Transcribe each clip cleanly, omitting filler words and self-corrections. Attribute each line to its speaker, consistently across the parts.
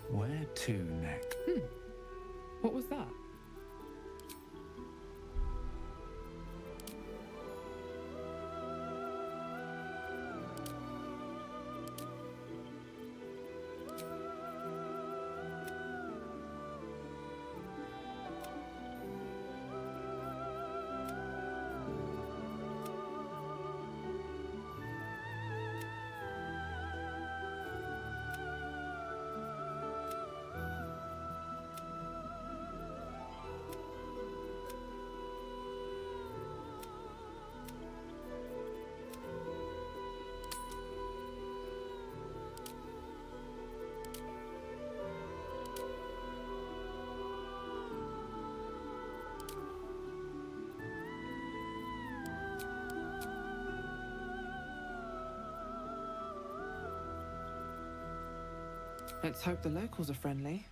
Speaker 1: Where to next?
Speaker 2: What was that? Let's hope the locals are friendly.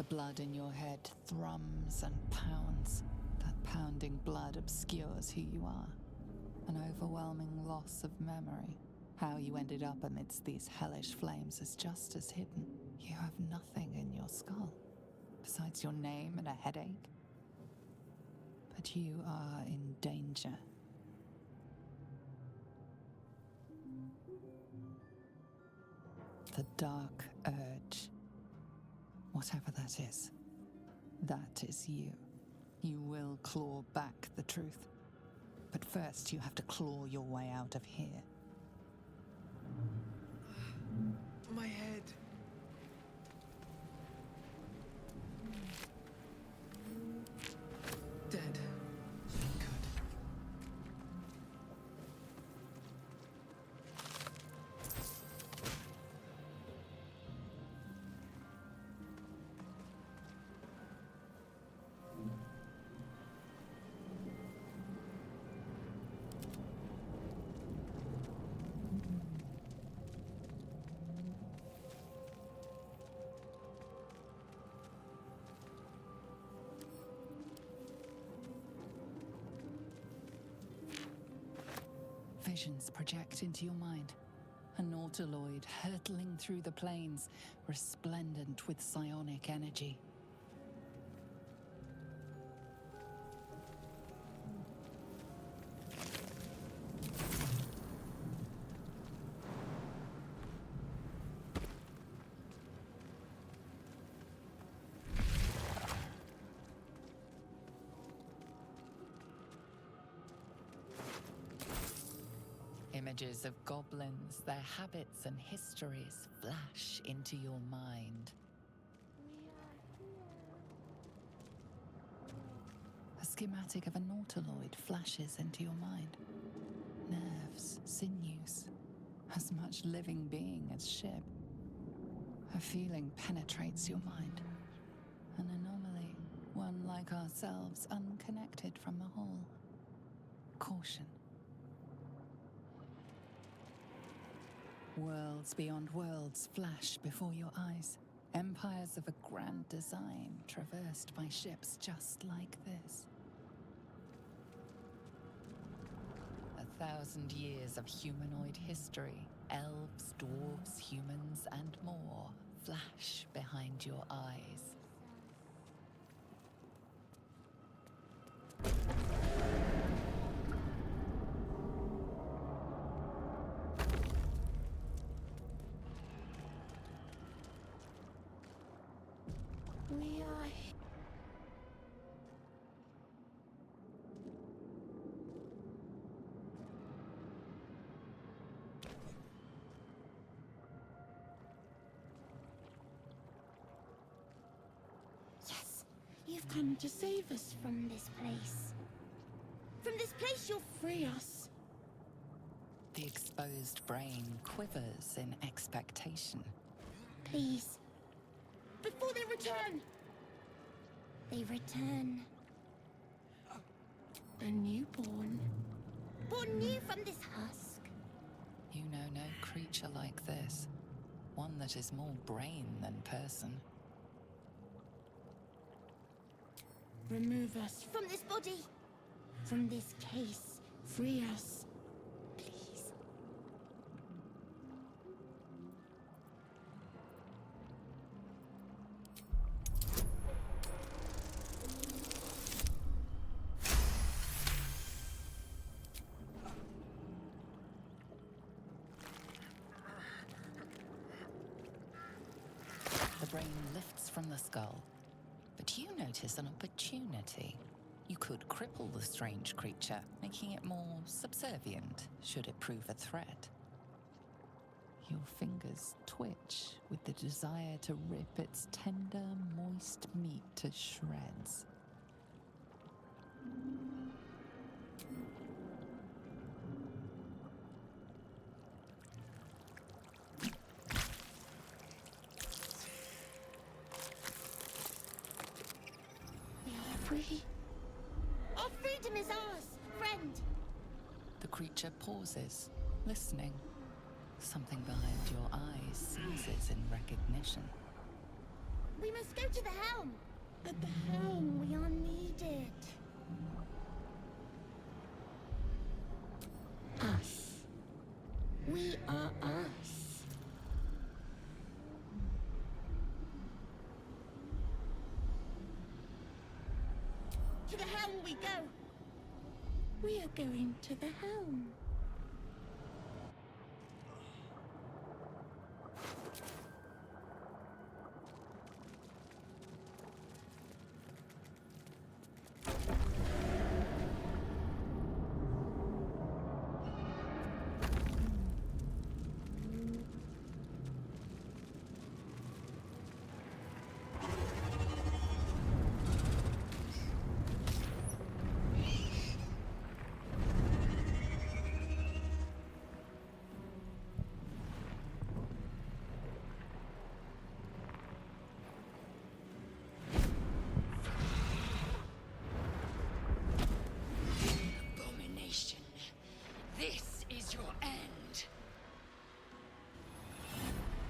Speaker 1: blood in your head thrums and pounds. That pounding blood obscures who you are. An overwhelming loss of memory. How you ended up amidst these hellish flames is just as hidden. You have nothing in your skull, besides your name and a headache. But you are in danger. The dark urge. Whatever that is you. You will claw back the truth. But first you have to claw your way out of here.
Speaker 2: My head. Dead. Good.
Speaker 1: Visions project into your mind. A nautiloid hurtling through the plains, resplendent with psionic energy. Images of goblins, their habits and histories flash into your mind. A schematic of a nautiloid flashes into your mind. Nerves, sinews, as much living being as ship. A feeling penetrates your mind. An anomaly, one like ourselves, unconnected from the whole. Caution. Worlds beyond worlds flash before your eyes. Empires of a grand design traversed by ships just like this. 1,000 years of humanoid history, elves, dwarves, humans, and more flash behind your eyes.
Speaker 3: We are... Yes, you've come to save us from this place. From this place you'll free us.
Speaker 1: The exposed brain quivers in expectation.
Speaker 3: Please. Before they return! They return. A newborn. Born new from this husk.
Speaker 1: You know no creature like this. One that is more brain than person.
Speaker 3: Remove us from this body. From this case. Free us. Please.
Speaker 1: The brain lifts from the skull, but you notice an opportunity. You could cripple the strange creature, making it more subservient should it prove a threat. Your fingers twitch with the desire to rip its tender, moist meat to shreds.
Speaker 3: We are free. Our freedom is ours, friend.
Speaker 1: The creature pauses, listening. Something behind your eyes seizes in recognition.
Speaker 3: We must go to the helm. At the helm, we are needed. Us. We are us. To the helm we go. We are going to the helm.
Speaker 4: This is your end.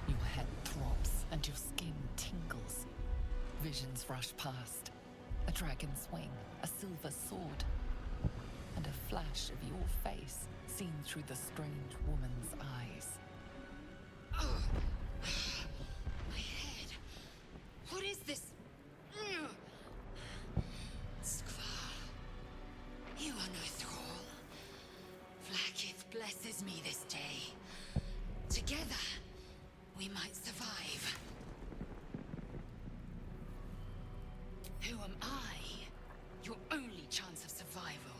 Speaker 1: Your head drops and your skin tingles. Visions rush past. A dragon's wing, a silver sword, and a flash of your face seen through the strange woman's eyes.
Speaker 4: Oh. My head. What is this? Skvar. You are no thrall. Vlaakith blesses me this day. Together, we might survive. Who am I? Your only chance of survival.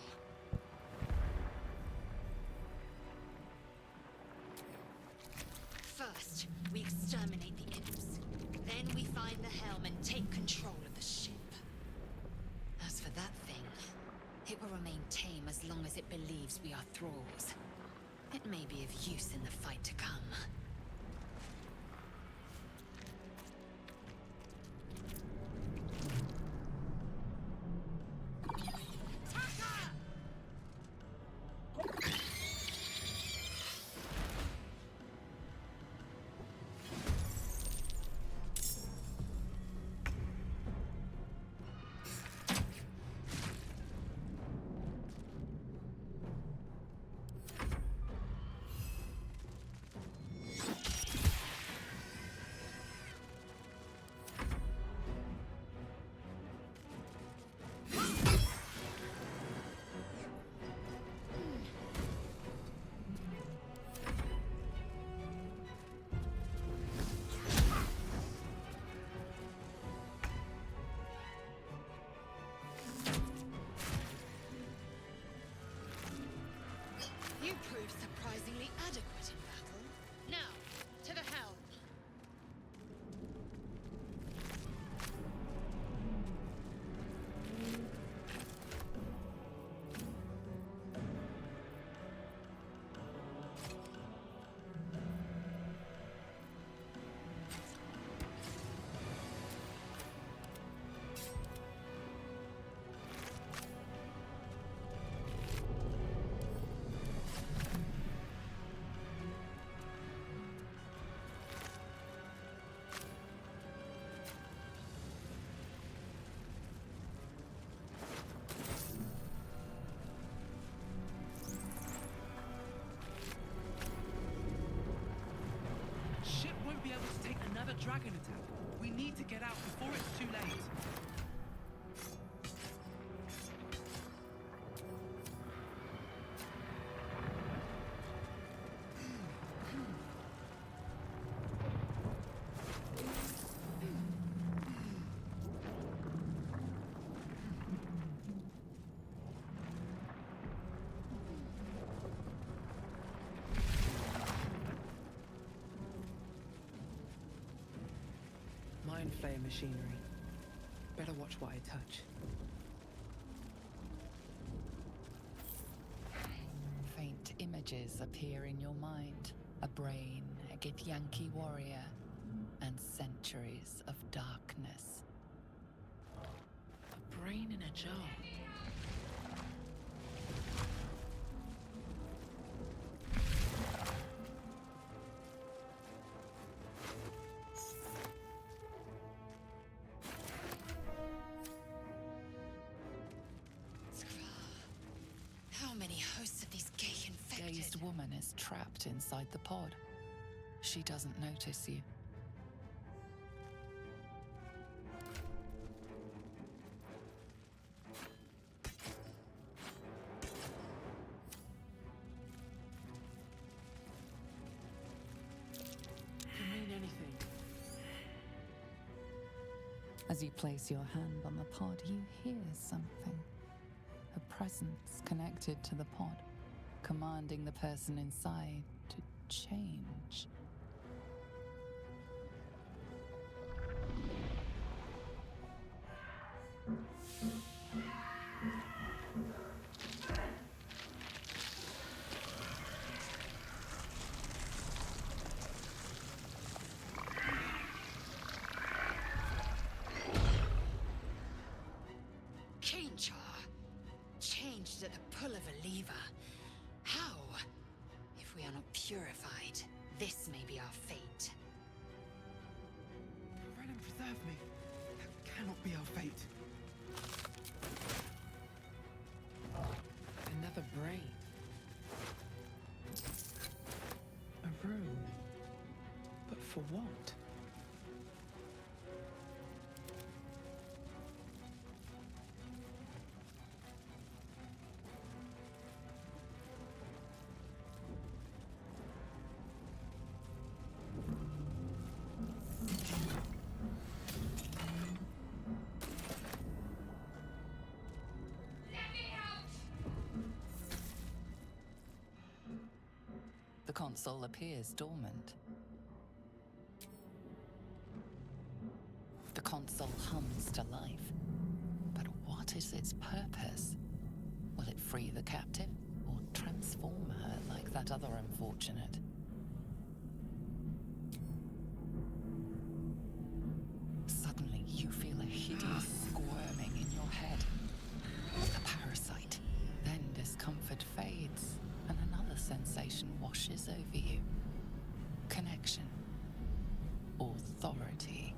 Speaker 4: First, we exterminate the imps. Then we find the helm and take control of the ship. As for that thing, it will remain tame as long as it believes we are thralls. It may be of use in the fight to come. You proved surprisingly adequate in battle. Now, to the helm.
Speaker 2: Ship won't be able to take another dragon attack. We need to get out before it's too late. Mind flayer machinery. Better watch what I touch.
Speaker 1: Faint images appear in your mind. A brain, a Githyanki warrior, and centuries of darkness.
Speaker 2: A brain in a jar.
Speaker 4: many hosts of these gay infected?
Speaker 1: Dazed woman is trapped inside the pod. She doesn't notice you.
Speaker 2: Can mean anything.
Speaker 1: As you place your hand on the pod, you hear something. A presence connected to the pod, commanding the person inside to change.
Speaker 4: Changed at the pull of a lever. How? If we are not purified, this may be our fate.
Speaker 2: Provide and preserve me. That cannot be our fate. Another brain. A room. But for what?
Speaker 1: The console appears dormant. The console hums to life. But what is its purpose? Will it free the captive, or transform her like that other unfortunate? Suddenly, you feel a hideous squirming in your head. A parasite. Then discomfort fades, and another sensation washes over you. Connection. Authority.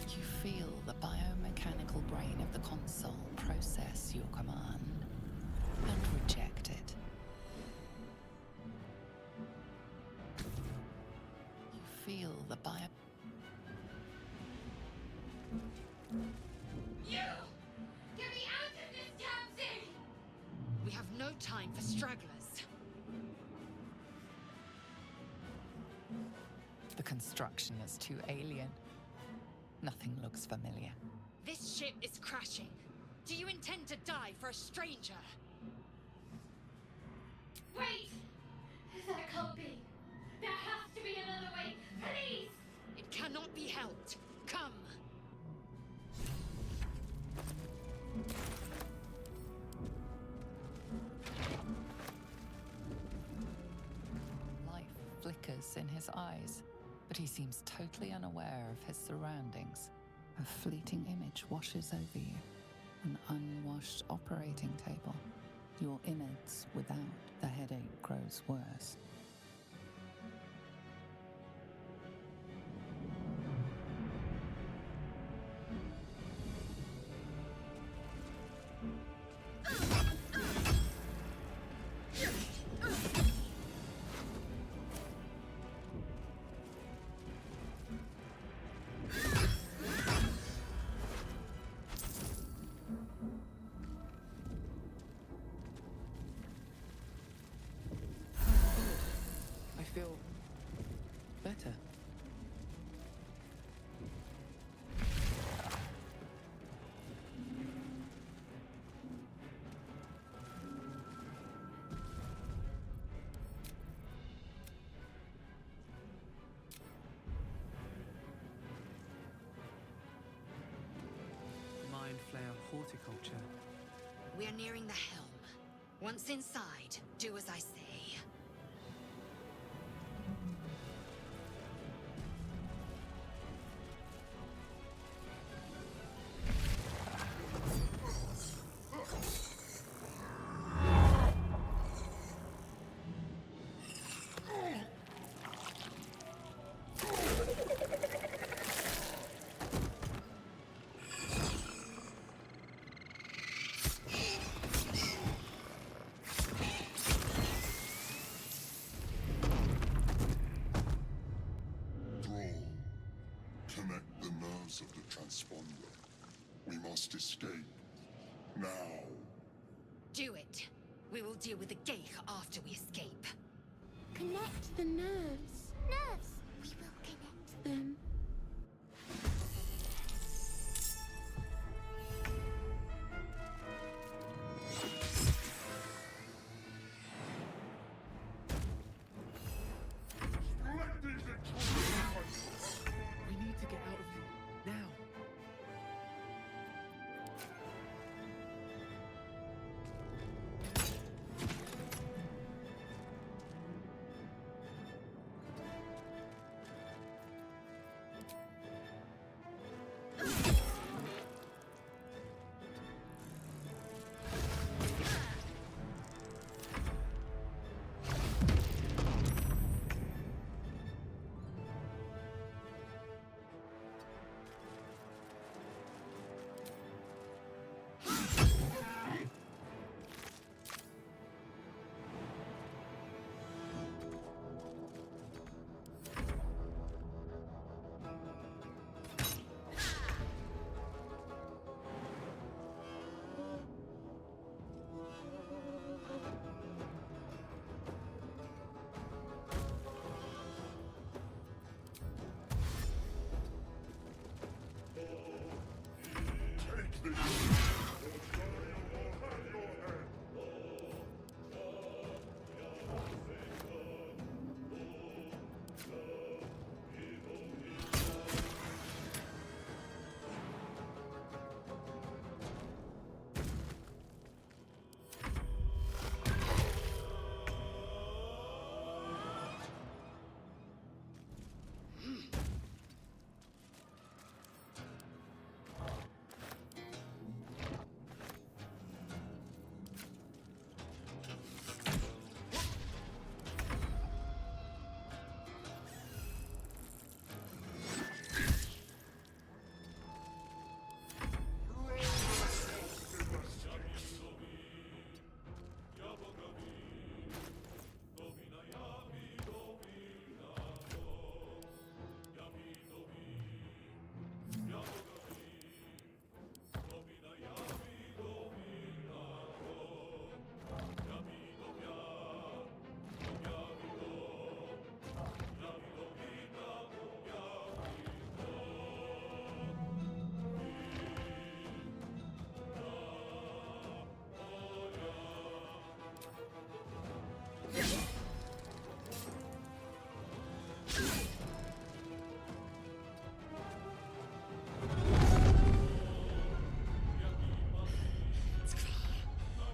Speaker 1: You feel the biomechanical brain of the console process your command and reject it. You feel the
Speaker 4: You! Get me out of this damn thing! We have no time for stragglers.
Speaker 1: The construction is too alien. Nothing looks familiar.
Speaker 4: This ship is crashing. Do you intend to die for a stranger?
Speaker 5: Wait! That can't be. There has to be another way. Please!
Speaker 4: It cannot be helped. Come!
Speaker 1: Life flickers in his eyes, but he seems totally unaware of his surroundings. A fleeting image washes over you. An unwashed operating table. Your innards without. The headache grows worse.
Speaker 2: I feel better. Mind Flayer horticulture.
Speaker 4: We are nearing the helm. Once inside, do as I say.
Speaker 6: transponder. We must escape. Now.
Speaker 4: Do it. We will deal with the Geich after we escape.
Speaker 3: Connect the nerves. Nerves! We will connect them.
Speaker 2: We need to get out of here. Now.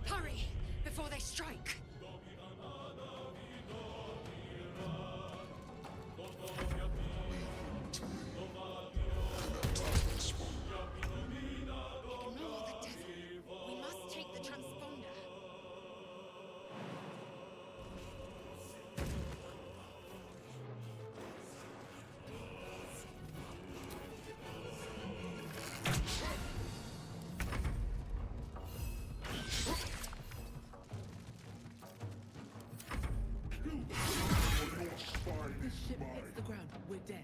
Speaker 4: Hurry! Before they strike! Ignore the devil. We must take the transponder.
Speaker 2: The ship hits the ground. We're dead.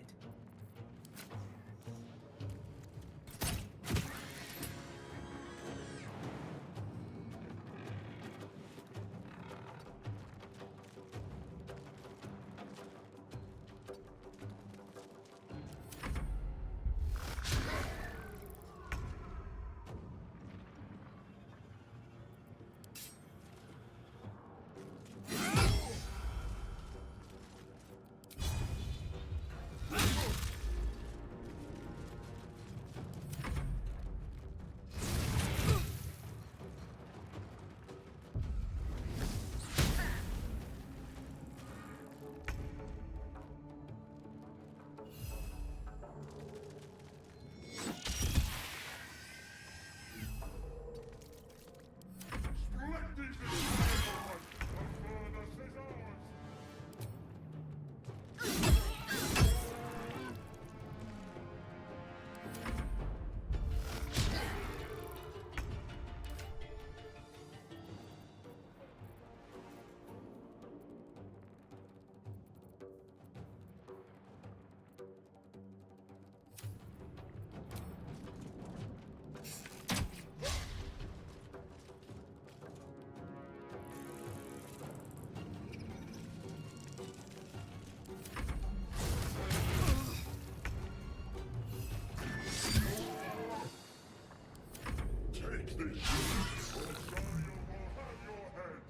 Speaker 6: this ship, or Zion will have your head.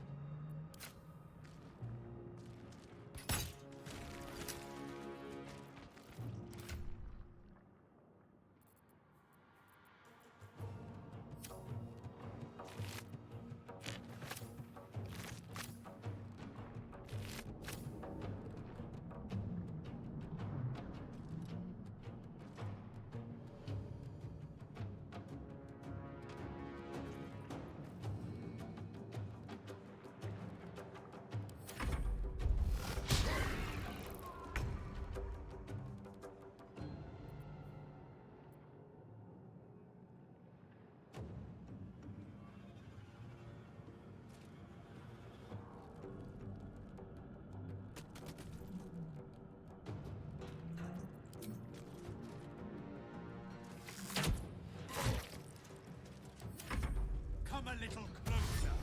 Speaker 2: Come a little closer.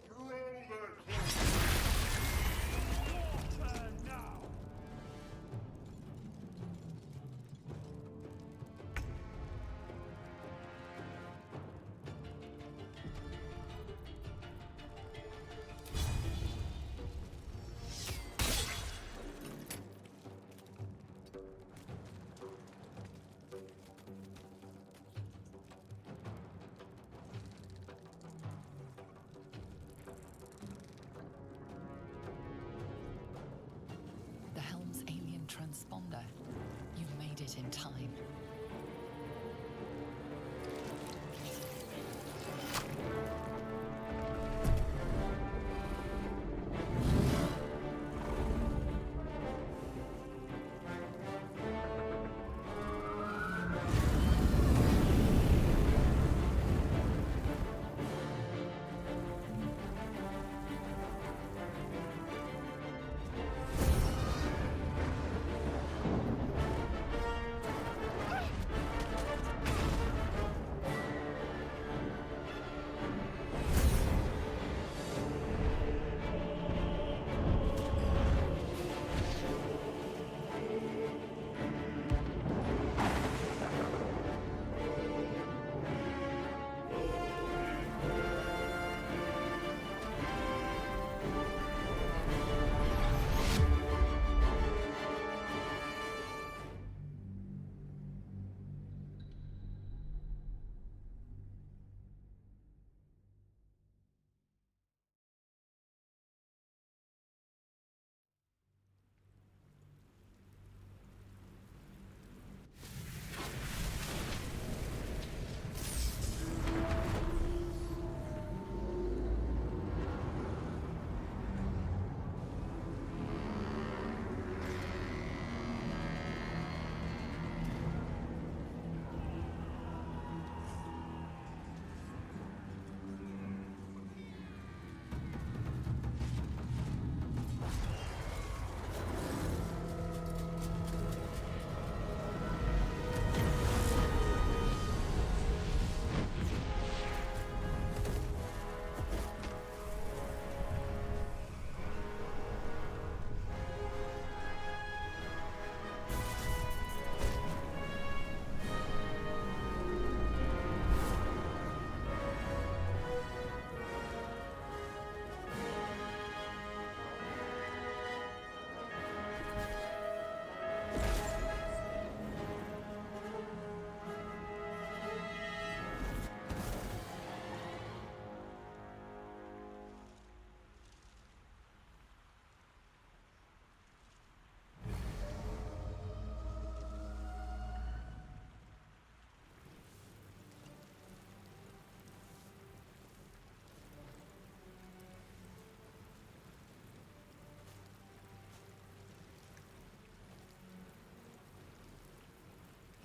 Speaker 6: Throw that cloak.
Speaker 2: Your turn now.
Speaker 1: The helm's alien transponder. You made it in time.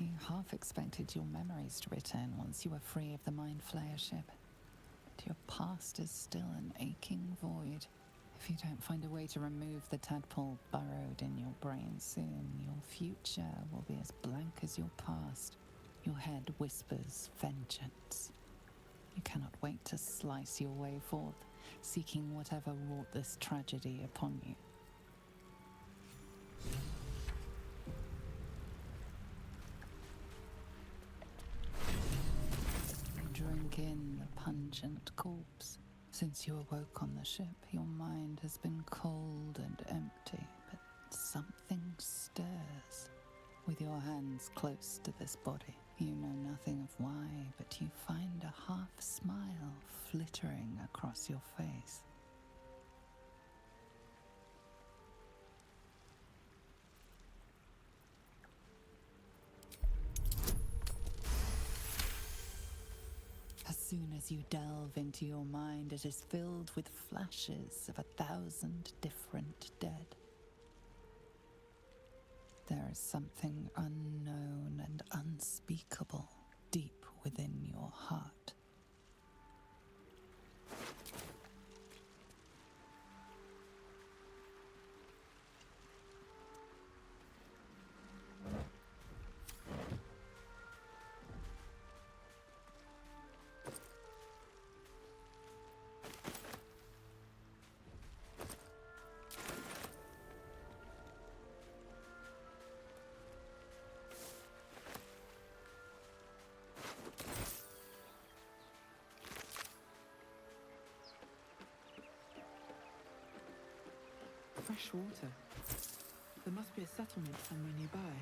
Speaker 1: You half expected your memories to return once you were free of the Mind Flayer ship. But your past is still an aching void. If you don't find a way to remove the tadpole burrowed in your brain soon, your future will be as blank as your past. Your head whispers vengeance. You cannot wait to slice your way forth, seeking whatever wrought this tragedy upon you. Drink in the pungent corpse. Since you awoke on the ship, your mind has been cold and empty, but something stirs. With your hands close to this body, you know nothing of why, but you find a half smile flittering across your face. As soon as you delve into your mind, it is filled with flashes of 1,000 different dead. There is something unknown and unspeakable deep within your heart.
Speaker 2: Fresh water. There must be a settlement somewhere nearby.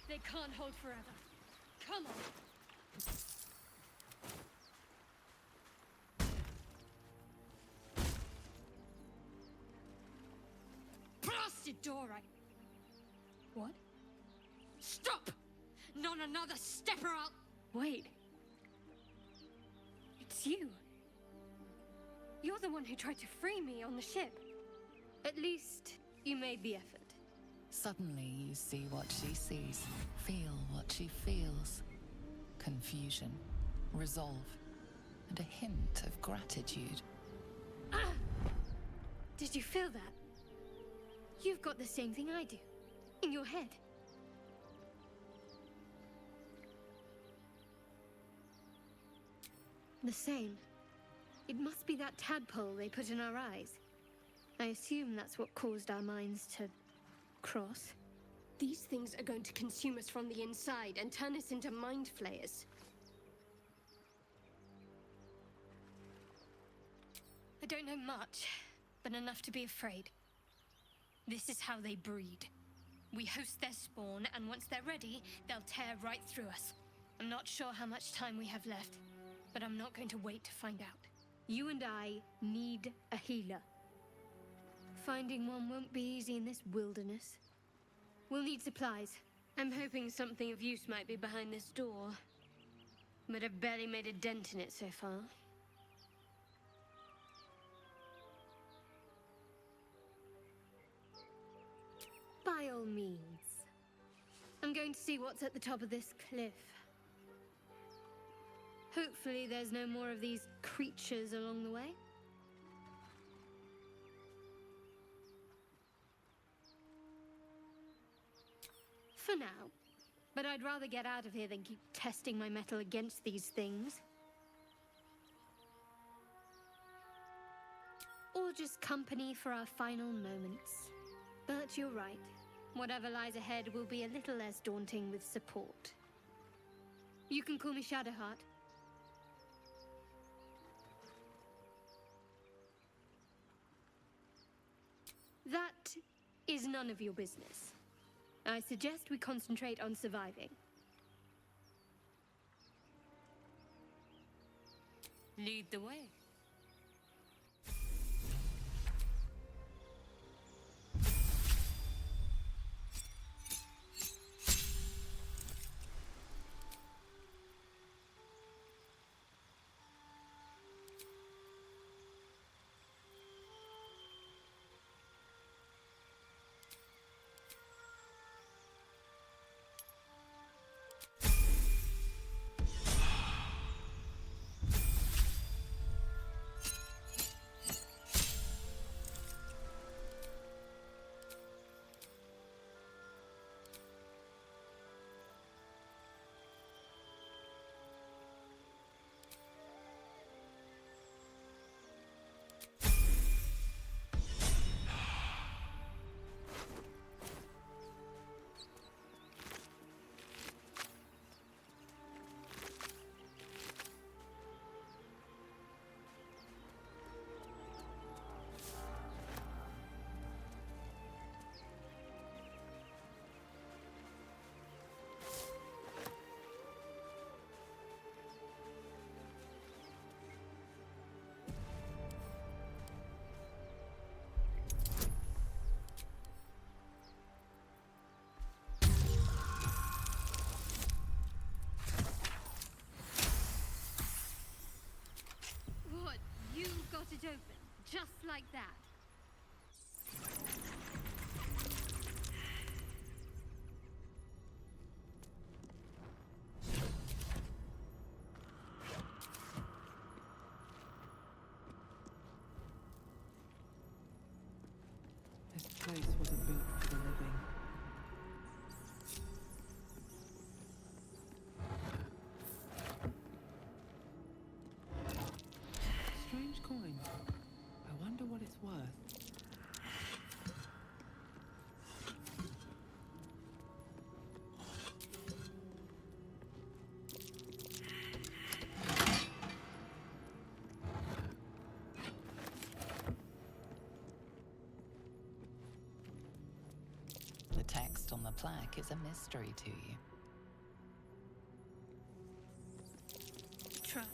Speaker 5: They can't hold forever. Come on. Blasted door, What? Stop! Not another stepper out! Wait. It's you. You're the one who tried to free me on the ship. At least, you made the effort.
Speaker 1: Suddenly you see what she sees, feel what she feels. Confusion, resolve, and a hint of gratitude.
Speaker 5: Ah! Did you feel that? You've got the same thing I do. In your head. The same. It must be that tadpole they put in our eyes. I assume that's what caused our minds to cross. These things are going to consume us from the inside and turn us into mind flayers. I don't know much, but enough to be afraid. This is how they breed. We host their spawn, and once they're ready, they'll tear right through us. I'm not sure how much time we have left, but I'm not going to wait to find out. You and I need a healer. Finding one won't be easy in this wilderness. We'll need supplies. I'm hoping something of use might be behind this door, but I've barely made a dent in it so far. By all means. I'm going to see what's at the top of this cliff. Hopefully there's no more of these creatures along the way. For now. But I'd rather get out of here than keep testing my metal against these things. Or just company for our final moments. But you're right. Whatever lies ahead will be a little less daunting with support. You can call me Shadowheart. That is none of your business. I suggest we concentrate on surviving. Lead the way. What? You got it open, just like that?
Speaker 7: This place wasn't built for the living. Strange coin. I wonder what it's worth.
Speaker 1: The text on the plaque is a mystery to you.
Speaker 5: Trap.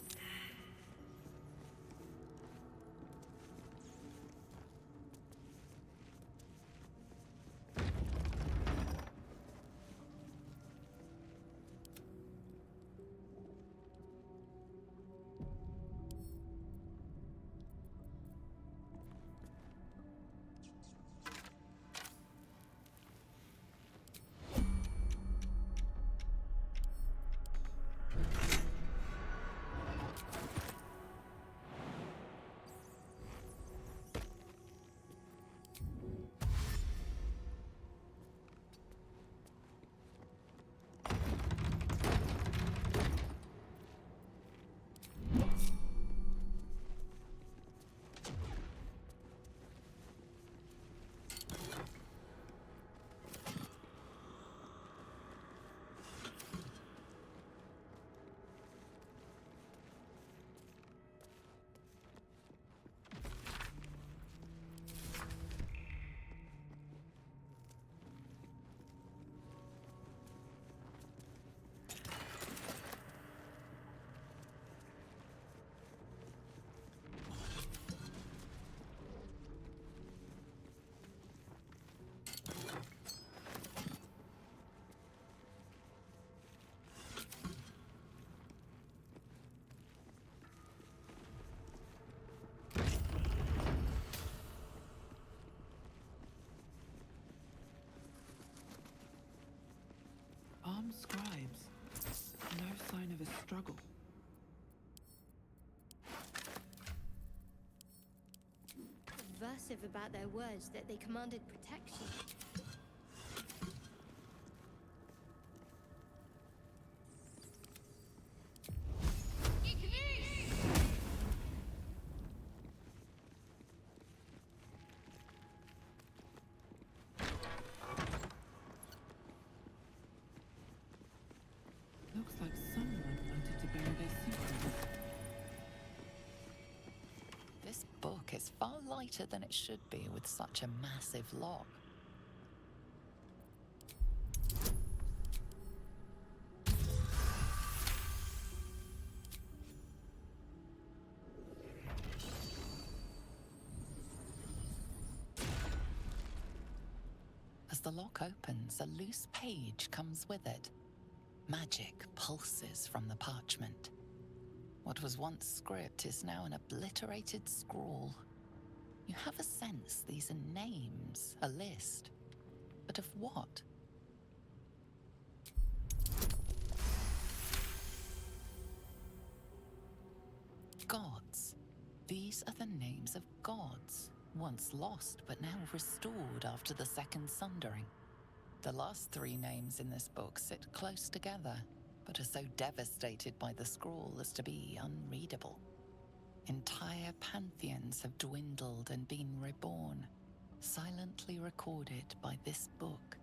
Speaker 7: Armed scribes. No sign of a struggle.
Speaker 5: Aversive about their words that they commanded protection.
Speaker 7: Looks like someone wanted to bury their secrets.
Speaker 1: This book is far lighter than it should be with such a massive log. As the lock opens, a loose page comes with it. Magic pulses from the parchment. What was once script is now an obliterated scrawl. You have a sense these are names, a list. But of what? Gods. These are the names of gods, once lost but now restored after the Second Sundering. The last three names in this book sit close together, but are so devastated by the scrawl as to be unreadable. Entire pantheons have dwindled and been reborn, silently recorded by this book.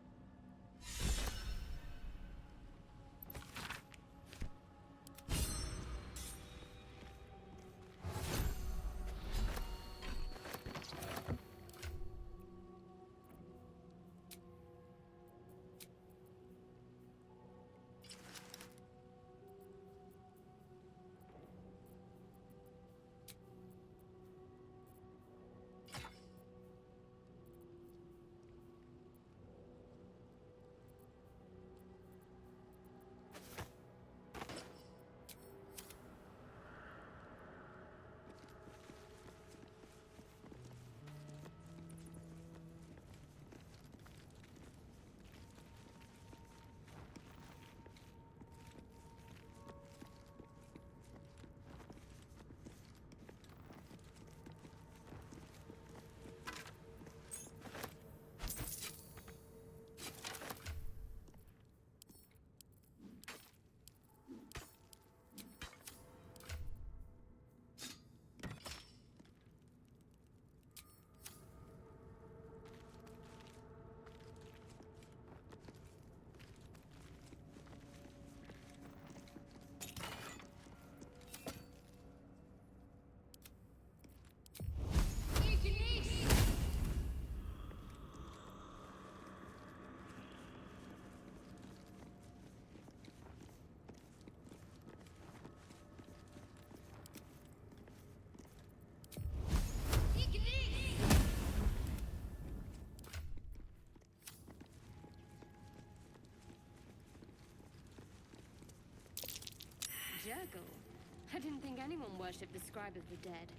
Speaker 5: Jurgle? I didn't think anyone worshipped the scribe of the dead.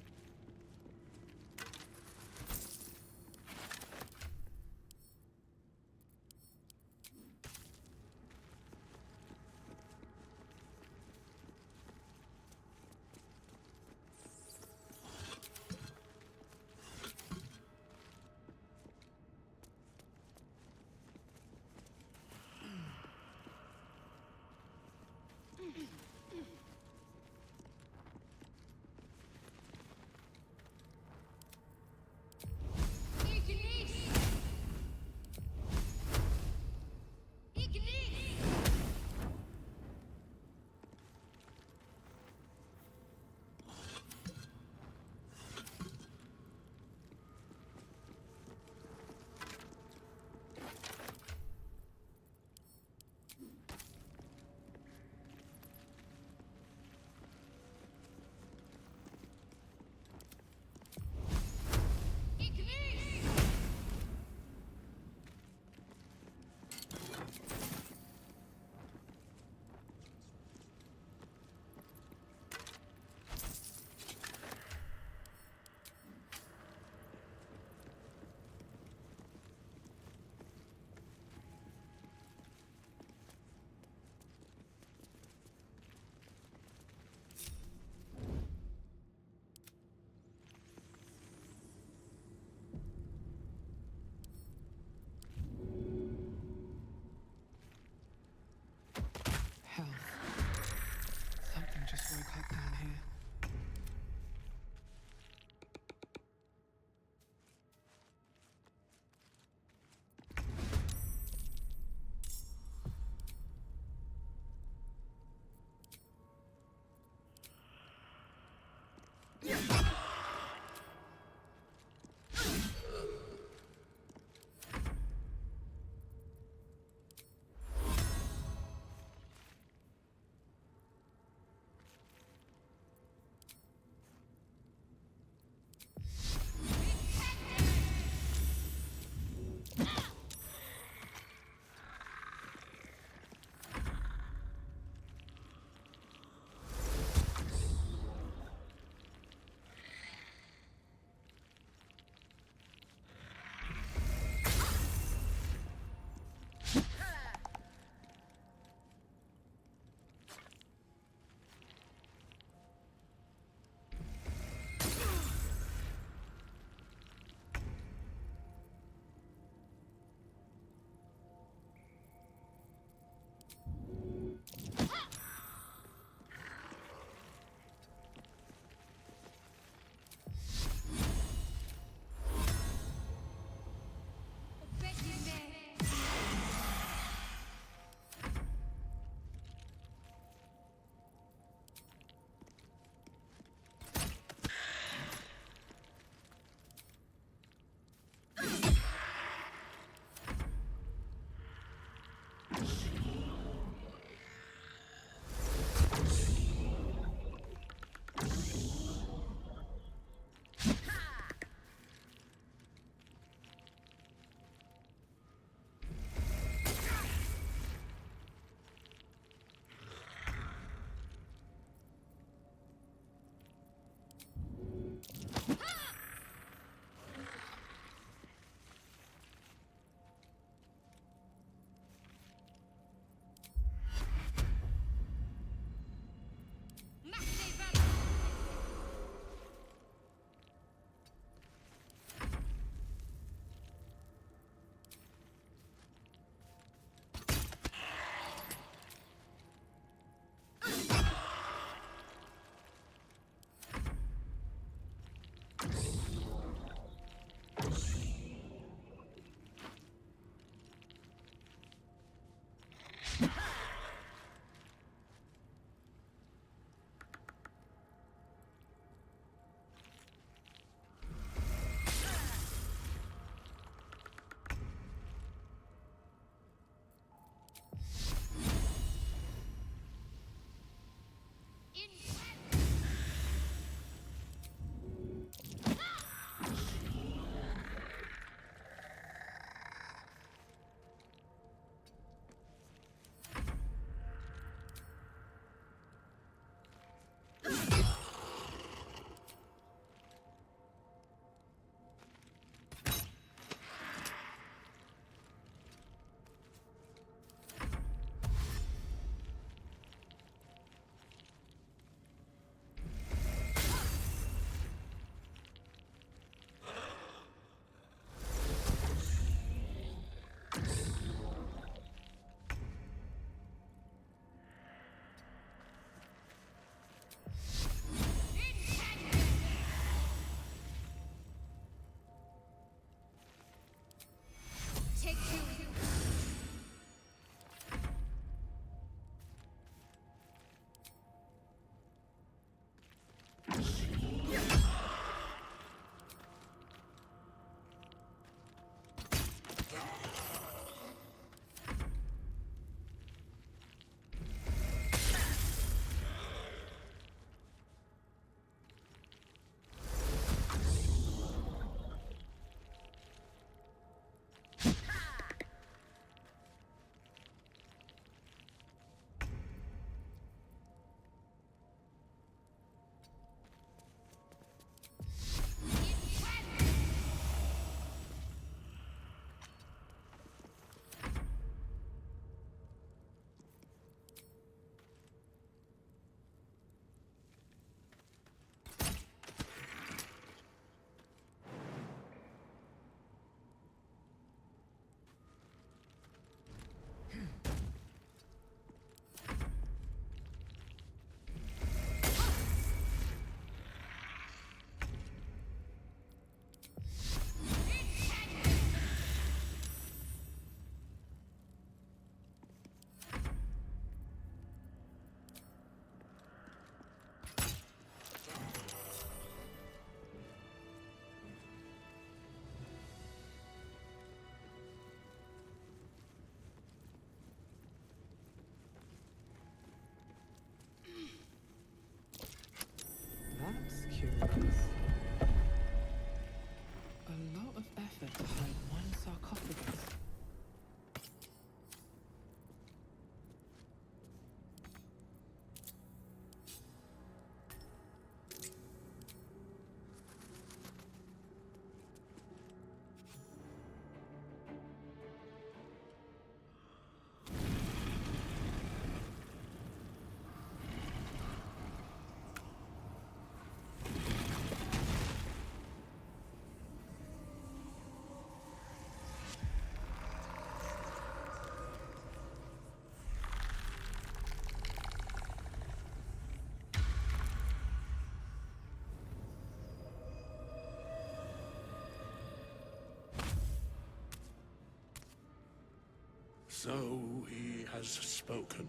Speaker 6: So he has spoken,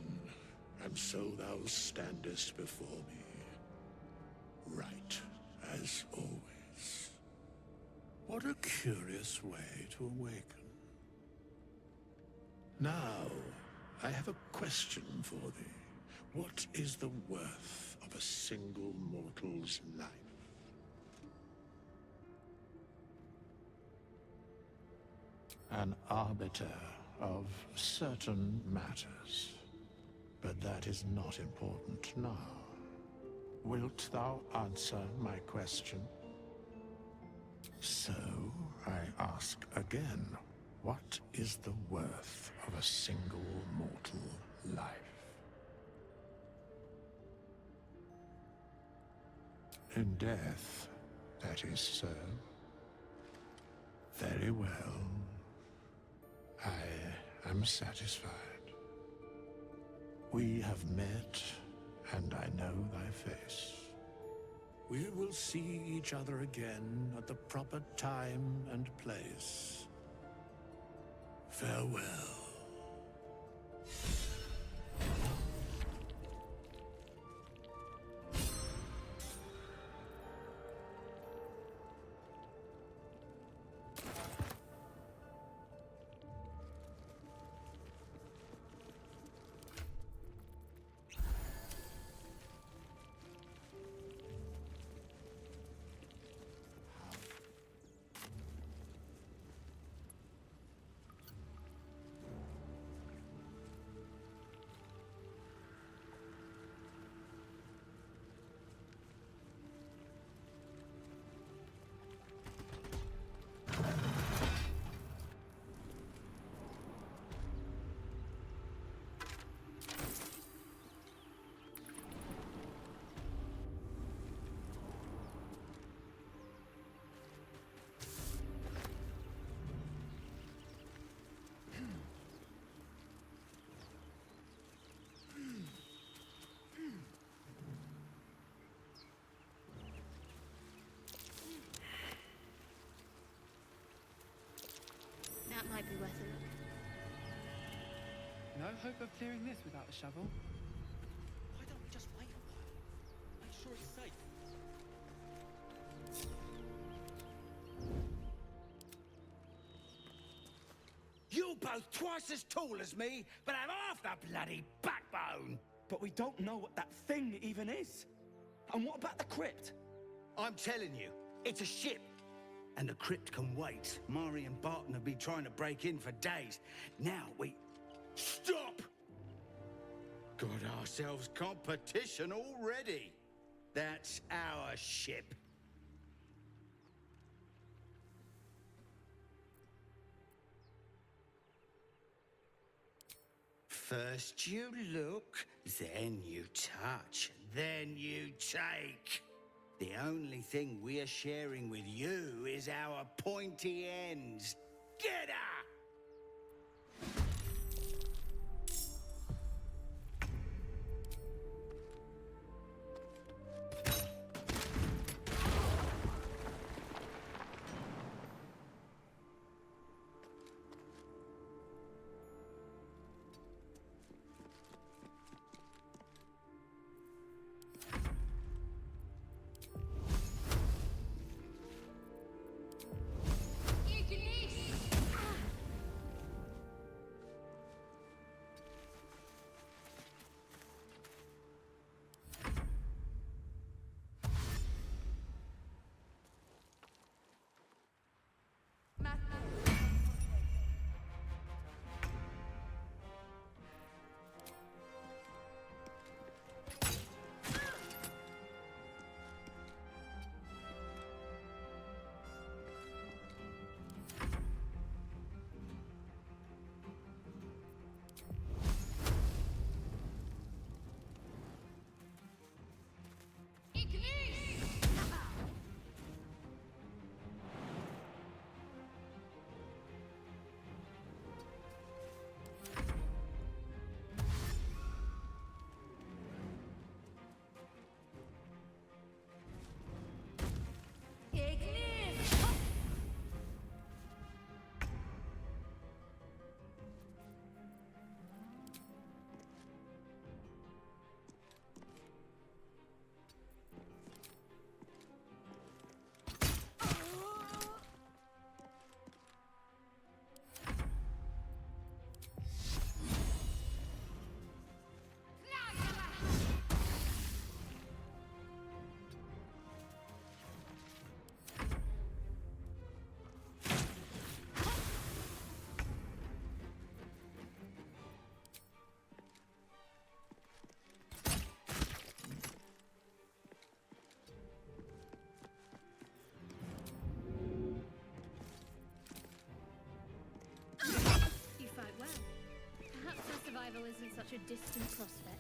Speaker 6: and so thou standest before me. Right, as always. What a curious way to awaken. Now, I have a question for thee. What is the worth of a single mortal's life? An arbiter of certain matters. But that is not important now. Wilt thou answer my question? So, I ask again, what is the worth of a single mortal life? In death, that is so. Very well. I am satisfied. We have met, and I know thy face. We will see each other again at the proper time and place. Farewell.
Speaker 5: That might be worth a look.
Speaker 2: No hope of clearing this without a shovel?
Speaker 8: Why don't we just wait a while? Make sure it's safe.
Speaker 9: You're both twice as tall as me, but have half the bloody backbone!
Speaker 8: But we don't know what that thing even is. And what about the crypt?
Speaker 9: I'm telling you, it's a ship. And the crypt can wait. Mari and Barton have been trying to break in for days. Now we... Stop! Got ourselves competition already. That's our ship. First you look, then you touch, then you take. The only thing we're sharing with you is our pointy ends. Get her!
Speaker 5: such a distant prospect.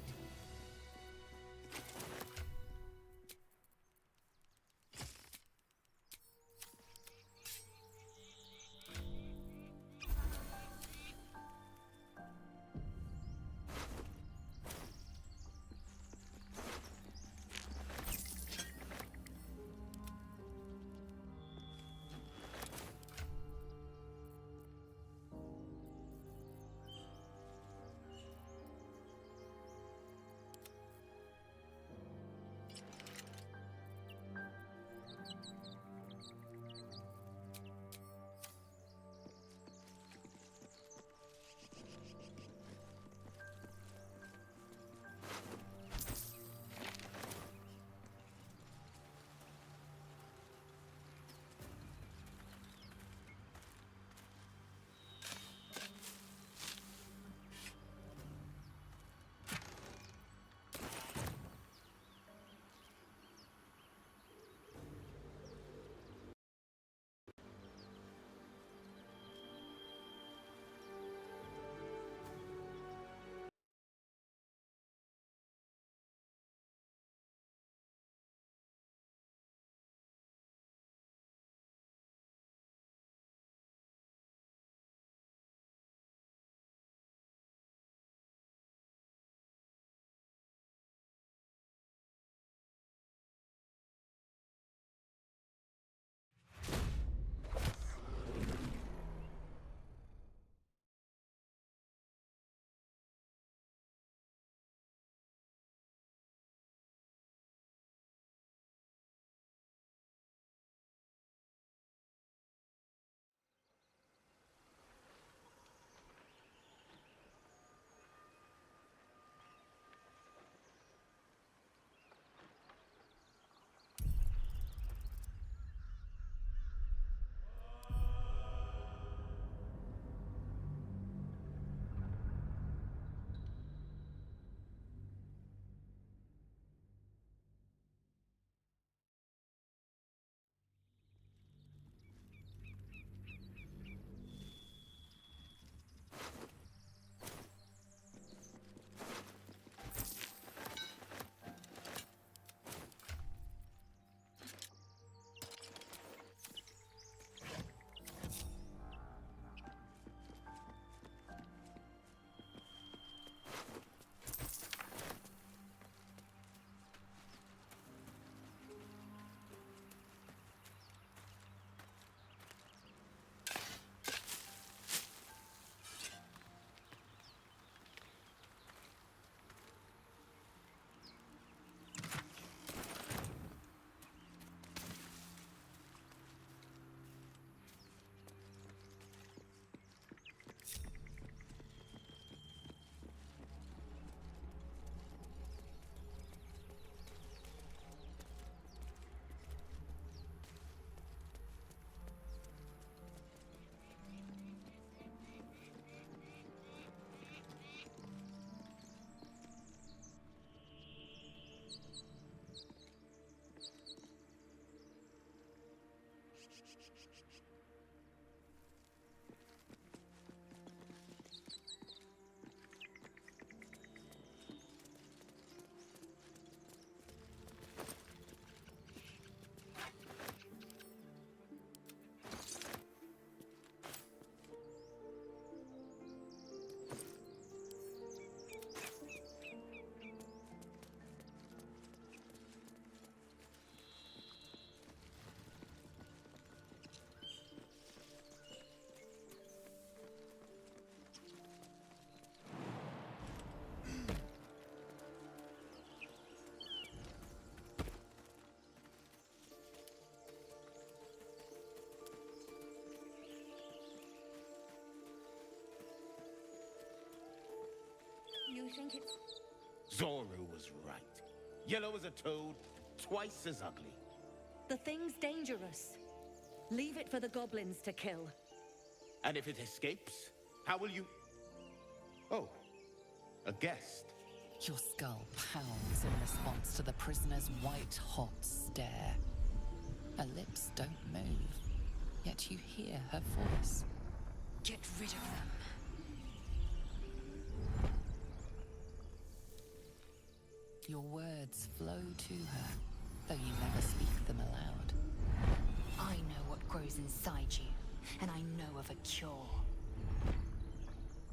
Speaker 3: You think it's...
Speaker 9: Zoru was right. Yellow as a toad, twice as ugly.
Speaker 10: The thing's dangerous. Leave it for the goblins to kill.
Speaker 9: And if it escapes, how will you... Oh, a guest.
Speaker 1: Your skull pounds in response to the prisoner's white-hot stare. Her lips don't move, yet you hear her voice.
Speaker 4: Get rid of them.
Speaker 1: Your words flow to her, though you never speak them aloud.
Speaker 4: I know what grows inside you, and I know of a cure.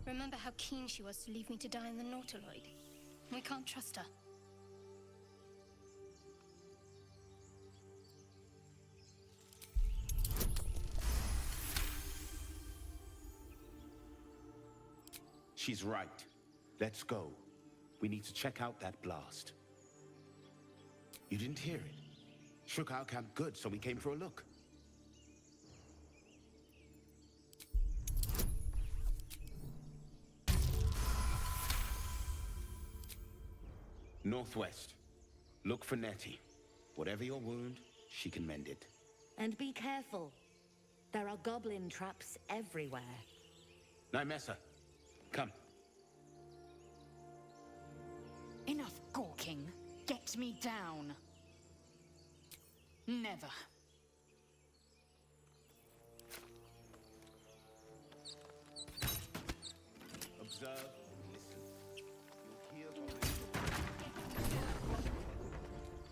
Speaker 5: Remember how keen she was to leave me to die in the Nautiloid? We can't trust her.
Speaker 9: She's right. Let's go. We need to check out that blast. You didn't hear it? Shook our camp good, so we came for a look. Northwest. Look for Nettie. Whatever your wound, she can mend it.
Speaker 10: And be careful. There are goblin traps everywhere.
Speaker 9: Nymessa, come.
Speaker 4: Enough gawking. Get me down. Never.
Speaker 9: Observe, listen. You'll hear from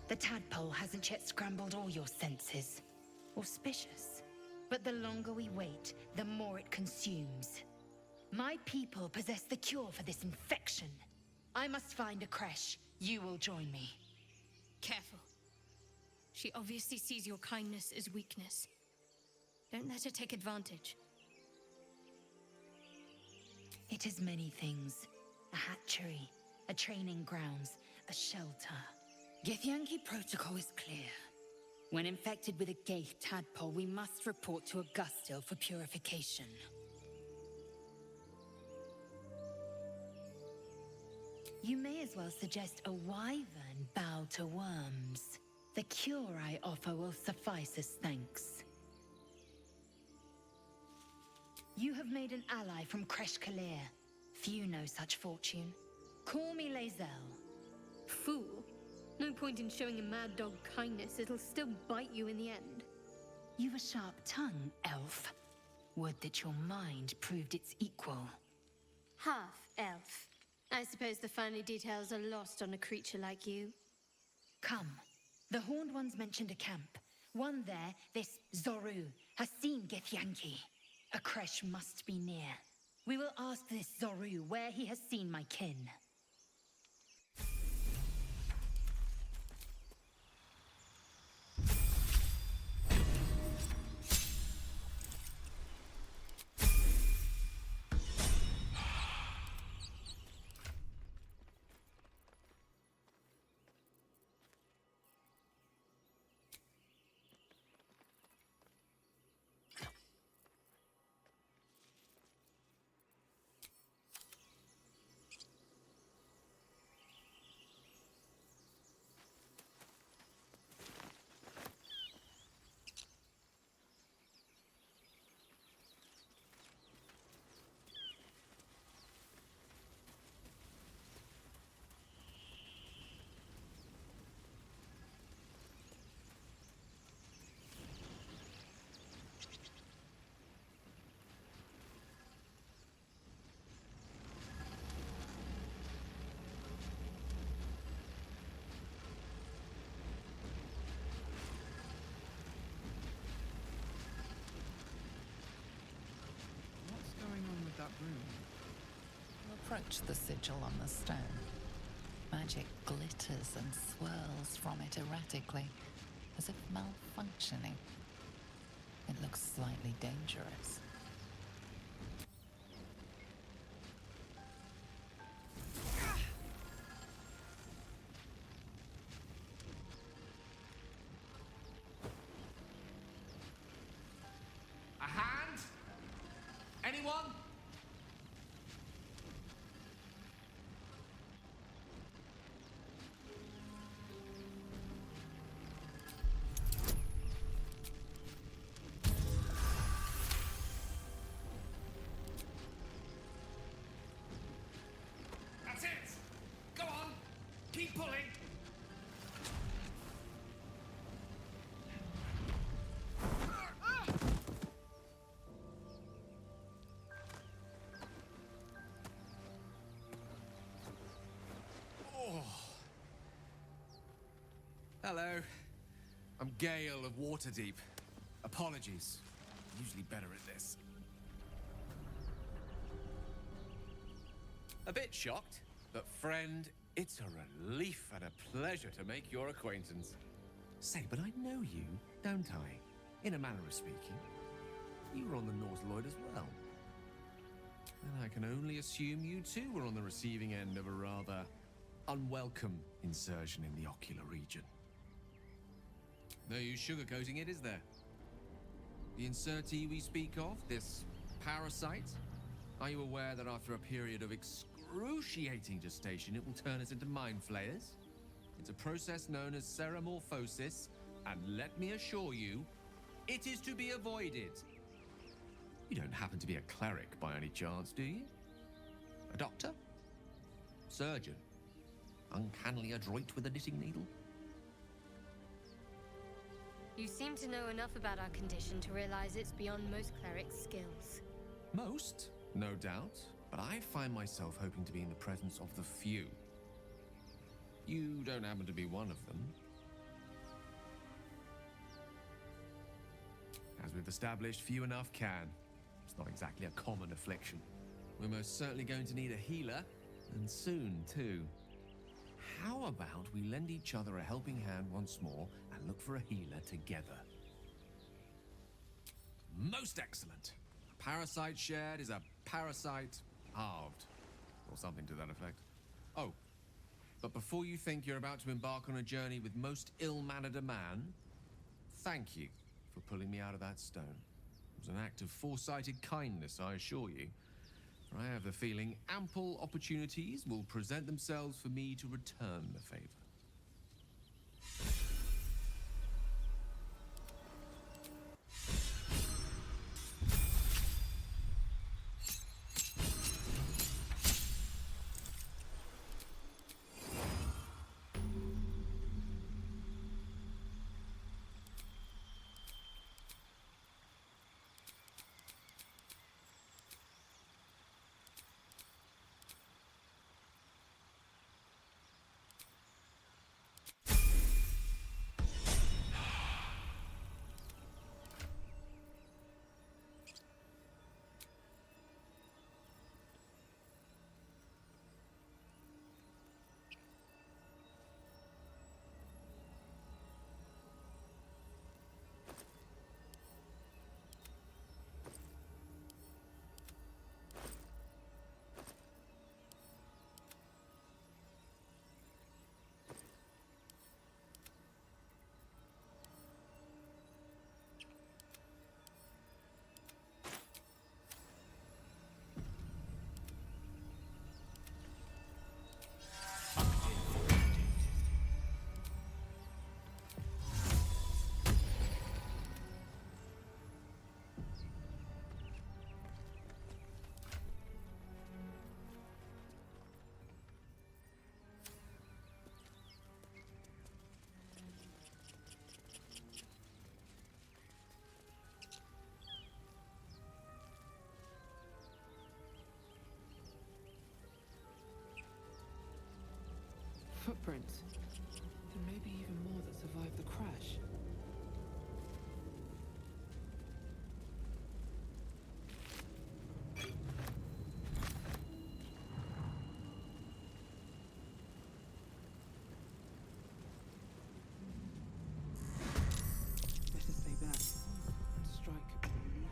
Speaker 4: The tadpole hasn't yet scrambled all your senses. Auspicious. But the longer we wait, the more it consumes. My people possess the cure for this infection. I must find a creche. You will join me.
Speaker 5: Careful. She obviously sees your kindness as weakness. Don't let her take advantage.
Speaker 4: It is many things. A hatchery, a training grounds, a shelter. Githyanki protocol is clear. When infected with a Gaith tadpole, we must report to Augustil for purification. You may as well suggest a wyvern bow to worms. The cure I offer will suffice as thanks. You have made an ally from Kresh Kalir. Few know such fortune. Call me Lae'zel.
Speaker 5: Fool. No point in showing a mad dog kindness. It'll still bite you in the end.
Speaker 4: You've a sharp tongue, elf. Would that your mind proved its equal.
Speaker 5: Half-elf. I suppose the finer details are lost on a creature like you.
Speaker 4: Come. The Horned Ones mentioned a camp. One there, this Zoru, has seen Githyanki. A creche must be near. We will ask this Zoru where he has seen my kin.
Speaker 7: What's going on with that room?
Speaker 1: Approach the sigil on the stone. Magic glitters and swirls from it erratically, as if malfunctioning. It looks slightly dangerous.
Speaker 2: A hand? Anyone? That's it! Go on! Keep pulling!
Speaker 11: Hello. I'm Gale of Waterdeep. Apologies. I'm usually better at this. A bit shocked, but friend, it's a relief and a pleasure to make your acquaintance. Say, but I know you, don't I? In a manner of speaking. You were on the North Lloyd as well. And I can only assume you too were on the receiving end of a rather unwelcome insertion in the ocular region. No use sugarcoating it, is there? The insertee we speak of, this parasite, are you aware that after a period of excruciating gestation, it will turn us into mind flayers? It's a process known as ceramorphosis, and let me assure you, it is to be avoided. You don't happen to be a cleric by any chance, do you? A doctor? Surgeon? Uncannily adroit with a knitting needle?
Speaker 5: You seem to know enough about our condition to realize it's beyond most clerics' skills.
Speaker 11: Most, no doubt, but I find myself hoping to be in the presence of the few. You don't happen to be one of them. As we've established, few enough can. It's not exactly a common affliction. We're most certainly going to need a healer, and soon, too. How about we lend each other a helping hand once more and look for a healer together? Most excellent. A parasite shared is a parasite halved, or something to that effect. Oh, but before you think you're about to embark on a journey with most ill-mannered a man, thank you for pulling me out of that stone. It was an act of foresighted kindness, I assure you. For I have the feeling ample opportunities will present themselves for me to return the favor.
Speaker 7: Footprints. There may be even more that survived the crash. Better stay back and strike underneath it.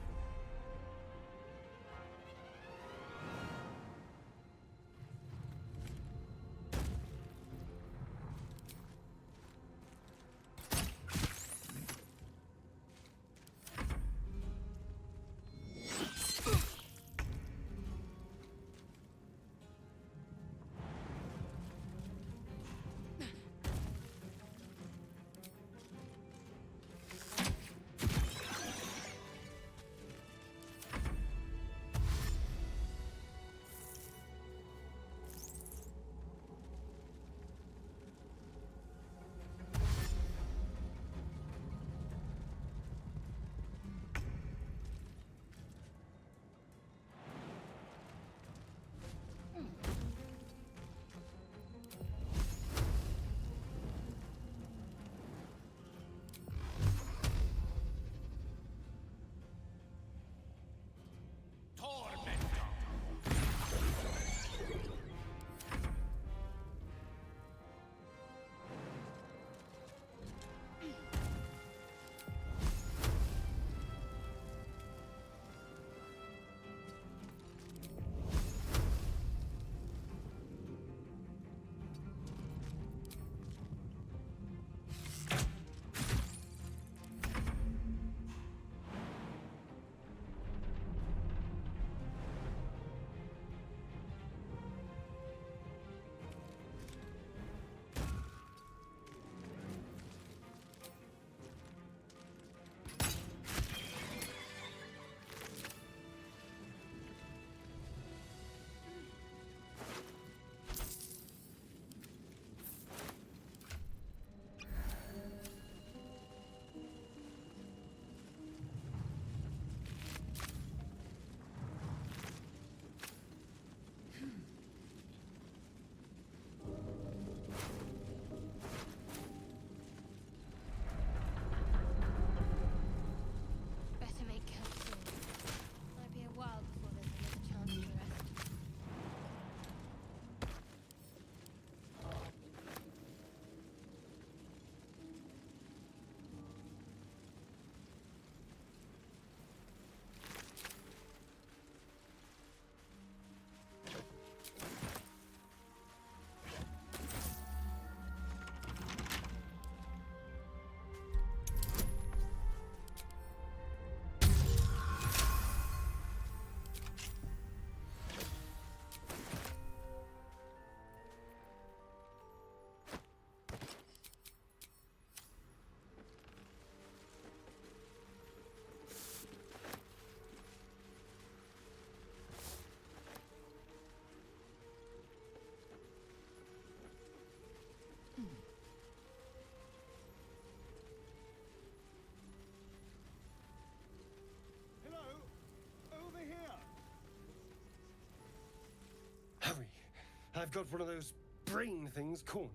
Speaker 12: I've got one of those brain things cornered.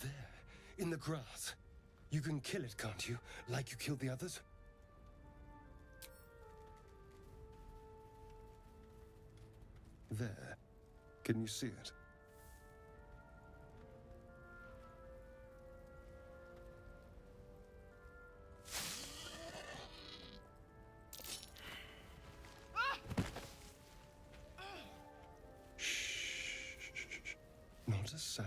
Speaker 12: There, in the grass. You can kill it, can't you? Like you killed the others? There. Can you see it? Not a sound.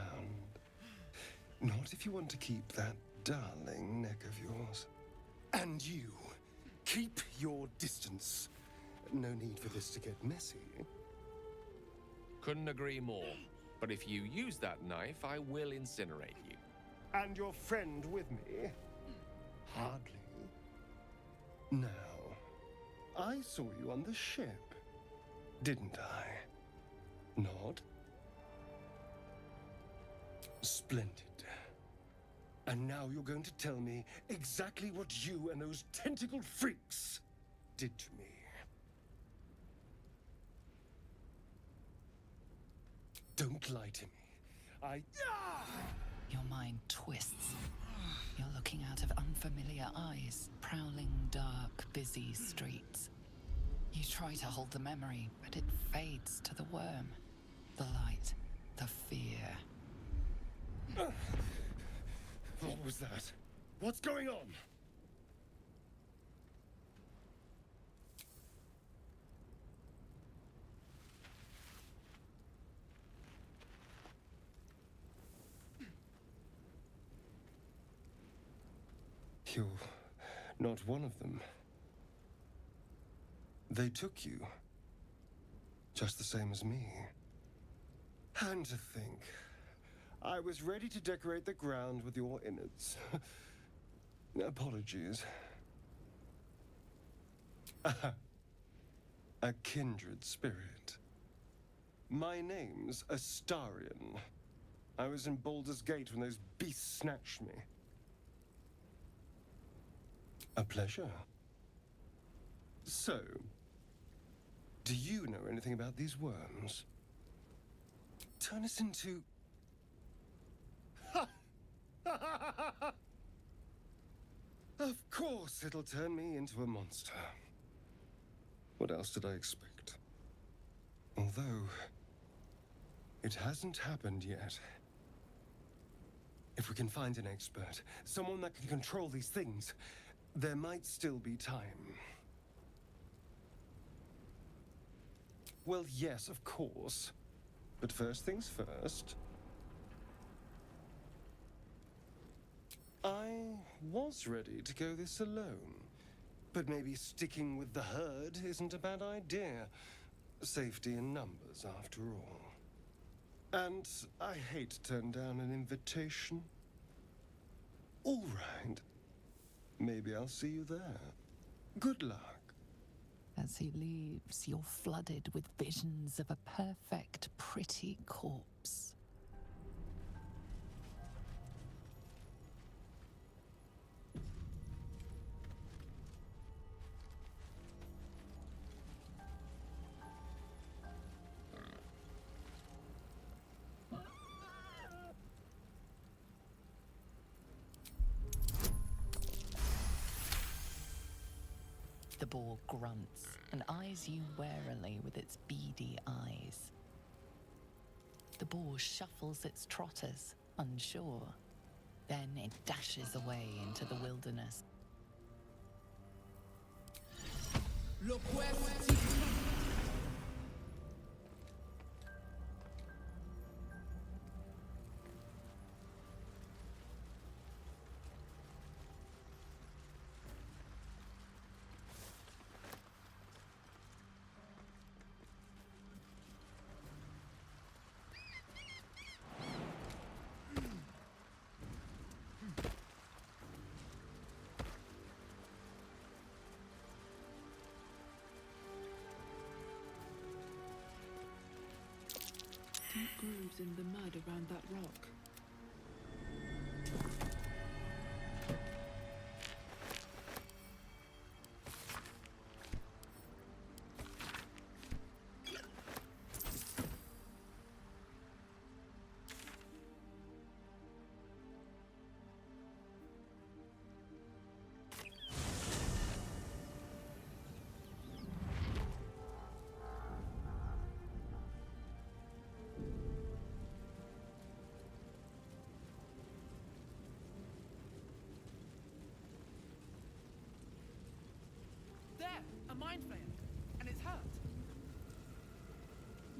Speaker 12: Not if you want to keep that darling neck of yours. And you, keep your distance. No need for this to get messy.
Speaker 11: Couldn't agree more. But if you use that knife, I will incinerate you.
Speaker 12: And your friend with me? Hardly. Now, I saw you on the ship, didn't I? Nod? Splendid. And now you're going to tell me exactly what you and those tentacled freaks did to me. Don't lie to me.
Speaker 1: Your mind twists. You're looking out of unfamiliar eyes, prowling dark, busy streets. You try to hold the memory, but it fades to the worm. The light, the fear.
Speaker 12: What was that? What's going on? You're not one of them. They took you. Just the same as me. And to think, I was ready to decorate the ground with your innards. Apologies. A kindred spirit. My name's Astarion. I was in Baldur's Gate when those beasts snatched me. A pleasure. So, do you know anything about these worms? Turn us into... Of course it'll turn me into a monster. What else did I expect? Although, it hasn't happened yet. If we can find an expert, someone that can control these things, there might still be time. Well, yes, of course. But first things first. I was ready to go this alone. But maybe sticking with the herd isn't a bad idea. Safety in numbers, after all. And I hate to turn down an invitation. All right. Maybe I'll see you there. Good luck.
Speaker 1: As he leaves, you're flooded with visions of a perfect, pretty corpse. The boar grunts and eyes you warily with its beady eyes. The boar shuffles its trotters, unsure. Then it dashes away into the wilderness.
Speaker 7: Deep grooves in the mud around that rock.
Speaker 2: mind flayer, and it's hurt.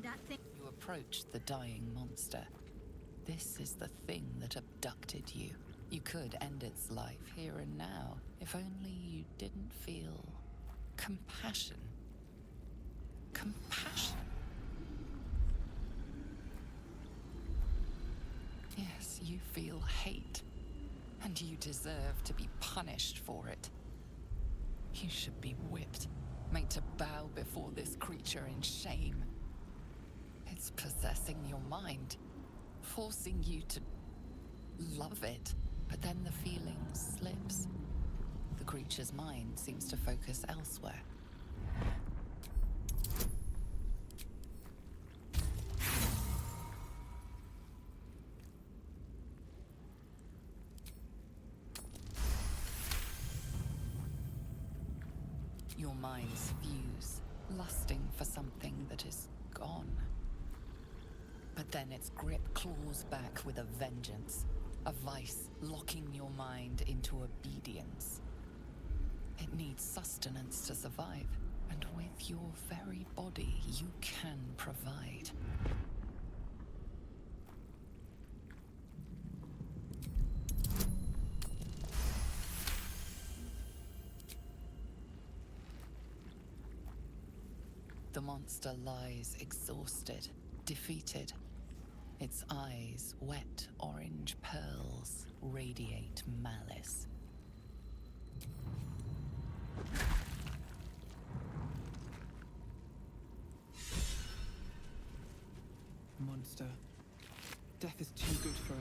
Speaker 3: That thing.
Speaker 1: You approach the dying monster. This is the thing that abducted you. You could end its life here and now, if only you didn't feel compassion. Compassion? Yes, you feel hate, and you deserve to be punished for it. You should be whipped, made to bow before this creature in shame. It's possessing your mind, forcing you to love it, but then the feeling slips. The creature's mind seems to focus elsewhere. Your minds fuse, lusting for something that is gone. But then its grip claws back with a vengeance, a vice locking your mind into obedience. It needs sustenance to survive, and with your very body, you can provide. The monster lies exhausted, defeated. Its eyes, wet orange pearls, radiate malice.
Speaker 7: Monster. Death is too good for it.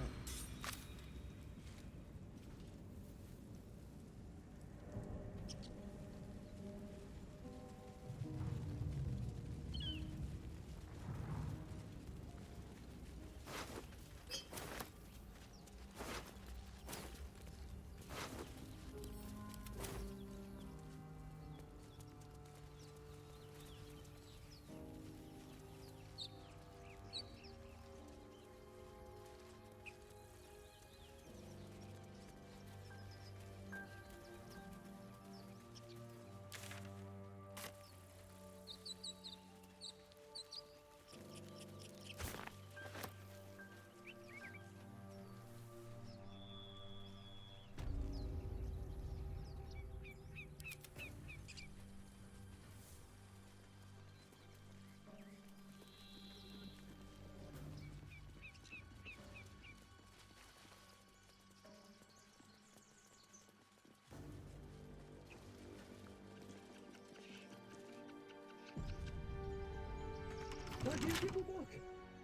Speaker 13: Why do you give a look?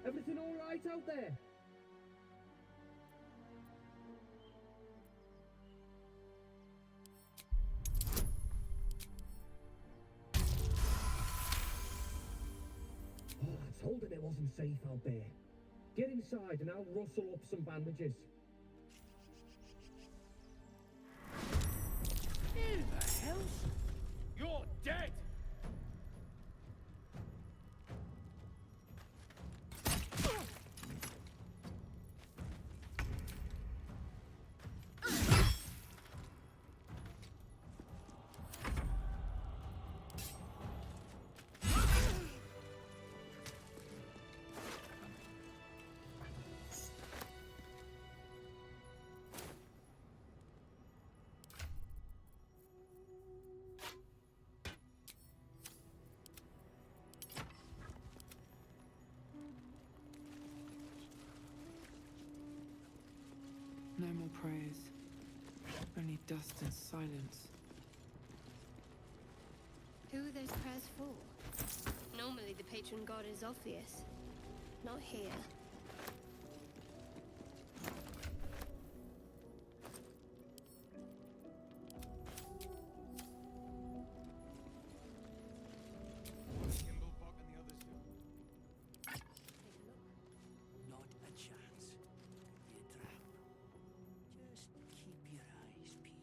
Speaker 13: Everything all right out there? Oh, I told him it wasn't safe out there. Get inside and I'll rustle up some bandages.
Speaker 2: Who the hell? You're dead!
Speaker 7: No more prayers. Only dust and silence.
Speaker 5: Who are those prayers for? Normally the patron god is obvious. Not here.
Speaker 9: Not a chance. Could be a trap. Just keep your eyes peeled.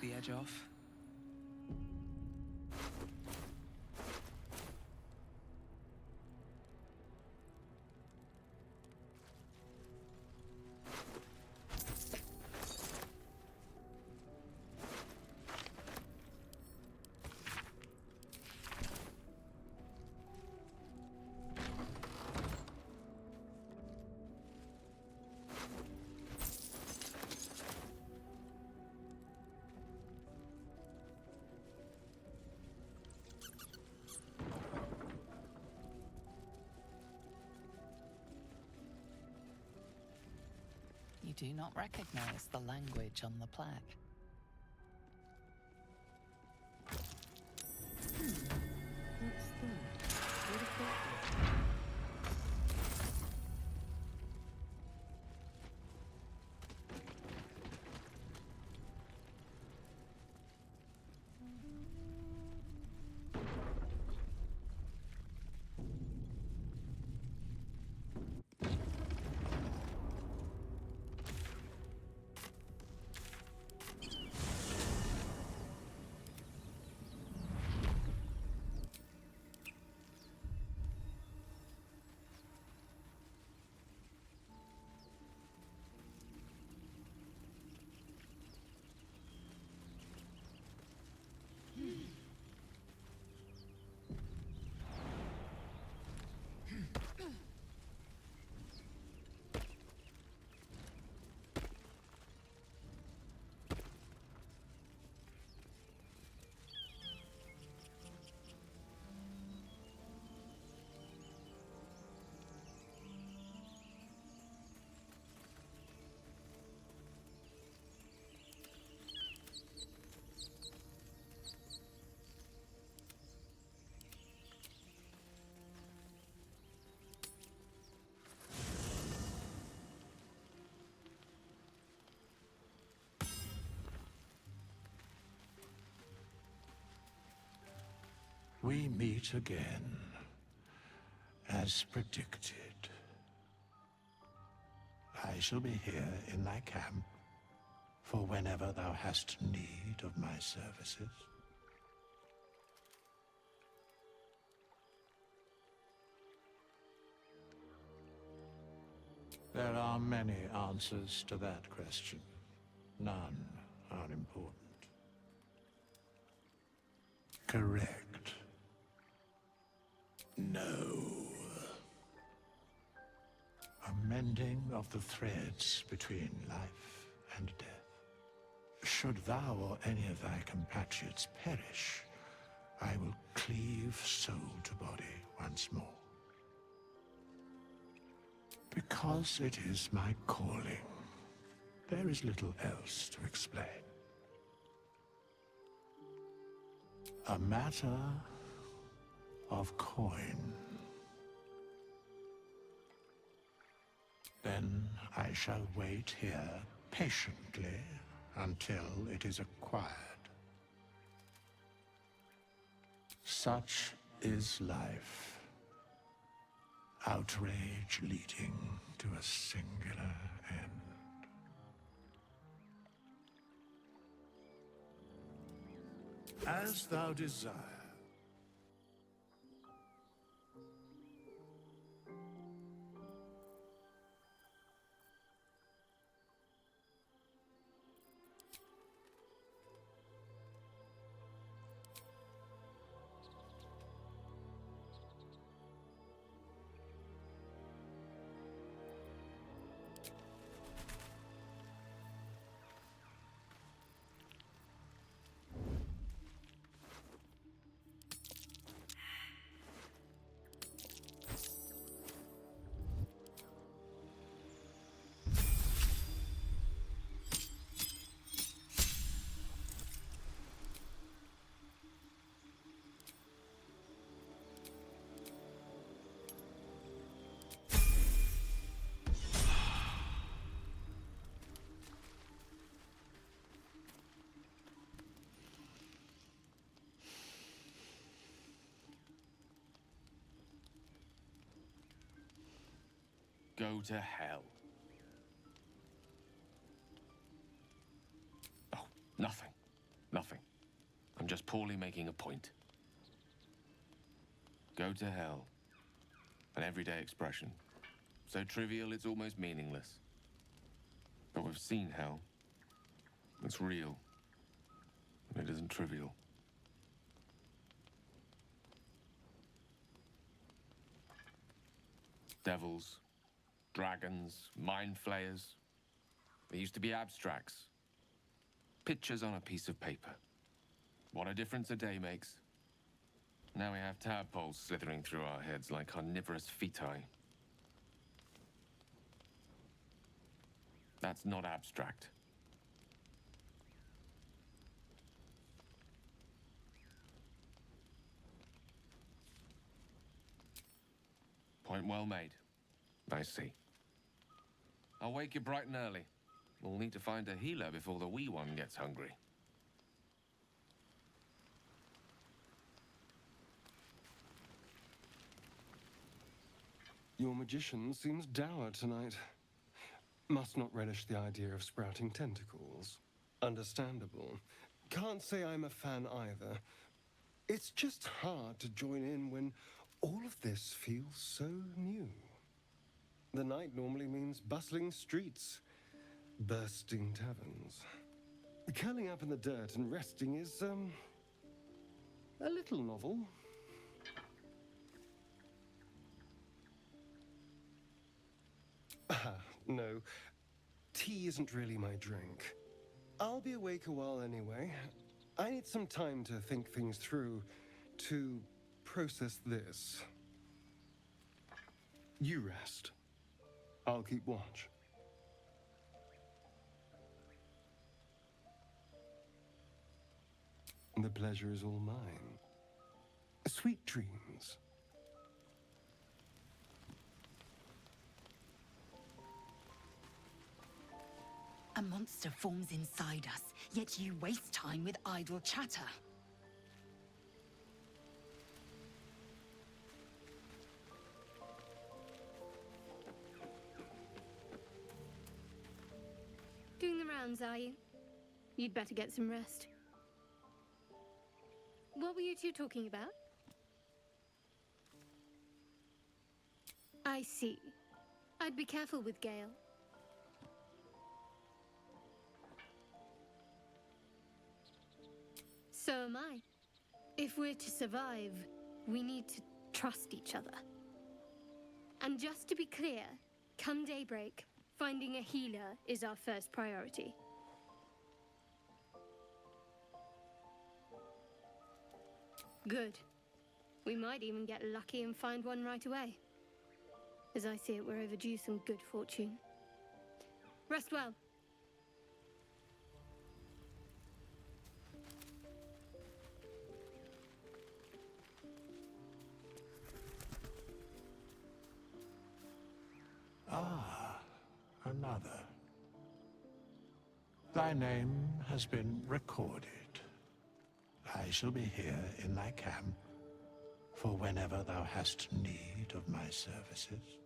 Speaker 2: the edge off.
Speaker 1: You do not recognize the language on the plaque.
Speaker 7: What's that? What have got there?
Speaker 6: We meet again, as predicted. I shall be here in thy camp for whenever thou hast need of my services. There are many answers to that question. None are important. Correct. No. A mending of the threads between life and death. Should thou or any of thy compatriots perish, I will cleave soul to body once more. Because it is my calling, there is little else to explain. A matter of coin. Then I shall wait here patiently until it is acquired. Such is life. Outrage leading to a singular end. As thou desire.
Speaker 11: Go to hell. Oh, nothing. poorly making a point. Go to hell. An everyday expression. So trivial it's almost meaningless. But we've seen hell. It's real. And it isn't trivial. Devils, dragons, mind flayers. They used to be abstracts. Pictures on a piece of paper. What a difference a day makes. Now we have tadpoles slithering through our heads like carnivorous feti. That's not abstract. Point well made. I see. I'll wake you bright and early. We'll need to find a healer before the wee one gets hungry.
Speaker 12: Your magician seems dour tonight. Must not relish the idea of sprouting tentacles. Understandable. Can't say I'm a fan either. It's just hard to join in when all of this feels so new. The night normally means bustling streets, bursting taverns. Curling up in the dirt and resting is, a little novel. No. Tea isn't really my drink. I'll be awake a while anyway. I need some time to think things through, to process this. You rest. I'll keep watch. The pleasure is all mine. Sweet dreams.
Speaker 10: A monster forms inside us, yet you waste time with idle chatter.
Speaker 5: Doing the rounds, are you? You'd better get some rest. What were you two talking about? I see. I'd be careful with Gale. So am I. If we're to survive, we need to trust each other. And just to be clear, come daybreak, finding a healer is our first priority. Good. We might even get lucky and find one right away. As I see it, we're overdue some good fortune. Rest well.
Speaker 6: Ah, another. Thy name has been recorded. I shall be here in thy camp for whenever thou hast need of my services.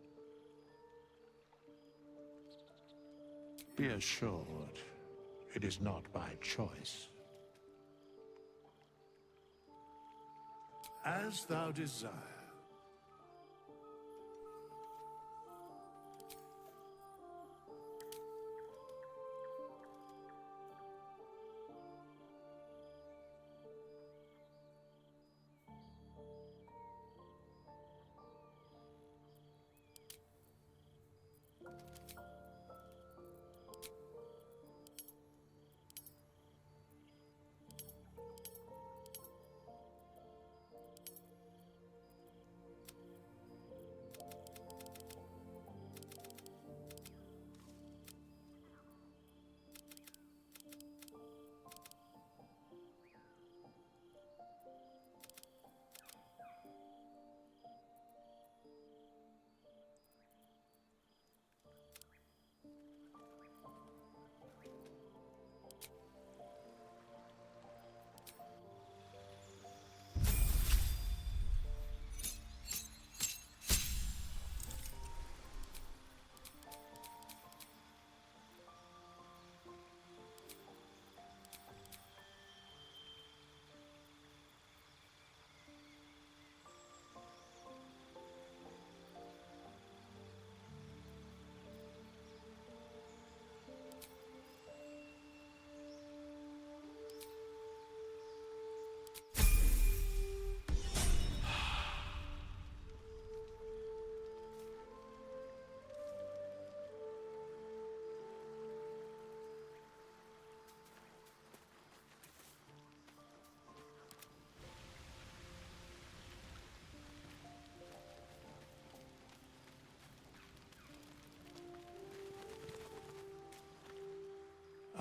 Speaker 6: Be assured, it is not by choice. As thou desire.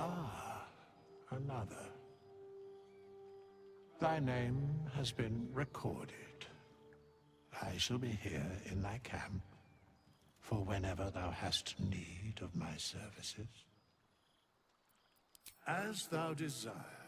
Speaker 6: Ah, another. Thy name has been recorded. I shall be here in thy camp for whenever thou hast need of my services. As thou desire.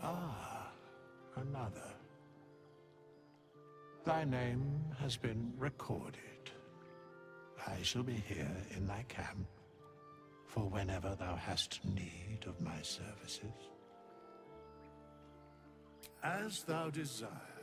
Speaker 6: Ah, another. Thy name has been recorded. I shall be here in thy camp for whenever thou hast need of my services. As thou desire.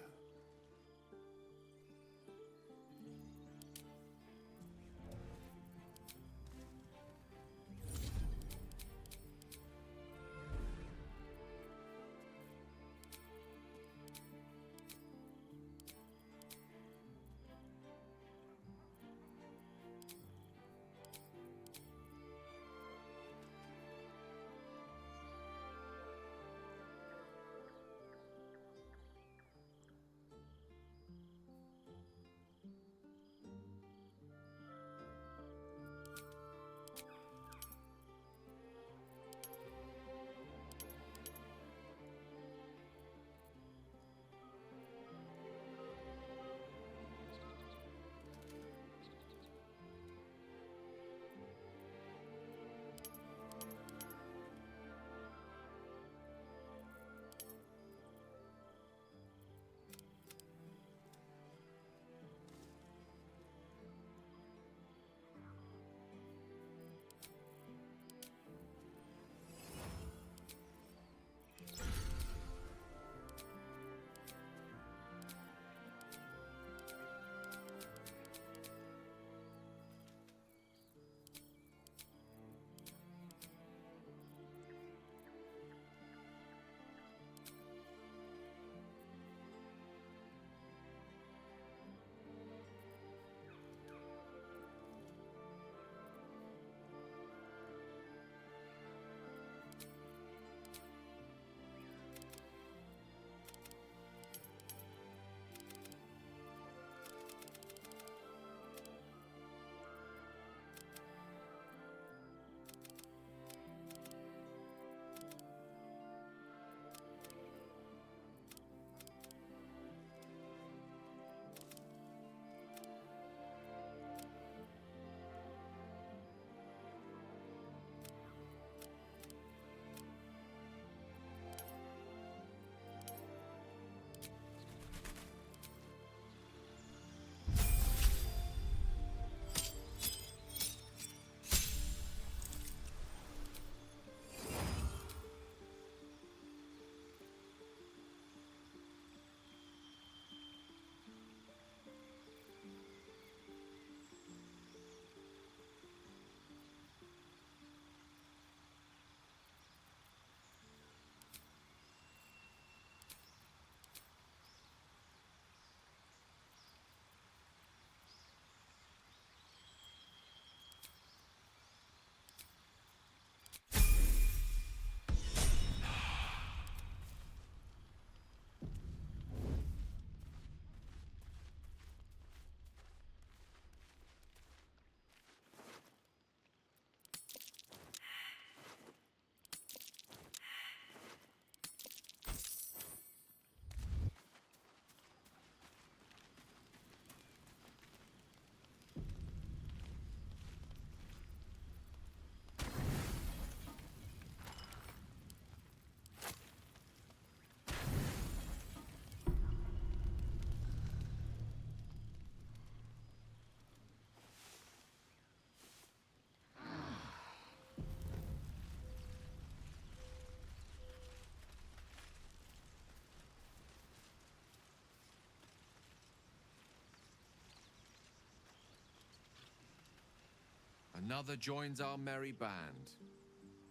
Speaker 11: Another joins our merry band.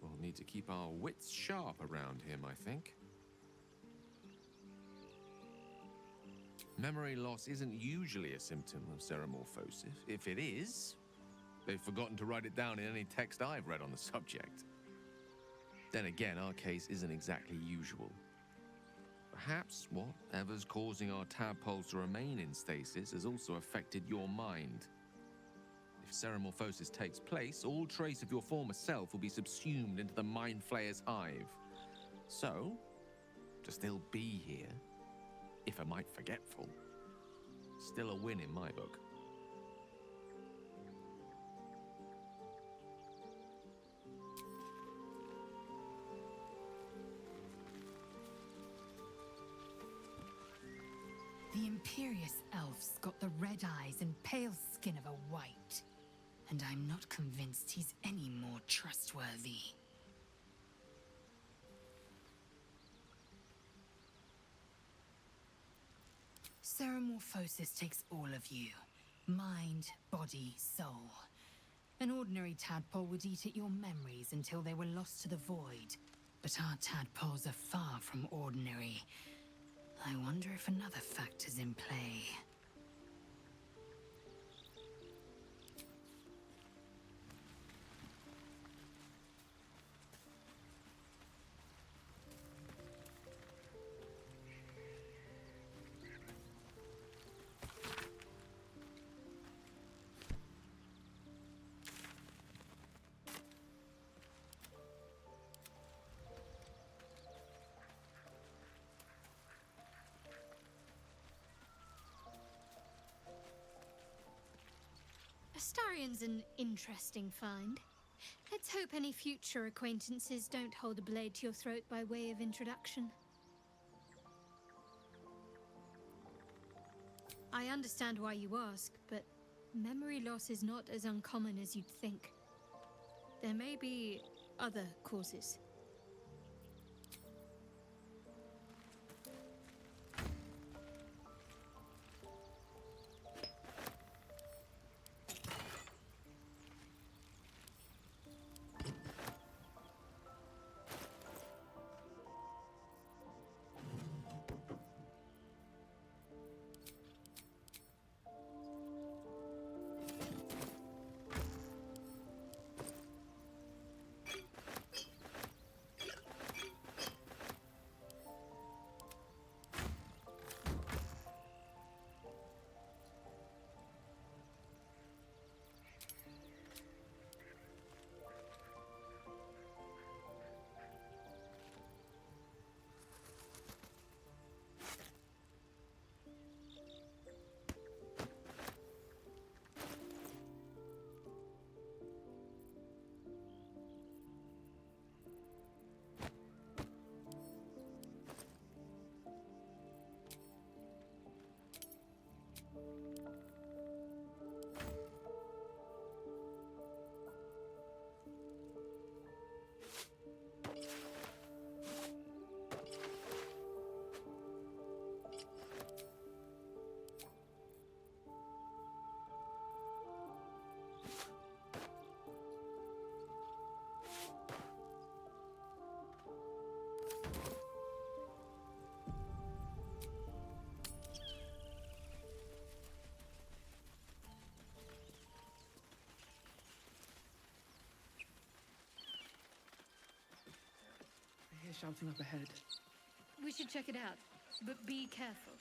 Speaker 11: We'll need to keep our wits sharp around him, I think. Memory loss isn't usually a symptom of ceremorphosis. If it is, they've forgotten to write it down in any text I've read on the subject. Then again, our case isn't exactly usual. Perhaps whatever's causing our tadpoles to remain in stasis has also affected your mind. If ceremorphosis takes place, all trace of your former self will be subsumed into the Mind Flayer's hive. So, to still be here, if a mite forgetful, still a win in my book.
Speaker 10: The Imperious Elf's got the red eyes and pale skin of a white. And I'm not convinced he's any more trustworthy. Ceremorphosis takes all of you. Mind, body, soul. An ordinary tadpole would eat at your memories until they were lost to the void. But our tadpoles are far from ordinary. I wonder if another factor's in play.
Speaker 5: Astarion's an interesting find. Let's hope any future acquaintances don't hold a blade to your throat by way of introduction. I understand why you ask, but memory loss is not as uncommon as you'd think. There may be other causes.
Speaker 2: I hear shouting up ahead.
Speaker 5: We should check it out, but be careful.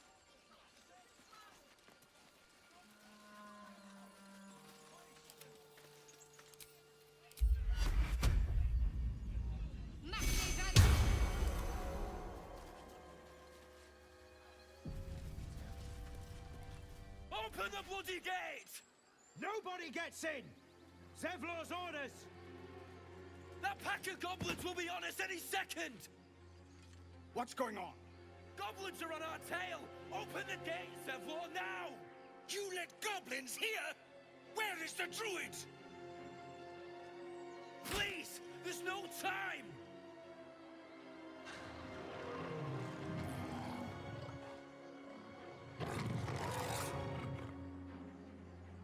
Speaker 8: Open the bloody gate!
Speaker 9: Nobody gets in! Zevlor's orders!
Speaker 8: That pack of goblins will be on us any second!
Speaker 9: What's going on?
Speaker 8: Goblins are on our tail! Open the gate, Zevlor, now!
Speaker 9: You let goblins here? Where is the Druid?
Speaker 8: Please! There's no time!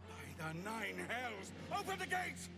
Speaker 9: By the nine hells! Open the gates!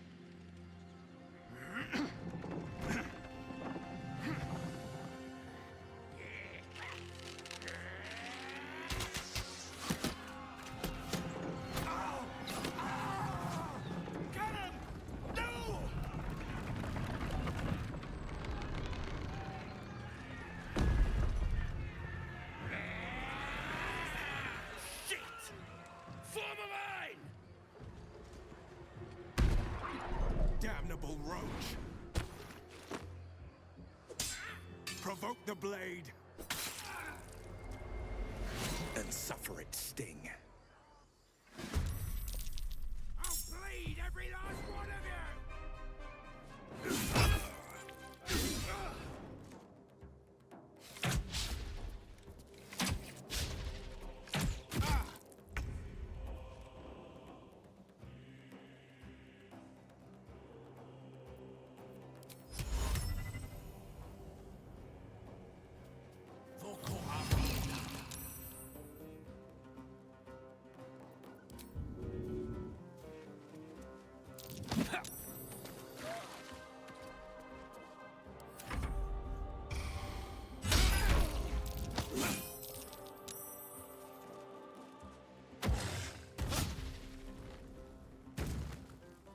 Speaker 9: approach. Provoke the blade. And suffer its sting. I'll bleed every last one of you!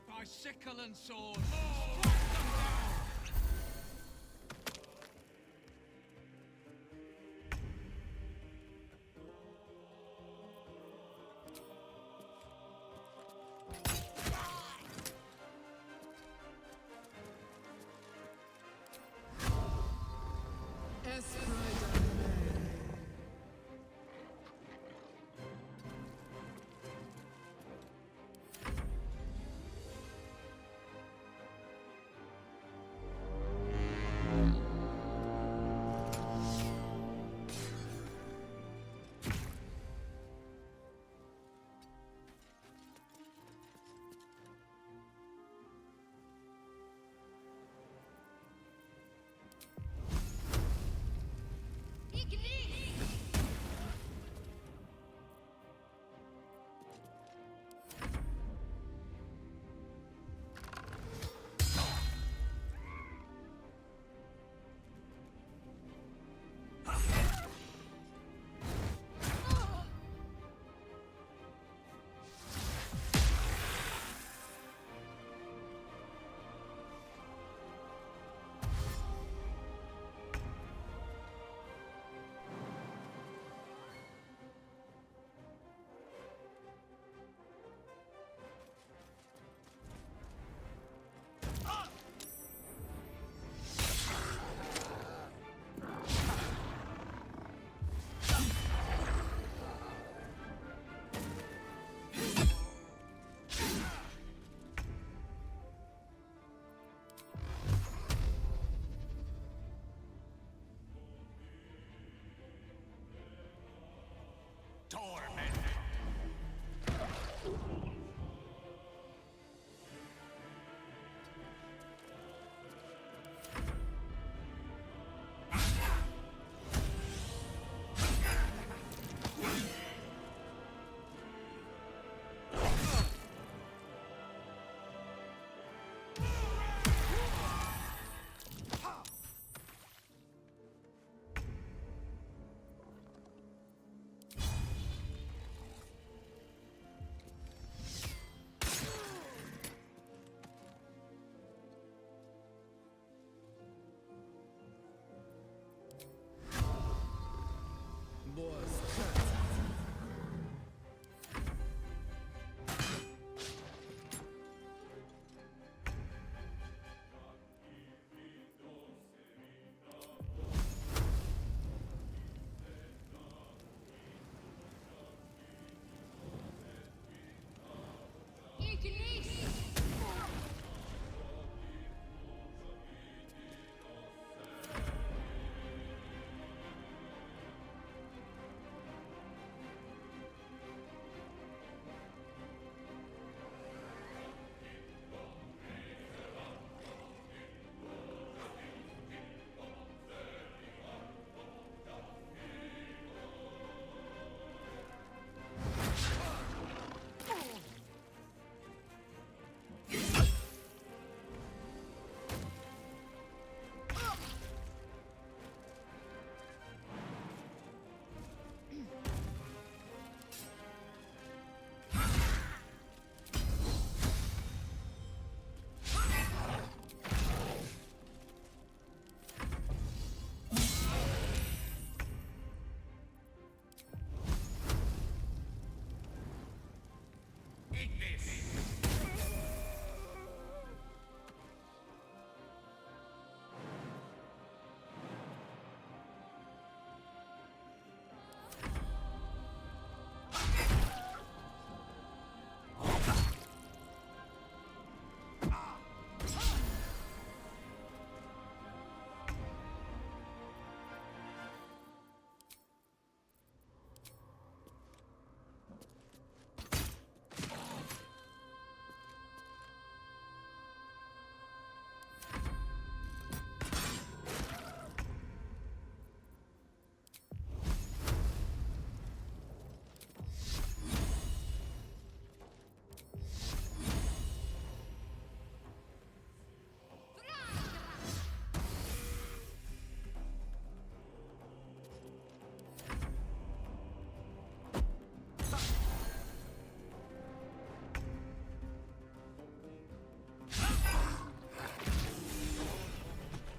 Speaker 2: By sickle and sword.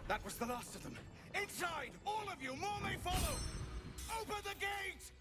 Speaker 9: That was the last of them. Inside! All of you! More may follow! Open the gate!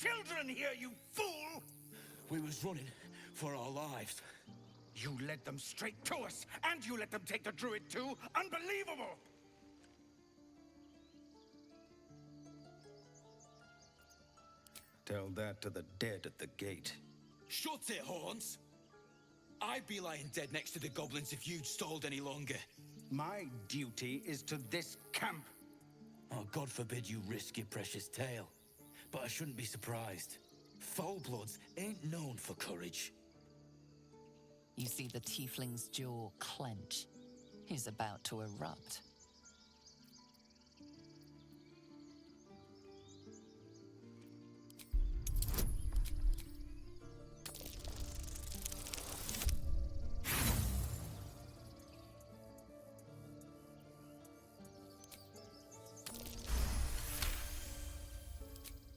Speaker 9: Children here, you fool!
Speaker 8: We was running for our lives.
Speaker 9: You led them straight to us, and you let them take the Druid too? Unbelievable! Tell that to the dead at the gate.
Speaker 8: Shut it, Horns! I'd be lying dead next to the goblins if you'd stalled any longer.
Speaker 9: My duty is to this camp.
Speaker 8: Oh, God forbid you risk your precious tail. But I shouldn't be surprised. Foulbloods ain't known for courage.
Speaker 1: You see the tiefling's jaw clench. He's about to erupt.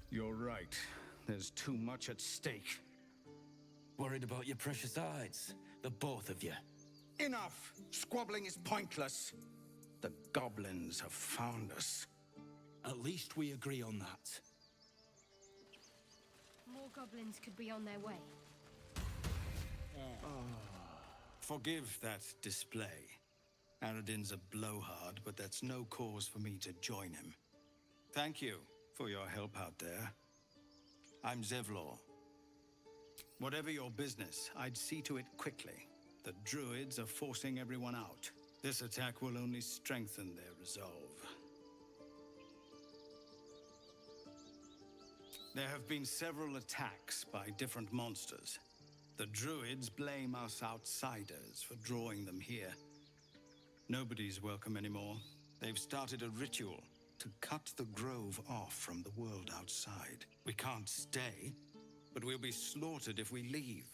Speaker 9: You're right. There's too much at stake.
Speaker 8: Worried about your precious hides, the both of you.
Speaker 9: Enough! Squabbling is pointless. The goblins have found us.
Speaker 8: At least we agree on that.
Speaker 5: More goblins could be on their way.
Speaker 9: Forgive that display. Aradin's a blowhard, but that's no cause for me to join him. Thank you for your help out there. I'm Zevlor. Whatever your business, I'd see to it quickly. The Druids are forcing everyone out. This attack will only strengthen their resolve. There have been several attacks by different monsters. The Druids blame us outsiders for drawing them here. Nobody's welcome anymore. They've started a ritual to cut the grove off from the world outside. We can't stay, but we'll be slaughtered if we leave.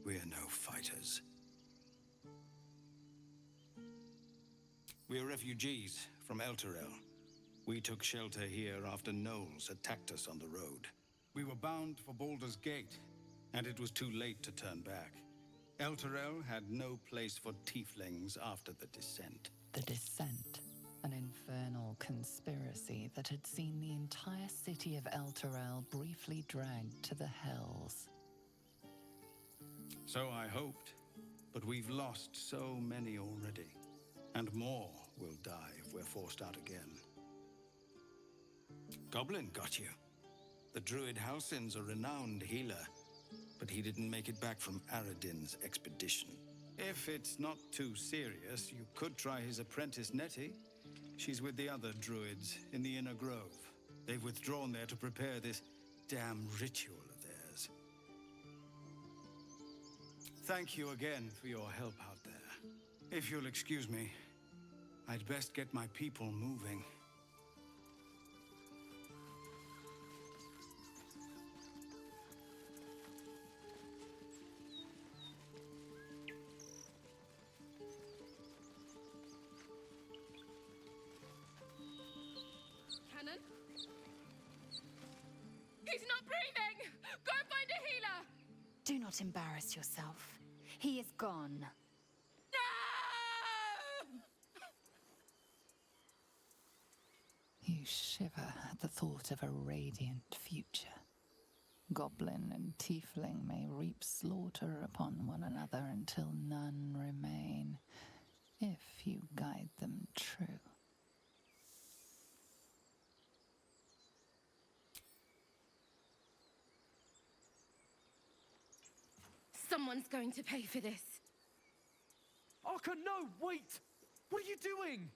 Speaker 9: We're no fighters. We're refugees from Elturel. We took shelter here after gnolls attacked us on the road. We were bound for Baldur's Gate, and it was too late to turn back. Elturel had no place for tieflings after the Descent.
Speaker 1: The Descent. An infernal conspiracy that had seen the entire city of Elturel briefly dragged to the Hells.
Speaker 9: So I hoped, but we've lost so many already. And more will die if we're forced out again. Goblin got you. The Druid Halsin's a renowned healer, but he didn't make it back from Aradin's expedition. If it's not too serious, you could try his apprentice Nettie. She's with the other Druids in the Inner Grove. They've withdrawn there to prepare this damn ritual of theirs. Thank you again for your help out there. If you'll excuse me, I'd best get my people moving.
Speaker 5: Cannon? He's not breathing! Go find a healer!
Speaker 4: Do not embarrass yourself. He is gone.
Speaker 1: You shiver at the thought of a radiant future. Goblin and tiefling may reap slaughter upon one another until none remain, if you guide them true.
Speaker 5: Someone's going to pay for this.
Speaker 13: Arka, no, wait! What are you doing?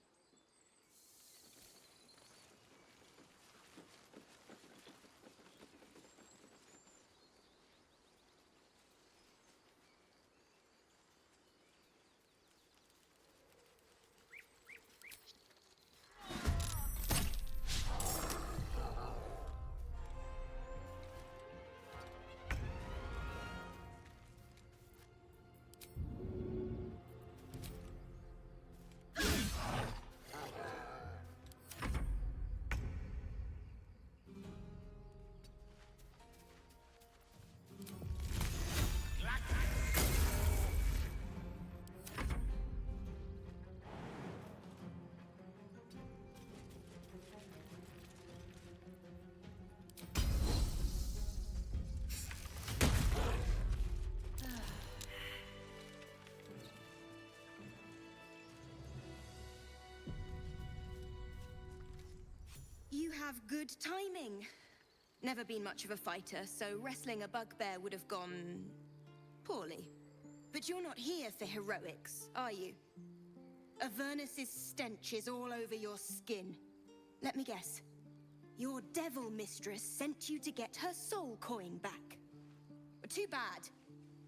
Speaker 3: You have good timing. Never been much of a fighter, so wrestling a bugbear would have gone poorly. But you're not here for heroics, are you? Avernus's stench is all over your skin. Let me guess. Your devil mistress sent you to get her soul coin back. Too bad.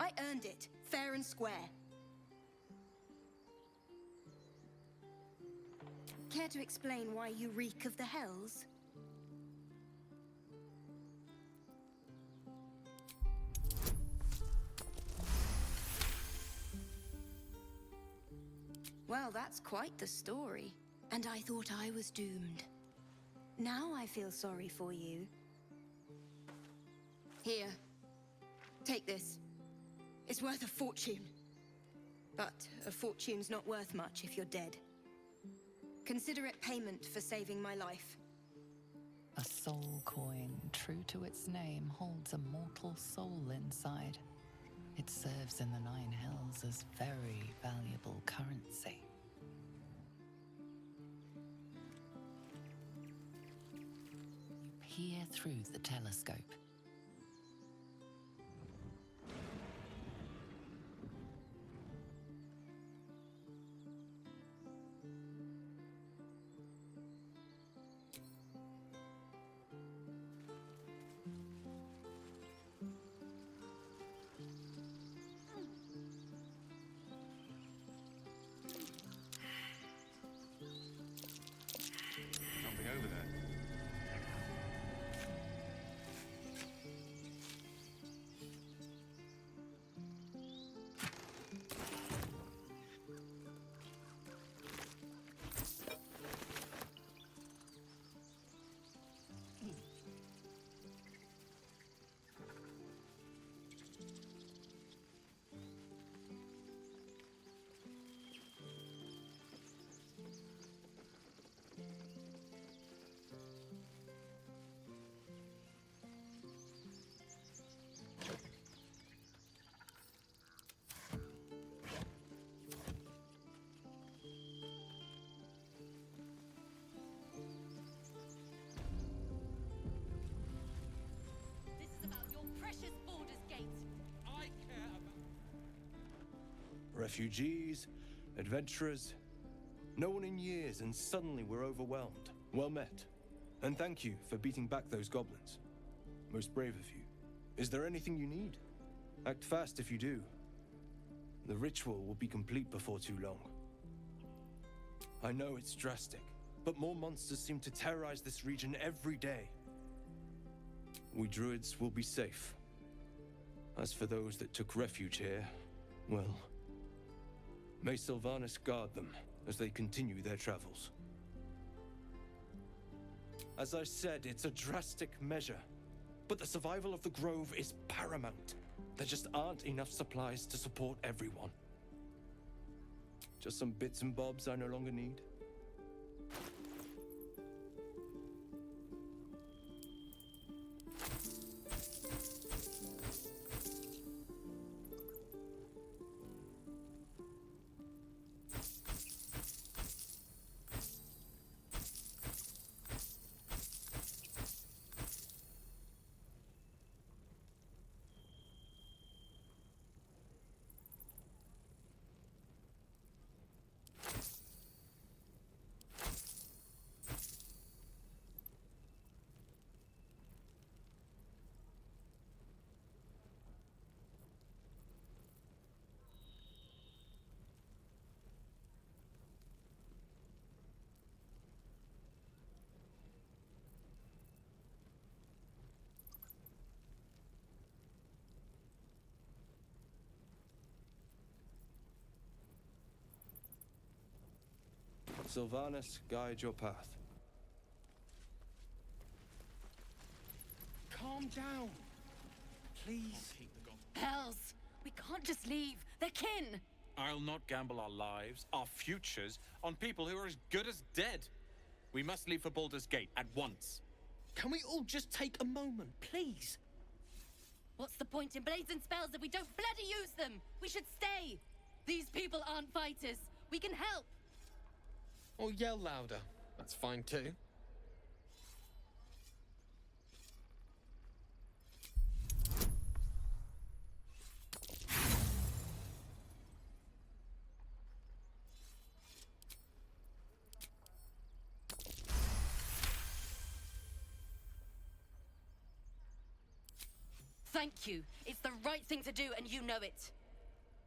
Speaker 3: I earned it, fair and square. Care to explain why you reek of the hells? Well, that's quite the story. And I thought I was doomed. Now I feel sorry for you. Here. Take this. It's worth a fortune. But a fortune's not worth much if you're dead. Consider it payment for saving my life.
Speaker 1: A soul coin, true to its name, holds a mortal soul inside. It serves in the Nine Hells as very valuable currency. You peer through the telescope.
Speaker 11: Something over there.
Speaker 14: This is about your precious Baldur's Gate.
Speaker 11: I care about...
Speaker 12: Refugees, adventurers, no one in years, and suddenly we're overwhelmed. Well met. And thank you for beating back those goblins. Most brave of you. Is there anything you need? Act fast if you do. The ritual will be complete before too long. I know it's drastic, but more monsters seem to terrorize this region every day. We druids will be safe. As for those that took refuge here, well, may Sylvanas guard them as they continue their travels. As I said, it's a drastic measure, but the survival of the Grove is paramount. There just aren't enough supplies to support everyone. Just some bits and bobs I no longer need. Sylvanas, guide your path.
Speaker 2: Calm down. Please.
Speaker 14: Hells! We can't just leave. They're kin!
Speaker 15: I'll not gamble our lives, our futures, on people who are as good as dead. We must leave for Baldur's Gate at once.
Speaker 2: Can we all just take a moment, please?
Speaker 14: What's the point in blades and spells if we don't bloody use them? We should stay! These people aren't fighters. We can help!
Speaker 16: Or yell louder. That's fine too.
Speaker 14: Thank you. It's the right thing to do, and you know it.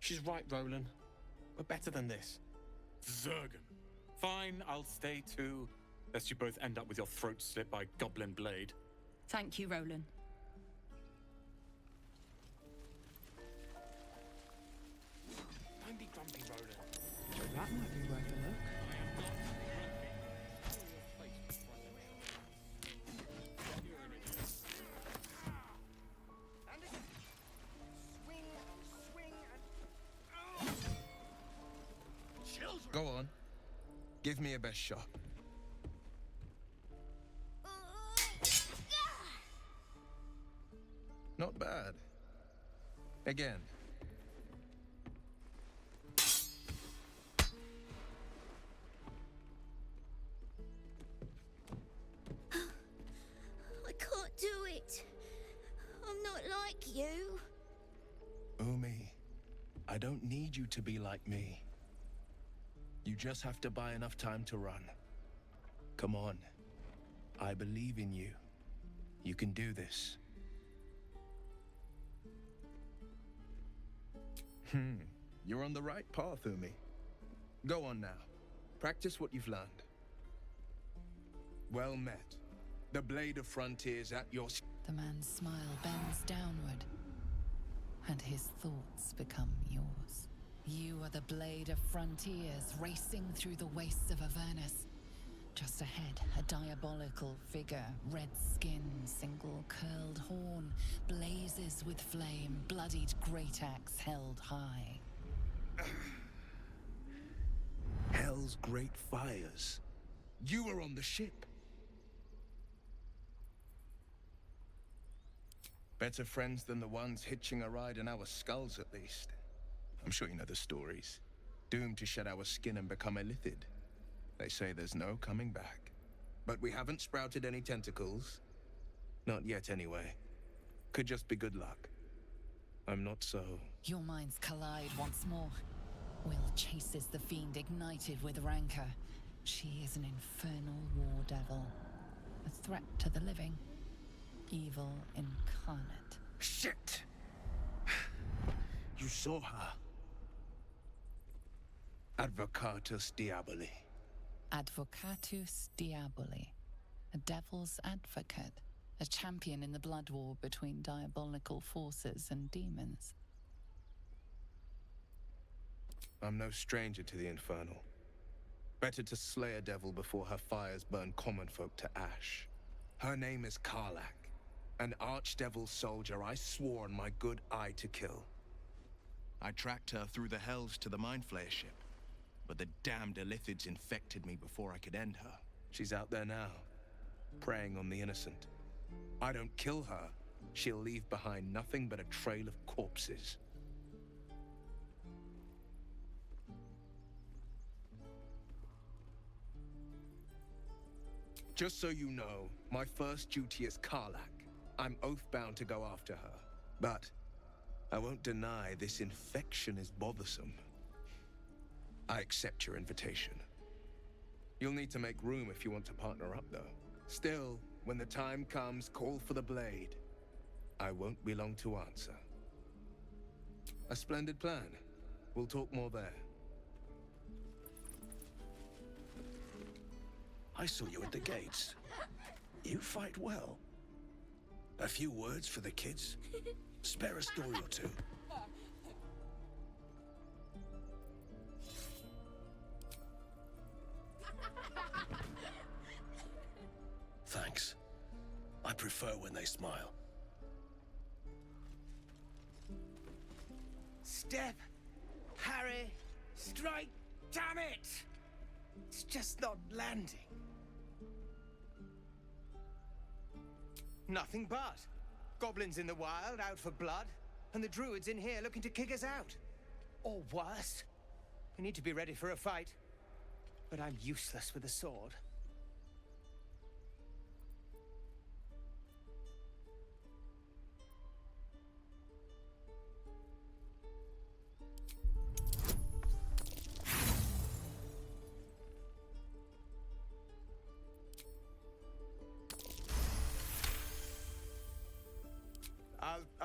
Speaker 16: She's right, Roland. We're better than this.
Speaker 15: Zergan. Fine, I'll stay too. Lest you both end up with your throats slit by Goblin Blade.
Speaker 14: Thank you, Roland.
Speaker 16: Don't be grumpy, Roland.
Speaker 2: That might be worth a look.
Speaker 17: Go on. Give me your best shot. Not bad. Again.
Speaker 3: I can't do it. I'm not like you.
Speaker 17: Umi, I don't need you to be like me. You just have to buy enough time to run. Come on. I believe in you. You can do this. You're on the right path, Umi. Go on now. Practice what you've learned. Well met. The Blade of Frontiers at your...
Speaker 1: The man's smile bends downward, and his thoughts become yours. You are the Blade of Frontiers, racing through the wastes of Avernus. Just ahead, a diabolical figure, red skin, single curled horn, blazes with flame, bloodied great axe held high.
Speaker 17: Hell's great fires. You were on the ship. Better friends than the ones hitching a ride in our skulls, at least. I'm sure you know the stories. Doomed to shed our skin and become illithid. They say there's no coming back. But we haven't sprouted any tentacles. Not yet, anyway. Could just be good luck. I'm not so...
Speaker 1: Your minds collide once more. Will chases the fiend ignited with rancor. She is an infernal war devil. A threat to the living. Evil incarnate.
Speaker 17: Shit! You saw her. Advocatus Diaboli.
Speaker 1: Advocatus Diaboli. A devil's advocate. A champion in the blood war between diabolical forces and demons.
Speaker 17: I'm no stranger to the infernal. Better to slay a devil before her fires burn common folk to ash. Her name is Karlach, an archdevil soldier I swore on my good eye to kill. I tracked her through the hells to the Mind Flayer ship, but the damned Illithids infected me before I could end her. She's out there now, preying on the innocent. I don't kill her, she'll leave behind nothing but a trail of corpses. Just so you know, my first duty is Karlach. I'm oath-bound to go after her. But I won't deny this infection is bothersome. I accept your invitation. You'll need to make room if you want to partner up, though. Still, when the time comes, call for the blade. I won't be long to answer. A splendid plan. We'll talk more there.
Speaker 6: I saw you at the gates. You fight well. A few words for the kids? Spare a story or two. Thanks. I prefer when they smile.
Speaker 9: Step! Harry! Strike! Damn it! It's just not landing. Nothing but. Goblins in the wild, out for blood, and the Druids in here looking to kick us out. Or worse. We need to be ready for a fight. But I'm useless with a sword.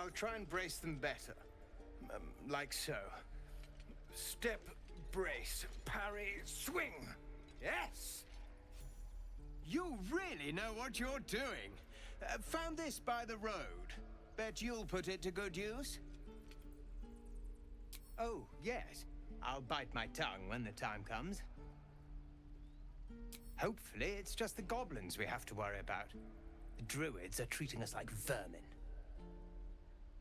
Speaker 9: I'll try and brace them better. Like so. Step, brace, parry, swing. Yes! You really know what you're doing. Found this by the road. Bet you'll put it to good use? Oh, yes. I'll bite my tongue when the time comes. Hopefully, it's just the goblins we have to worry about. The druids are treating us like vermin.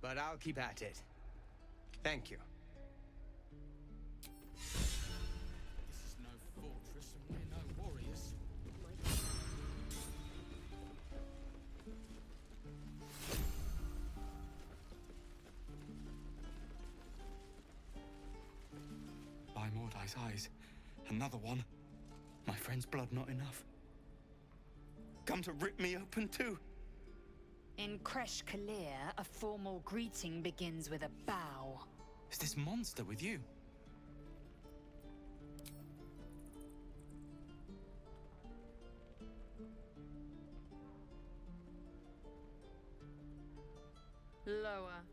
Speaker 9: But I'll keep at it. Thank you.
Speaker 15: This is no fortress, and we're no warriors.
Speaker 18: By Mordai's eyes, another one. My friend's blood not enough. Come to rip me open too.
Speaker 10: In Kresh Kalir, a formal greeting begins with a bow.
Speaker 18: Is this monster with you?
Speaker 14: Lower.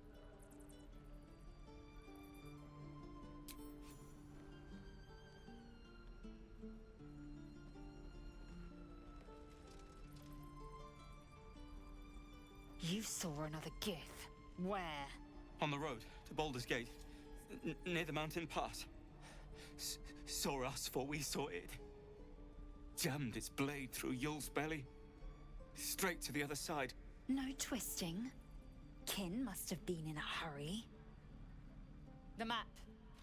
Speaker 10: You saw another Gith. Where?
Speaker 18: On the road to Baldur's Gate, near the mountain pass. Saw us, for we saw it. Jammed its blade through Yul's belly. Straight to the other side.
Speaker 10: No twisting. Kin must have been in a hurry. The map.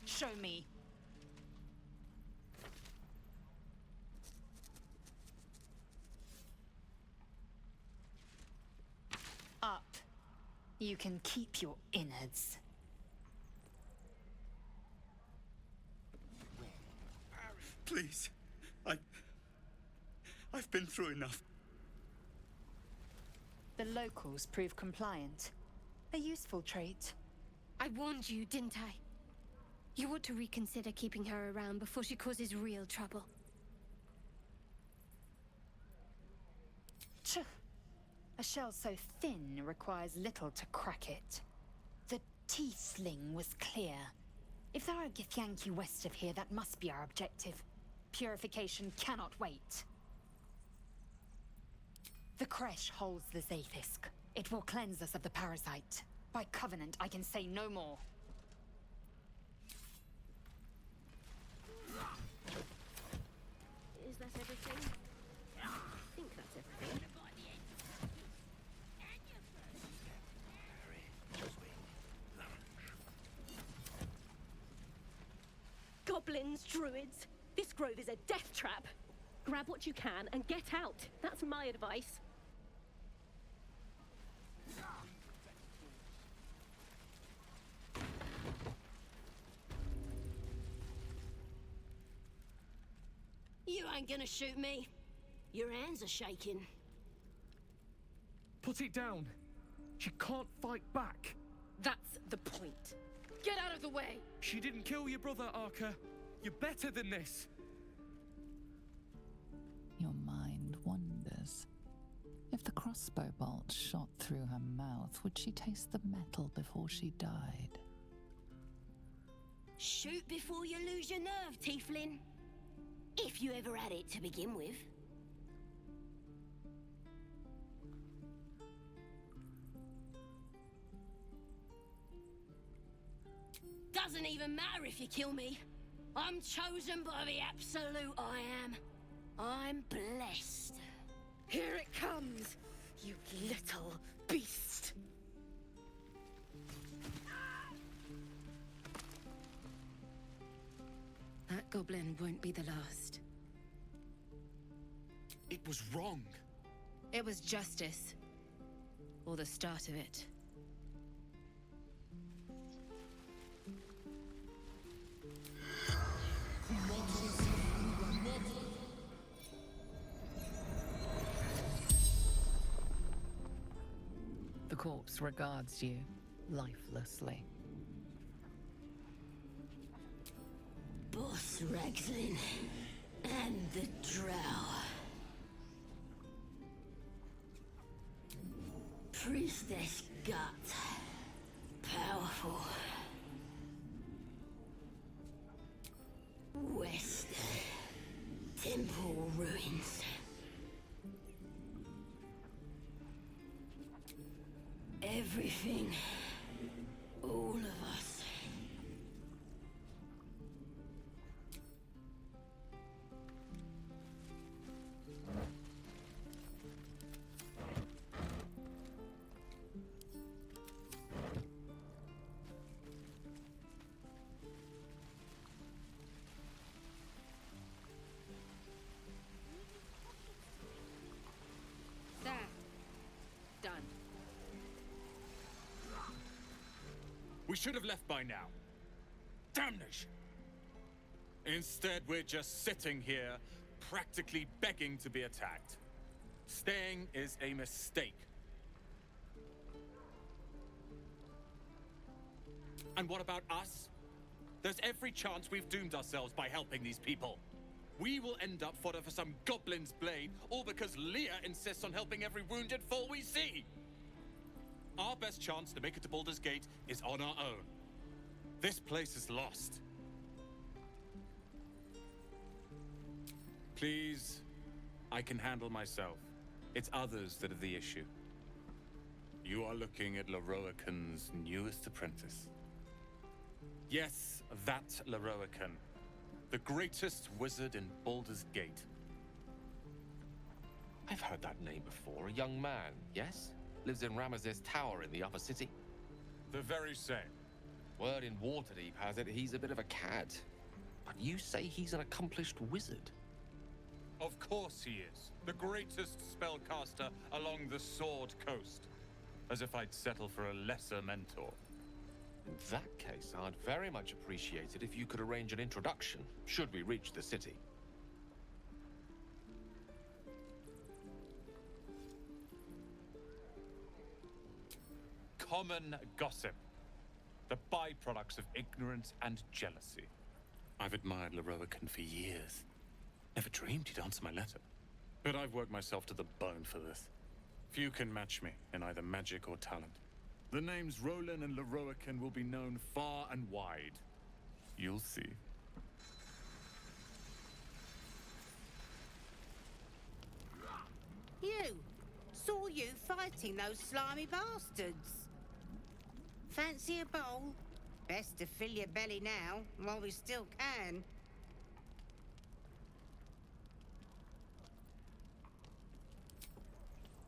Speaker 10: Show me. Up. You can keep your innards.
Speaker 18: Please. I've been through enough.
Speaker 10: The locals prove compliant. A useful trait.
Speaker 5: I warned you, didn't I? You ought to reconsider keeping her around before she causes real trouble.
Speaker 10: Tch. A shell so thin requires little to crack it. The Tiefling was clear. If there are Githyanki west of here, that must be our objective. Purification cannot wait. The Kresh holds the Zaithisk. It will cleanse us of the parasite. By covenant, I can say no more.
Speaker 14: Is that everything? I think that's everything. Goblins, druids. This grove is a death trap. Grab what you can and get out. That's my advice. You ain't gonna shoot me. Your hands are shaking.
Speaker 2: Put it down. She can't fight back.
Speaker 14: That's the point. Get out of the way!
Speaker 2: She didn't kill your brother, Arca. You're better than this.
Speaker 1: Your mind wanders. If the crossbow bolt shot through her mouth, would she taste the metal before she died?
Speaker 3: Shoot before you lose your nerve, Tiefling. If you ever had it to begin with. Doesn't even matter if you kill me. I'm chosen by the absolute I am. I'm blessed.
Speaker 14: Here it comes, you little beast.
Speaker 3: That goblin won't be the last.
Speaker 18: It was wrong.
Speaker 3: It was justice. Or the start of it.
Speaker 1: The corpse regards you lifelessly.
Speaker 3: Boss Ragslin and the Drow. Priestess Gut. Everything. All of us.
Speaker 14: There. Done.
Speaker 15: We should have left by now. Damnation! Instead, we're just sitting here, practically begging to be attacked. Staying is a mistake. And what about us? There's every chance we've doomed ourselves by helping these people. We will end up fodder for some goblin's blade, all because Leah insists on helping every wounded foe we see. Our best chance to make it to Baldur's Gate is on our own. This place is lost. Please, I can handle myself. It's others that are the issue. You are looking at Leroican's newest apprentice. Yes, that Leroican. The greatest wizard in Baldur's Gate.
Speaker 11: I've heard that name before. A young man, yes? Lives in Ramaz's tower in the upper city.
Speaker 15: The very same.
Speaker 11: Word in Waterdeep has it he's a bit of a cad. But you say he's an accomplished wizard.
Speaker 15: Of course he is. The greatest spellcaster along the Sword Coast. As if I'd settle for a lesser mentor.
Speaker 11: In that case, I'd very much appreciate it if you could arrange an introduction, should we reach the city.
Speaker 15: Common gossip. The byproducts of ignorance and jealousy. I've admired Leroican for years. Never dreamed he'd answer my letter. But I've worked myself to the bone for this. Few can match me in either magic or talent. The names Roland and Leroican will be known far and wide. You'll see.
Speaker 3: You! Saw you fighting those slimy bastards. Fancy a bowl? Best to fill your belly now, while we still can.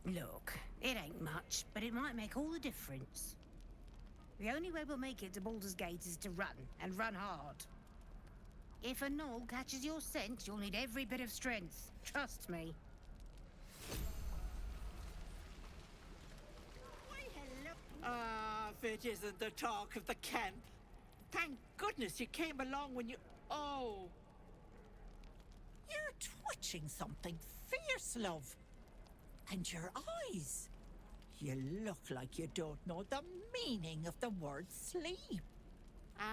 Speaker 3: Look, it ain't much, but it might make all the difference. The only way we'll make it to Baldur's Gate is to run, and run hard. If a gnoll catches your scent, you'll need every bit of strength. Trust me.
Speaker 19: Ah, if it isn't the talk of the camp. Thank goodness you came along when you... Oh.
Speaker 20: You're twitching something fierce, love. And your eyes. You look like you don't know the meaning of the word sleep.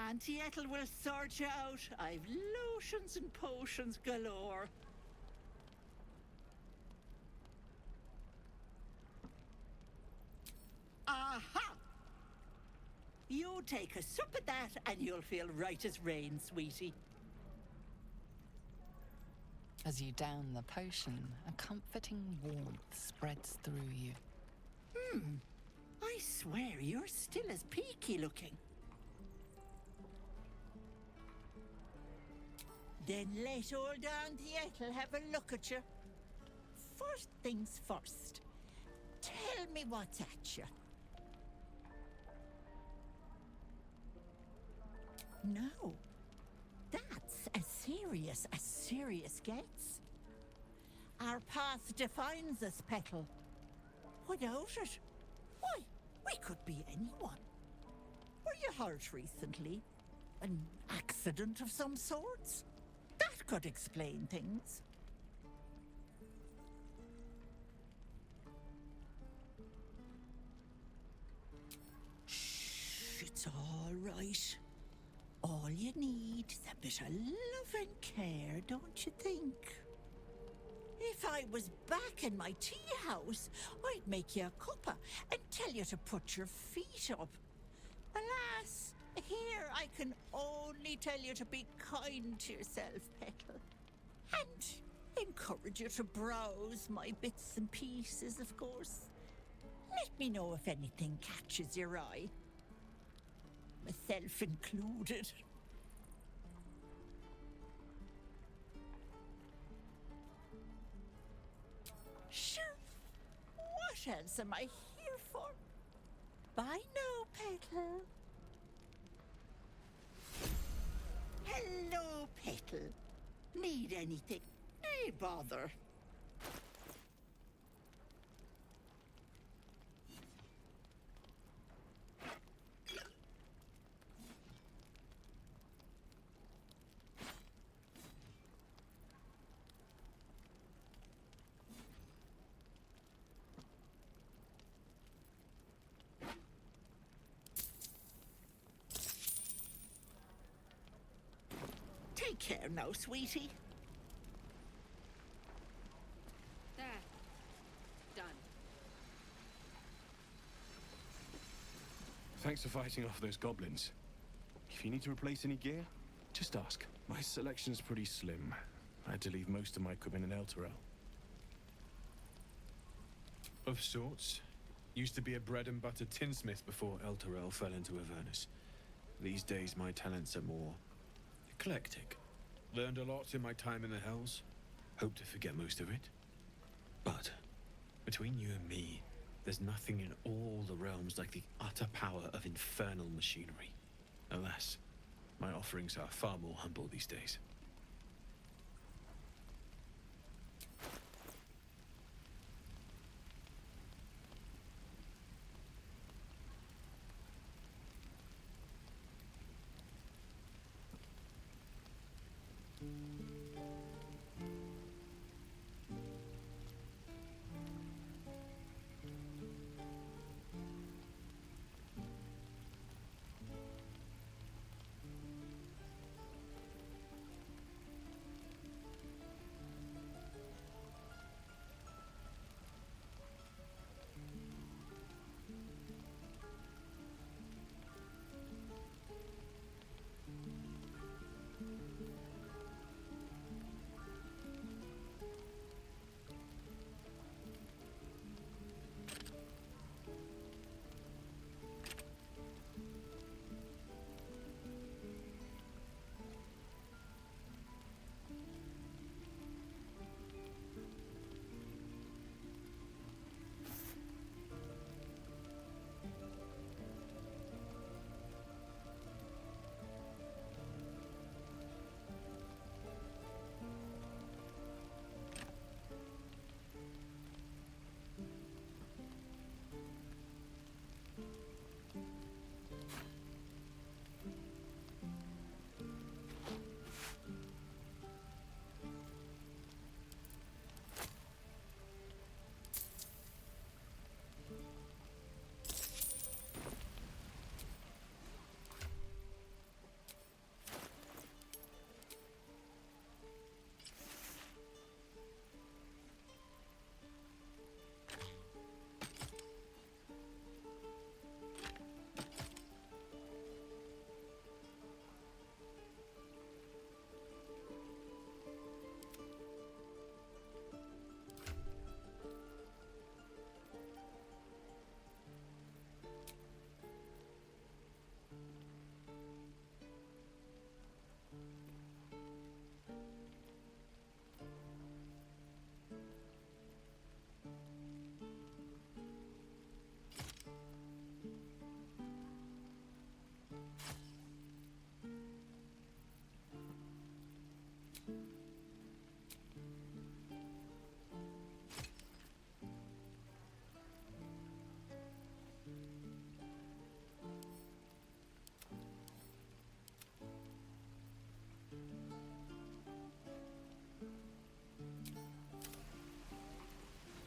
Speaker 19: Auntie Ethel will sort you out. I've lotions and potions galore. Aha! You take a sup of that and you'll feel right as rain, sweetie.
Speaker 1: As you down the potion, a comforting warmth spreads through you.
Speaker 19: I swear you're still as peaky looking. Then let old Auntie Ethel have a look at you. First things first. Tell me what's at you. No. That's as serious gets. Our path defines us, Petal. Without it, why, we could be anyone. Were you hurt recently? An accident of some sorts? That could explain things. Shh, it's all right. All you need is a bit of love and care, don't you think? If I was back in my tea house, I'd make you a cuppa and tell you to put your feet up. Alas, here I can only tell you to be kind to yourself, Petal. And encourage you to browse my bits and pieces, of course.
Speaker 20: Let me know if anything catches your eye. Myself included. Sure. What else am I here for? Bye now, Petal. Hello, Petal. Need anything? Nay, bother. Take care now, sweetie.
Speaker 14: There. Done.
Speaker 16: Thanks for fighting off those goblins. If you need to replace any gear, just ask. My selection's pretty slim. I had to leave most of my equipment in Elturel. Of sorts. Used to be a bread and butter tinsmith before Elturel fell into Avernus. These days my talents are more eclectic. Learned a lot in my time in the Hells. Hope to forget most of it. But between you and me, there's nothing in all the realms like the utter power of infernal machinery. Alas, my offerings are far more humble these days.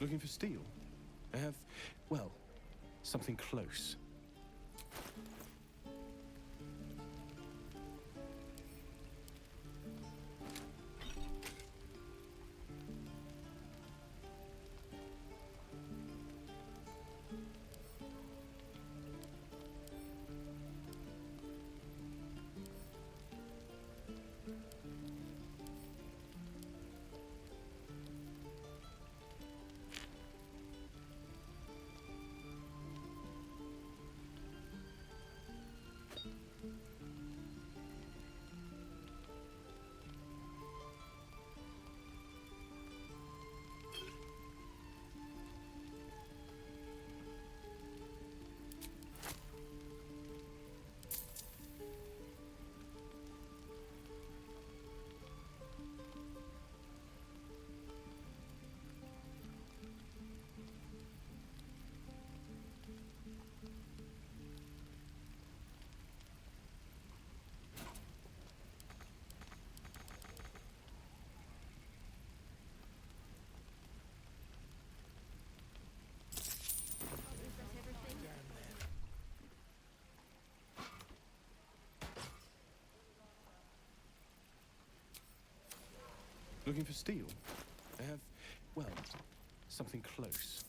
Speaker 16: Looking for steel? I have, well, something close. Looking for steel? I have, well, something close.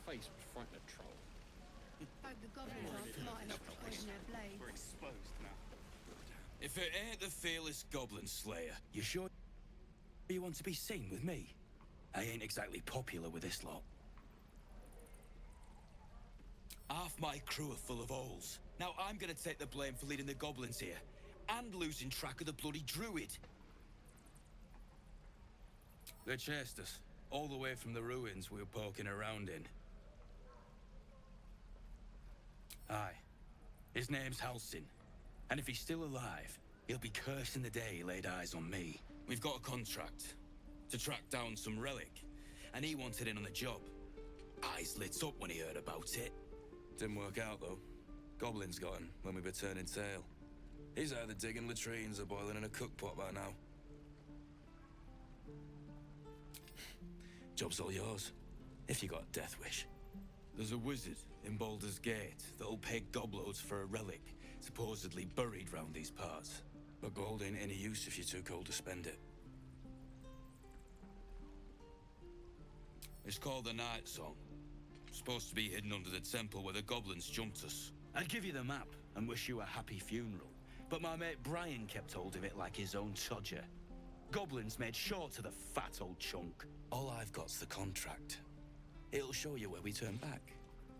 Speaker 16: Face would frighten a troll.
Speaker 5: Hope the goblins aren't smart enough to poison their blades.
Speaker 15: We're exposed now.
Speaker 8: If it ain't the fearless Goblin Slayer, you sure you want to be seen with me? I ain't exactly popular with this lot. Half my crew are full of holes. Now I'm gonna take the blame for leading the goblins here, and losing track of the bloody Druid. They chased us, all the way from the ruins we were poking around in. Aye. His name's Halsin. And if he's still alive, he'll be cursing the day he laid eyes on me. We've got a contract to track down some relic, and he wanted in on the job. Eyes lit up when he heard about it. Didn't work out, though. Goblins got him when we were turning tail. He's either digging latrines or boiling in a cookpot by now. Job's all yours, if you got a death wish. There's a wizard in Baldur's Gate that'll pay gobloads for a relic, supposedly buried round these parts. But gold ain't any use if you're too cold to spend it. It's called the Night Song. Supposed to be hidden under the temple where the goblins jumped us. I'd give you the map and wish you a happy funeral, but my mate Brian kept hold of it like his own Todger. Goblins made short to the fat old chunk. All I've got's the contract. It'll show you where we turn back,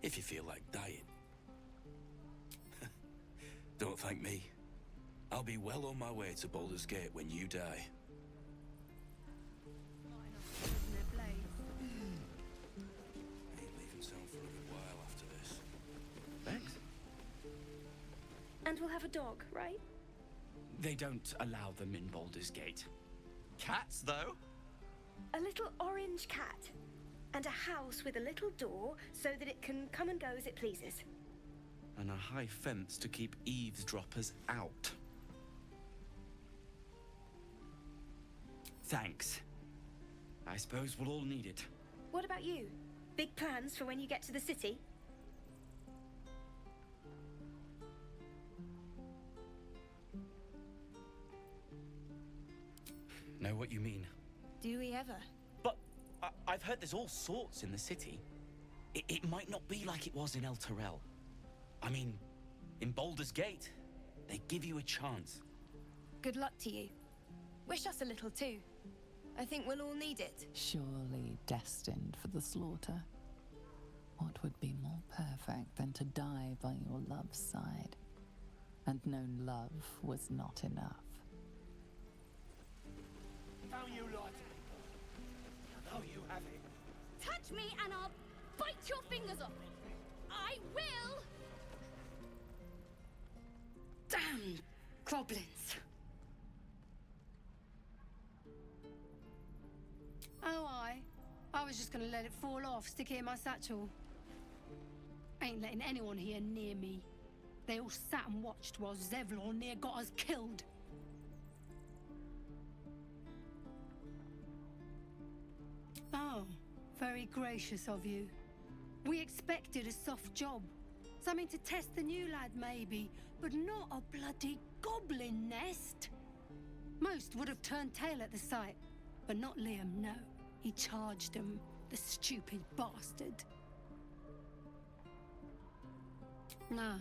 Speaker 8: if you feel like dying. Don't thank me. I'll be well on my way to Baldur's Gate when you die. Ain't leaving town for a good while after this. Thanks.
Speaker 21: And we'll have a dog, right?
Speaker 22: They don't allow them in Baldur's Gate. Cats, though?
Speaker 21: A little orange cat. And a house with a little door so that it can come and go as it pleases.
Speaker 22: And a high fence to keep eavesdroppers out. Thanks. I suppose we'll all need it.
Speaker 21: What about you? Big plans for when you get to the city?
Speaker 22: Know what you mean?
Speaker 21: Do we ever?
Speaker 22: But I've heard there's all sorts in the city. It might not be like it was in El Terrell. I mean, in Baldur's Gate, they give you a chance.
Speaker 21: Good luck to you. Wish us a little too. I think we'll all need it.
Speaker 1: Surely destined for the slaughter. What would be more perfect than to die by your love's side? And known love was not enough.
Speaker 23: Don't you lie to me. I know you have it.
Speaker 14: Touch me and I'll bite your fingers off. I will! Damn goblins.
Speaker 5: Oh, I was just gonna let it fall off, stick it in my satchel. Ain't letting anyone here near me. They all sat and watched while Zevlor near got us killed. Oh, very gracious of you. We expected a soft job. Something to test the new lad, maybe, but not a bloody goblin nest. Most would have turned tail at the sight, but not Liam, no. He charged them, the stupid bastard. Nah.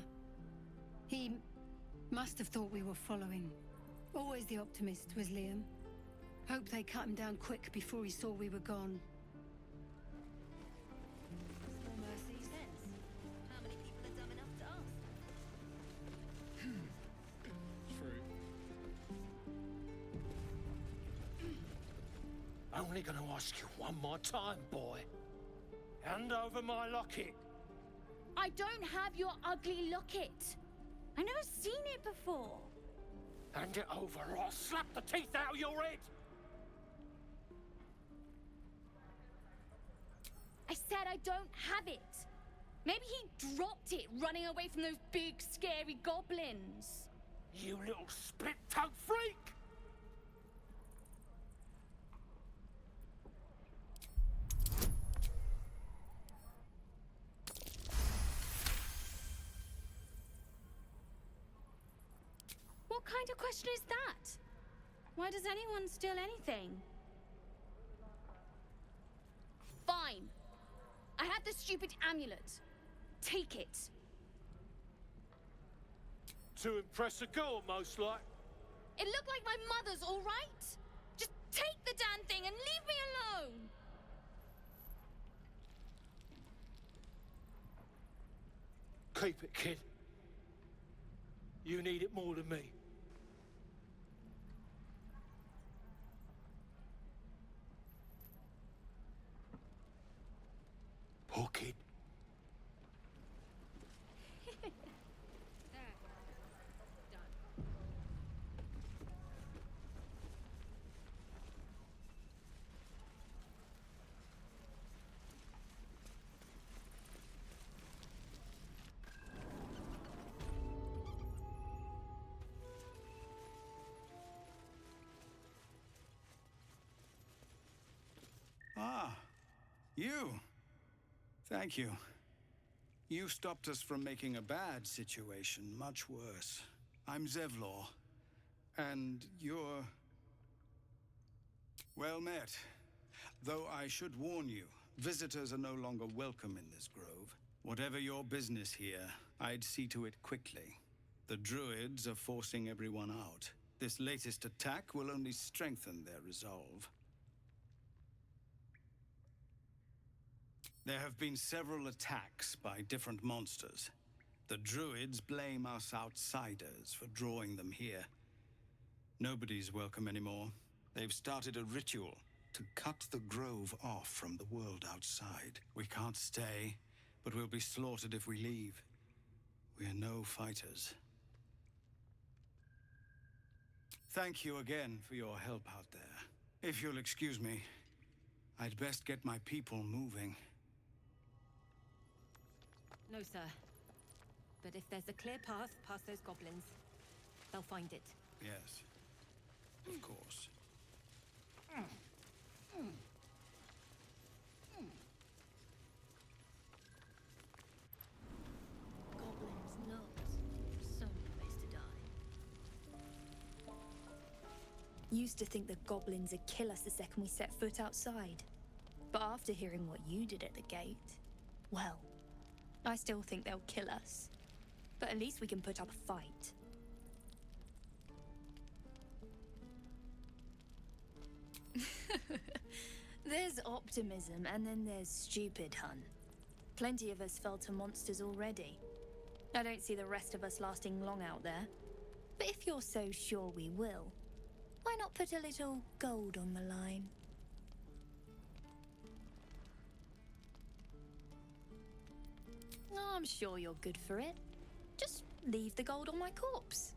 Speaker 5: He must have thought we were following. Always the optimist was Liam. Hope they cut him down quick before he saw we were gone.
Speaker 14: No mercy. How many people are dumb enough to ask?
Speaker 23: I'm only going to ask you one more time, boy. Hand over my locket.
Speaker 14: I don't have your ugly locket. I've never seen it before.
Speaker 23: Hand it over or I'll slap the teeth out of your head!
Speaker 14: I said I don't have it. Maybe he dropped it running away from those big, scary goblins.
Speaker 23: You little split-tongued freak!
Speaker 14: What kind of question is that? Why does anyone steal anything? Fine. I have the stupid amulet. Take it.
Speaker 23: To impress a girl, most like.
Speaker 14: It looked like my mother's, all right? Just take the damn thing and leave me alone!
Speaker 23: Keep it, kid. You need it more than me. Poor kid.
Speaker 9: Ah, you. Thank you. You stopped us from making a bad situation much worse. I'm Zevlor, and you're... well met. Though I should warn you, visitors are no longer welcome in this grove. Whatever your business here, I'd see to it quickly. The Druids are forcing everyone out. This latest attack will only strengthen their resolve. There have been several attacks by different monsters. The Druids blame us outsiders for drawing them here. Nobody's welcome anymore. They've started a ritual to cut the grove off from the world outside. We can't stay, but we'll be slaughtered if we leave. We're no fighters. Thank you again for your help out there. If you'll excuse me, I'd best get my people moving.
Speaker 14: No, sir. But if there's a clear path past those goblins, they'll find it.
Speaker 9: Yes, of course.
Speaker 5: Goblins not. So many ways to die.
Speaker 21: Used to think the goblins would kill us the second we set foot outside. But after hearing what you did at the gate, well, I still think they'll kill us. But at least we can put up a fight. There's optimism, and then there's stupid, hun. Plenty of us fell to monsters already. I don't see the rest of us lasting long out there. But if you're so sure we will, why not put a little gold on the line? I'm sure you're good for it. Just leave the gold on my corpse.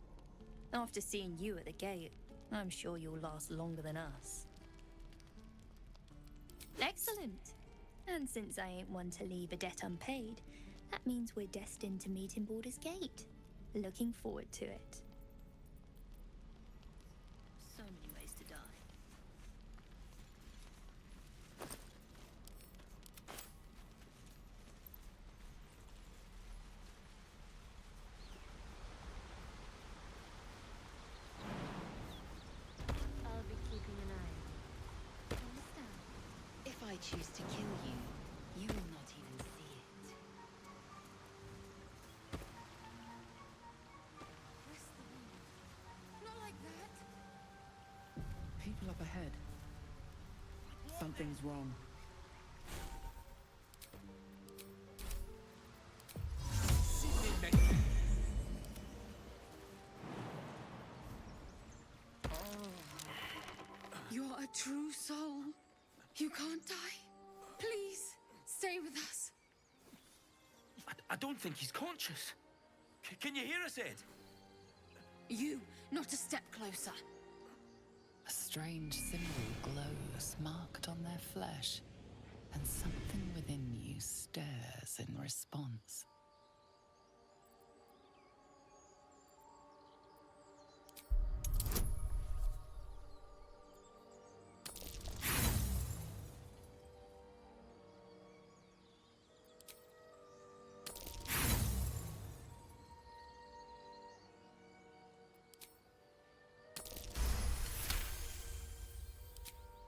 Speaker 21: After seeing you at the gate, I'm sure you'll last longer than us. Excellent. And since I ain't one to leave a debt unpaid, that means we're destined to meet in Baldur's Gate. Looking forward to it.
Speaker 5: So many ways to die.
Speaker 14: I'll be keeping an eye on you. Understand?
Speaker 10: If I choose to kill you, you will not even see it.
Speaker 14: Not like that.
Speaker 4: People up ahead. Something's wrong.
Speaker 14: You're a true soul. You can't die. Please, stay with us.
Speaker 22: I don't think he's conscious. Can you hear us, Ed?
Speaker 14: You, not a step closer.
Speaker 1: A strange symbol glows marked on their flesh, and something within you stirs in response.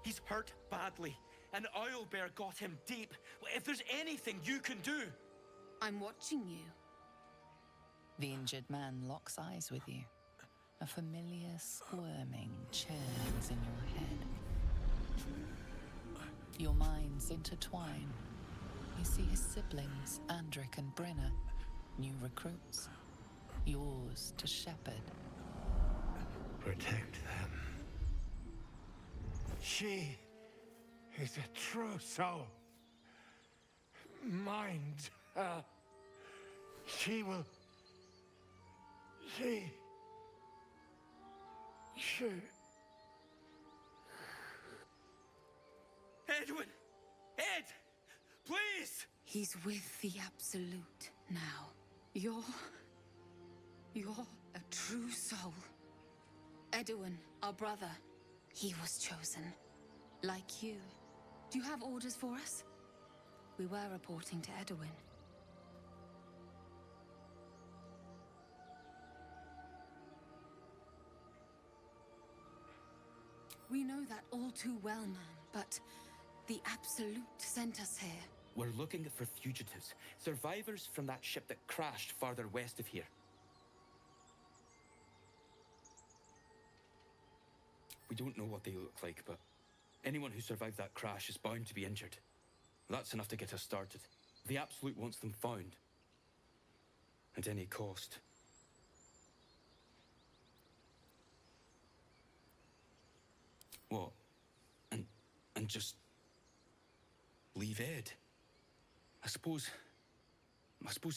Speaker 18: He's hurt badly. An owlbear got him deep. If there's anything you can do...
Speaker 14: I'm watching you.
Speaker 1: The injured man locks eyes with you. A familiar squirming churns in your head. Your minds intertwine. You see his siblings, Andric and Brenna, new recruits. Yours to shepherd.
Speaker 6: Protect them. She is a true soul. Mind her. She will... She...
Speaker 18: Edwin! Ed! Please!
Speaker 14: He's with the Absolute now. You're a true soul. Edwin, our brother, he was chosen. Like you. Do you have orders for us? We were reporting to Edwin. We know that all too well, man, but the Absolute sent us here.
Speaker 18: We're looking for fugitives. Survivors from that ship that crashed farther west of here. We don't know what they look like, but anyone who survived that crash is bound to be injured. That's enough to get us started. The Absolute wants them found. At any cost. What? And just... leave Ed? I suppose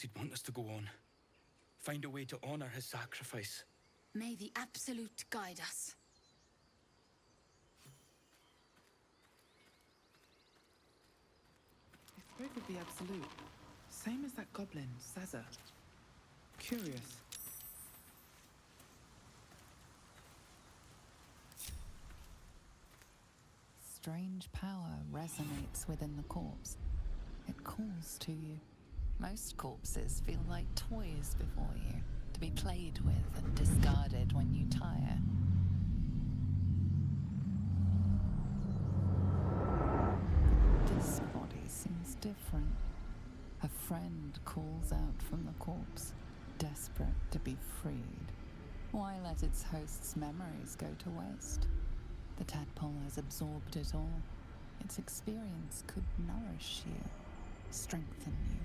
Speaker 18: he'd want us to go on. Find a way to honor his sacrifice.
Speaker 14: May the Absolute guide us.
Speaker 4: I spoke of the Absolute. Same as that goblin, Saza. Curious.
Speaker 1: Strange power resonates within the corpse. It calls to you. Most corpses feel like toys before you, to be played with and discarded when you tire. This body seems different. A friend calls out from the corpse, desperate to be freed. Why let its host's memories go to waste? The tadpole has absorbed it all. Its experience could nourish you, strengthen you.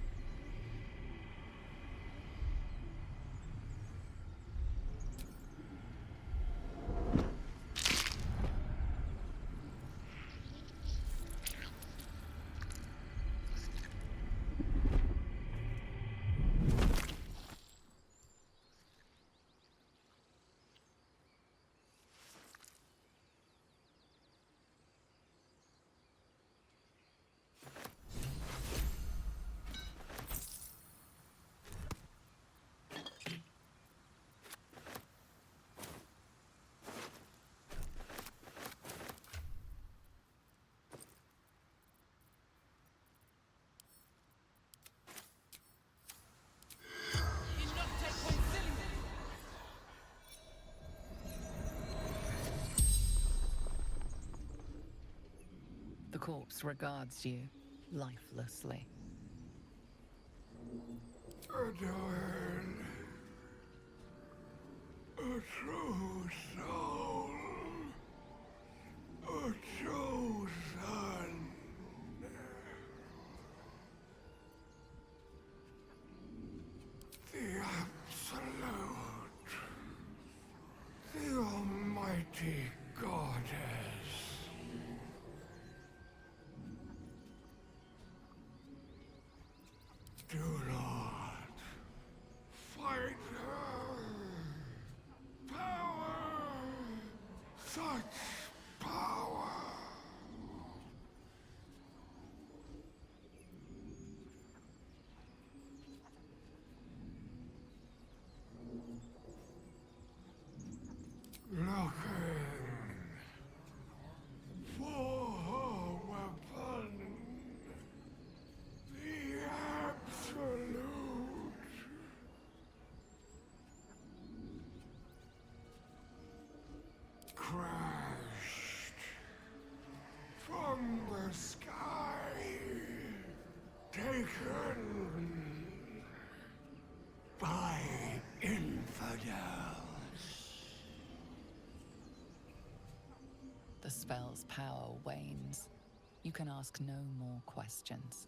Speaker 1: The corpse regards you lifelessly.
Speaker 6: Edwin, a true soul, a chosen. The Absolute, the Almighty Goddess. Do not fight her. crashed from the sky, taken by infidels.
Speaker 1: The spell's power wanes. You can ask no more questions.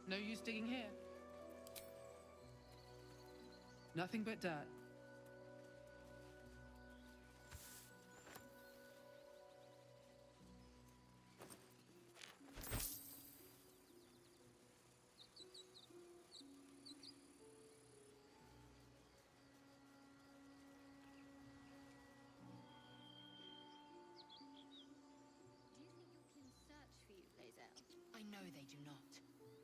Speaker 2: No use digging here. Nothing but dirt.
Speaker 10: I know they do not.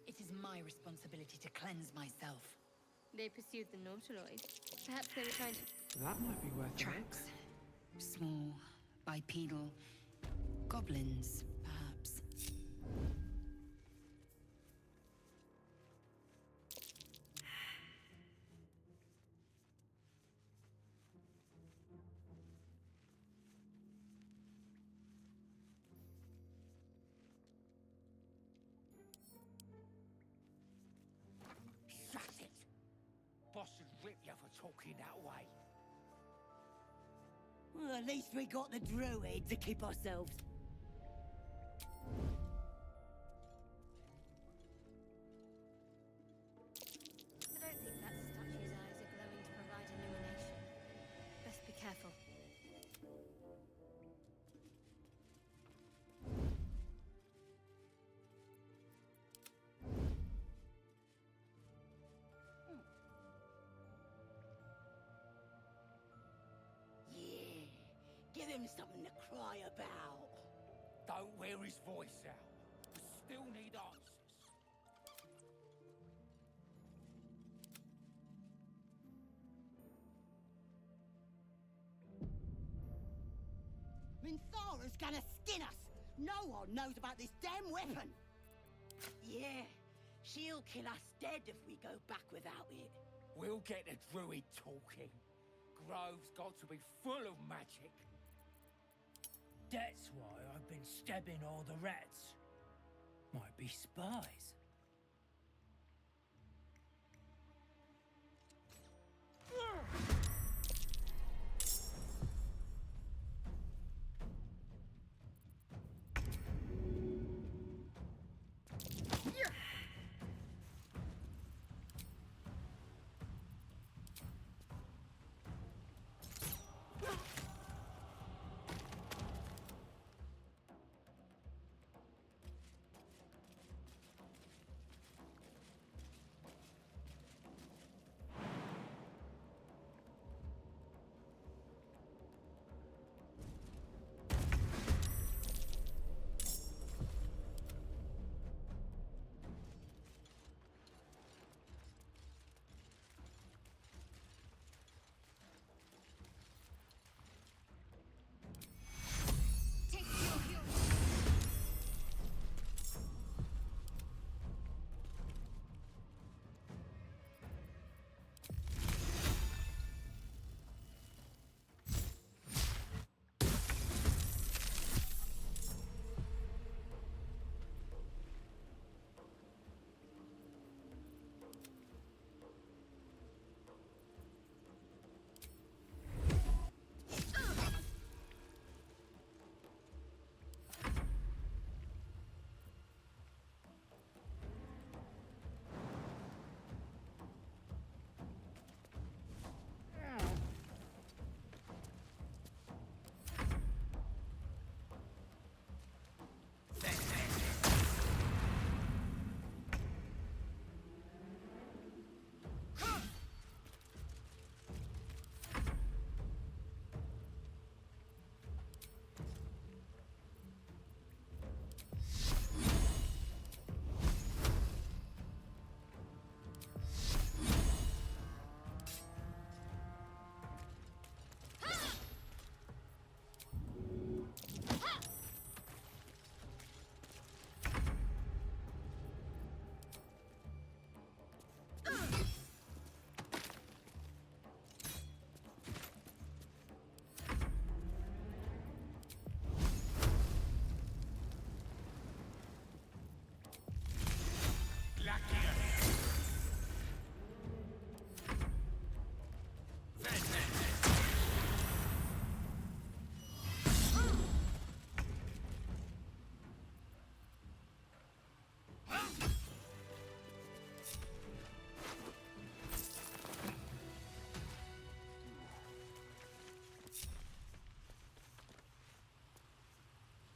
Speaker 10: It is my responsibility to cleanse myself.
Speaker 5: They pursued the Nautiloid. Perhaps they were trying to...
Speaker 4: That might be worth
Speaker 10: Tracks. Small, bipedal. Goblins, perhaps.
Speaker 23: for talking that way.
Speaker 19: Well, at least we got the Druid to keep ourselves.
Speaker 5: I don't think that statue's eyes are glowing to provide illumination. Best be careful.
Speaker 19: Yeah, give him something to cry about.
Speaker 23: Don't wear his voice out. We still need answers.
Speaker 19: Minthara's gonna skin us. No one knows about this damn weapon. Yeah, she'll kill us dead if we go back without it.
Speaker 23: We'll get the Druid talking. Grove's got to be full of magic.
Speaker 7: That's why I've been stabbing all the rats. Might be spies.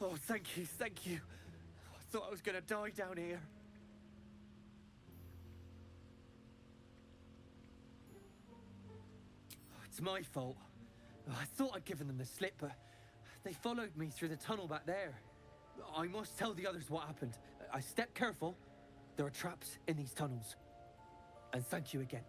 Speaker 12: Oh, thank you, thank you. I thought I was gonna die down here. It's my fault. I thought I'd given them the slip, but they followed me through the tunnel back there. I must tell the others what happened. I stepped careful. There are traps in these tunnels. And thank you again.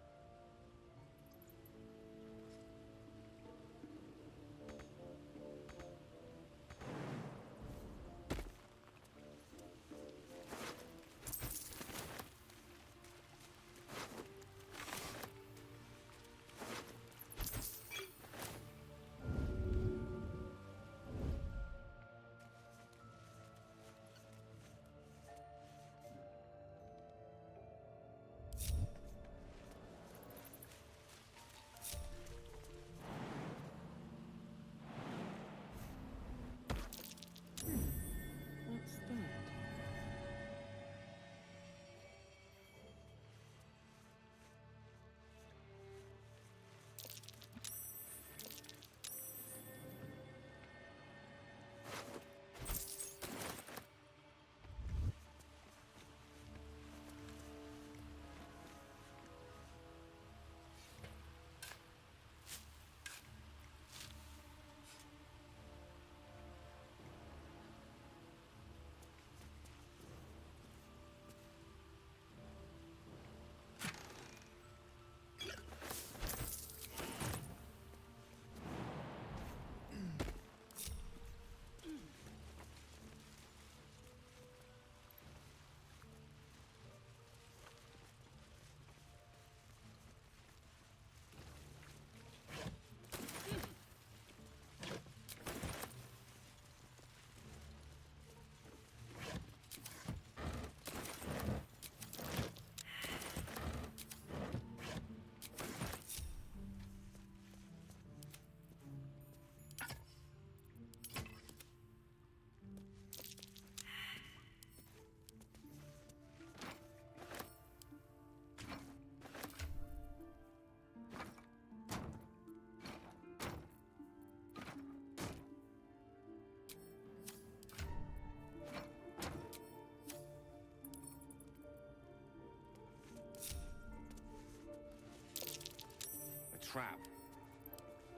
Speaker 11: trap.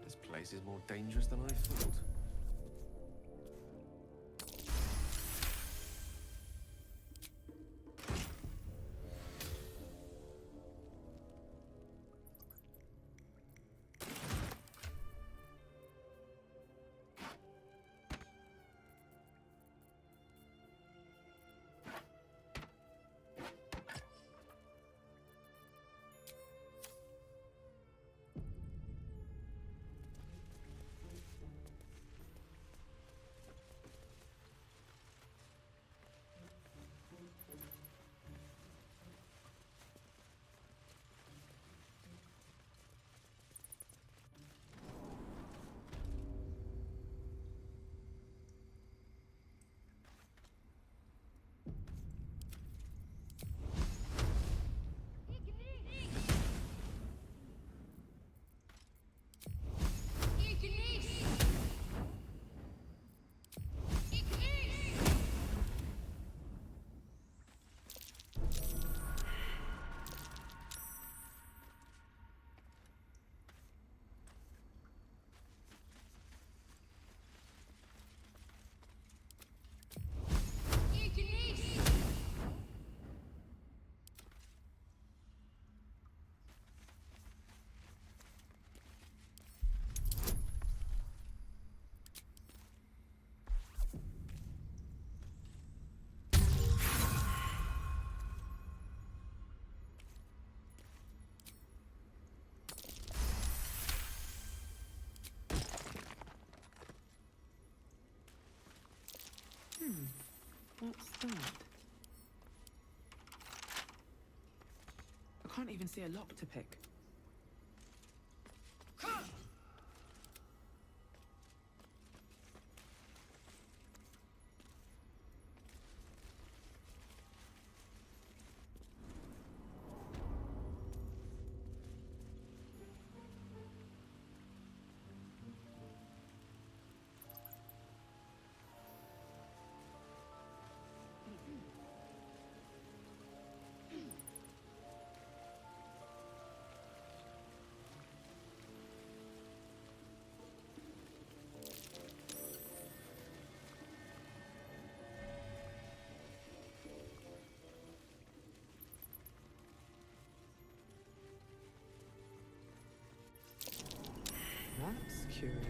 Speaker 11: This place is more dangerous than I thought.
Speaker 4: What's that? I can't even see a lock to pick. That's curious.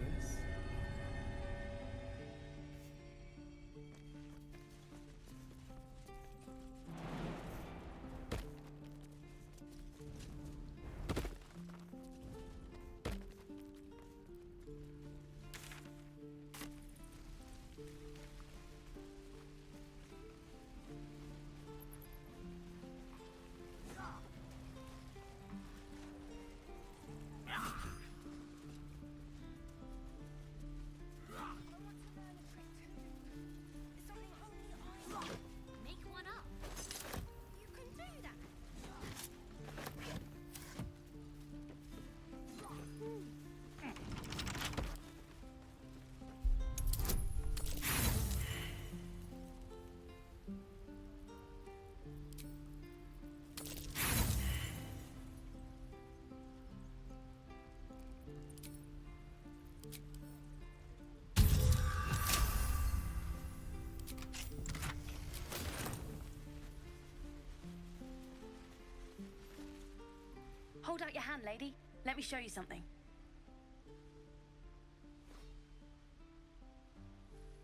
Speaker 13: Hold out your hand, lady. Let me show you something.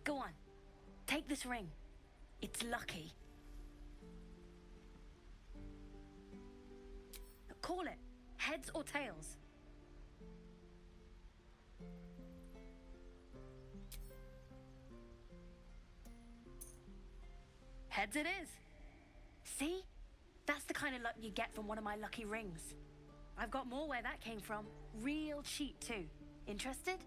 Speaker 13: Go on. Take this ring. It's lucky. Call it. Heads or tails? Heads it is. See? That's the kind of luck you get from one of my lucky rings. I've got more where that came from. Real cheap, too. Interested?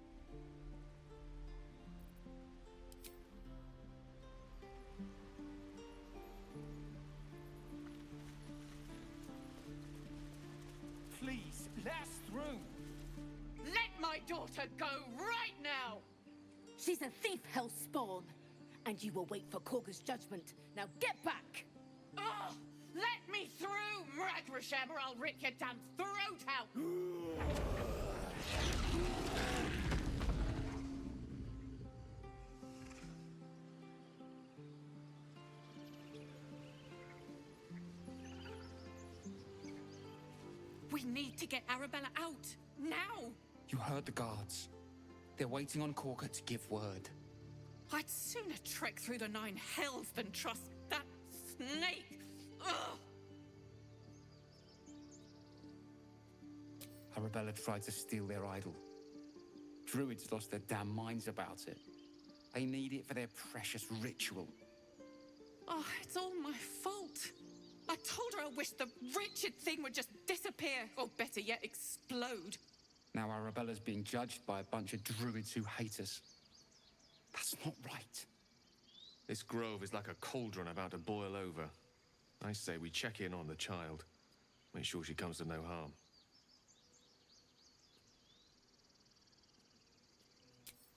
Speaker 17: Please, let us through. Let my daughter go right now!
Speaker 24: She's a thief, Hellspawn. And you will wait for Korga's judgment. Now get back!
Speaker 17: Oh, let me through, Mragrasham, or I'll rip your damn throat out! We need to get Arabella out. Now!
Speaker 18: You heard the guards. They're waiting on Corker to give word.
Speaker 17: I'd sooner trek through the 9 hells than trust that snake. Ugh!
Speaker 18: Arabella tried to steal their idol. Druids lost their damn minds about it. They need it for their precious ritual.
Speaker 17: Oh, it's all my fault. I told her I wished the wretched thing would just disappear, or better yet, explode.
Speaker 18: Now Arabella's being judged by a bunch of druids who hate us. That's not right.
Speaker 11: This grove is like a cauldron about to boil over. I say we check in on the child. Make sure she comes to no harm.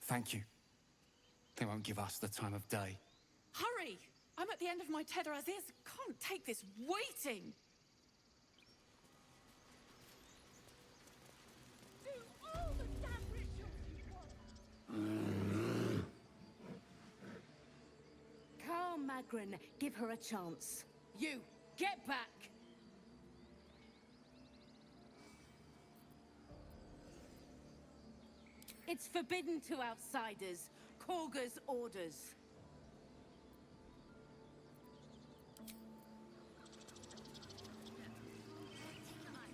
Speaker 18: Thank you. They won't give us the time of day.
Speaker 17: Hurry! I'm at the end of my tether as is. Can't take this waiting.
Speaker 24: Do all the damn rituals you want. Calm, Magrin. Give her a chance. You, get back! It's forbidden to outsiders. Korga's orders.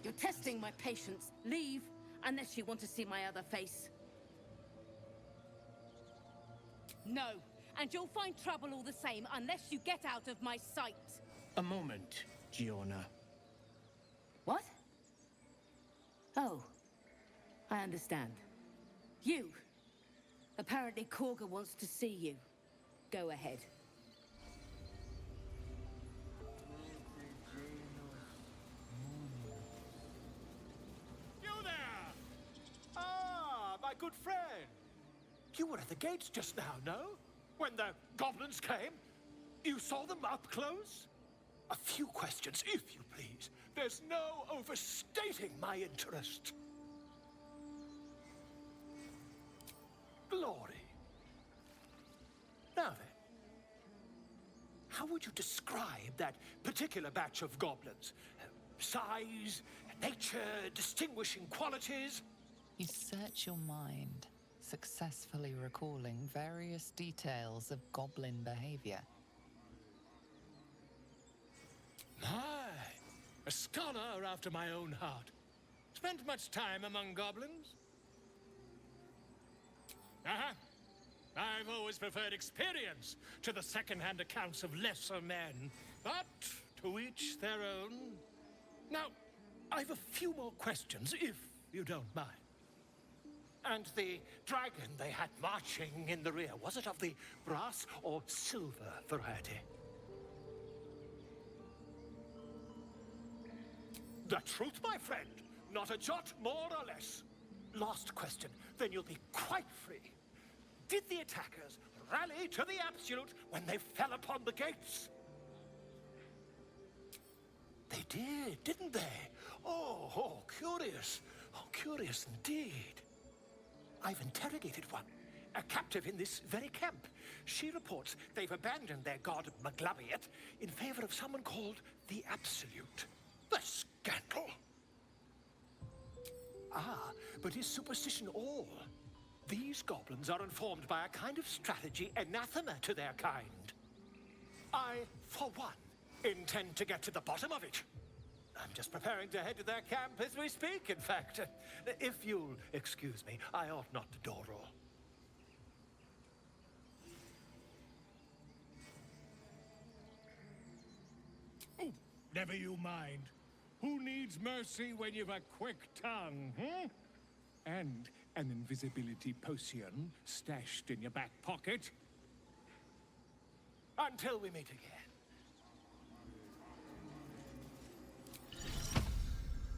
Speaker 24: You're testing my patience. Leave, unless you want to see my other face. No, and you'll find trouble all the same unless you get out of my sight.
Speaker 3: A moment, Giona.
Speaker 24: What? Oh, I understand. You. Apparently Korga wants to see you. Go ahead.
Speaker 23: You there! Ah, my good friend. You were at the gates just now, no? When the goblins came? You saw them up close? A few questions, if you please. There's no overstating my interest. Glory. Now then, how would you describe that particular batch of goblins? Size, nature, distinguishing qualities?
Speaker 1: You search your mind, successfully recalling various details of goblin behavior.
Speaker 23: My, a scholar after my own heart. Spent much time among goblins? I've always preferred experience to the second-hand accounts of lesser men. But to each their own. Now, I've a few more questions, if you don't mind. And the dragon they had marching in the rear, was it of the brass or silver variety? The truth, my friend. Not a jot more or less. Last question, then you'll be quite free. Did the attackers rally to the absolute when they fell upon the gates? They did, didn't they? Oh, curious. Oh, curious indeed. I've interrogated one, a captive in this very camp. She reports they've abandoned their god Maglabiet in favor of someone called the Absolute. The scandal! Ah, but is superstition all? These goblins are informed by a kind of strategy anathema to their kind. I, for one, intend to get to the bottom of it. I'm just preparing to head to their camp as we speak, in fact. If you'll excuse me, I ought not to dawdle.
Speaker 6: Oh, never you mind. Who needs mercy when you've a quick tongue, hmm? And an invisibility potion stashed in your back pocket?
Speaker 23: Until we meet again.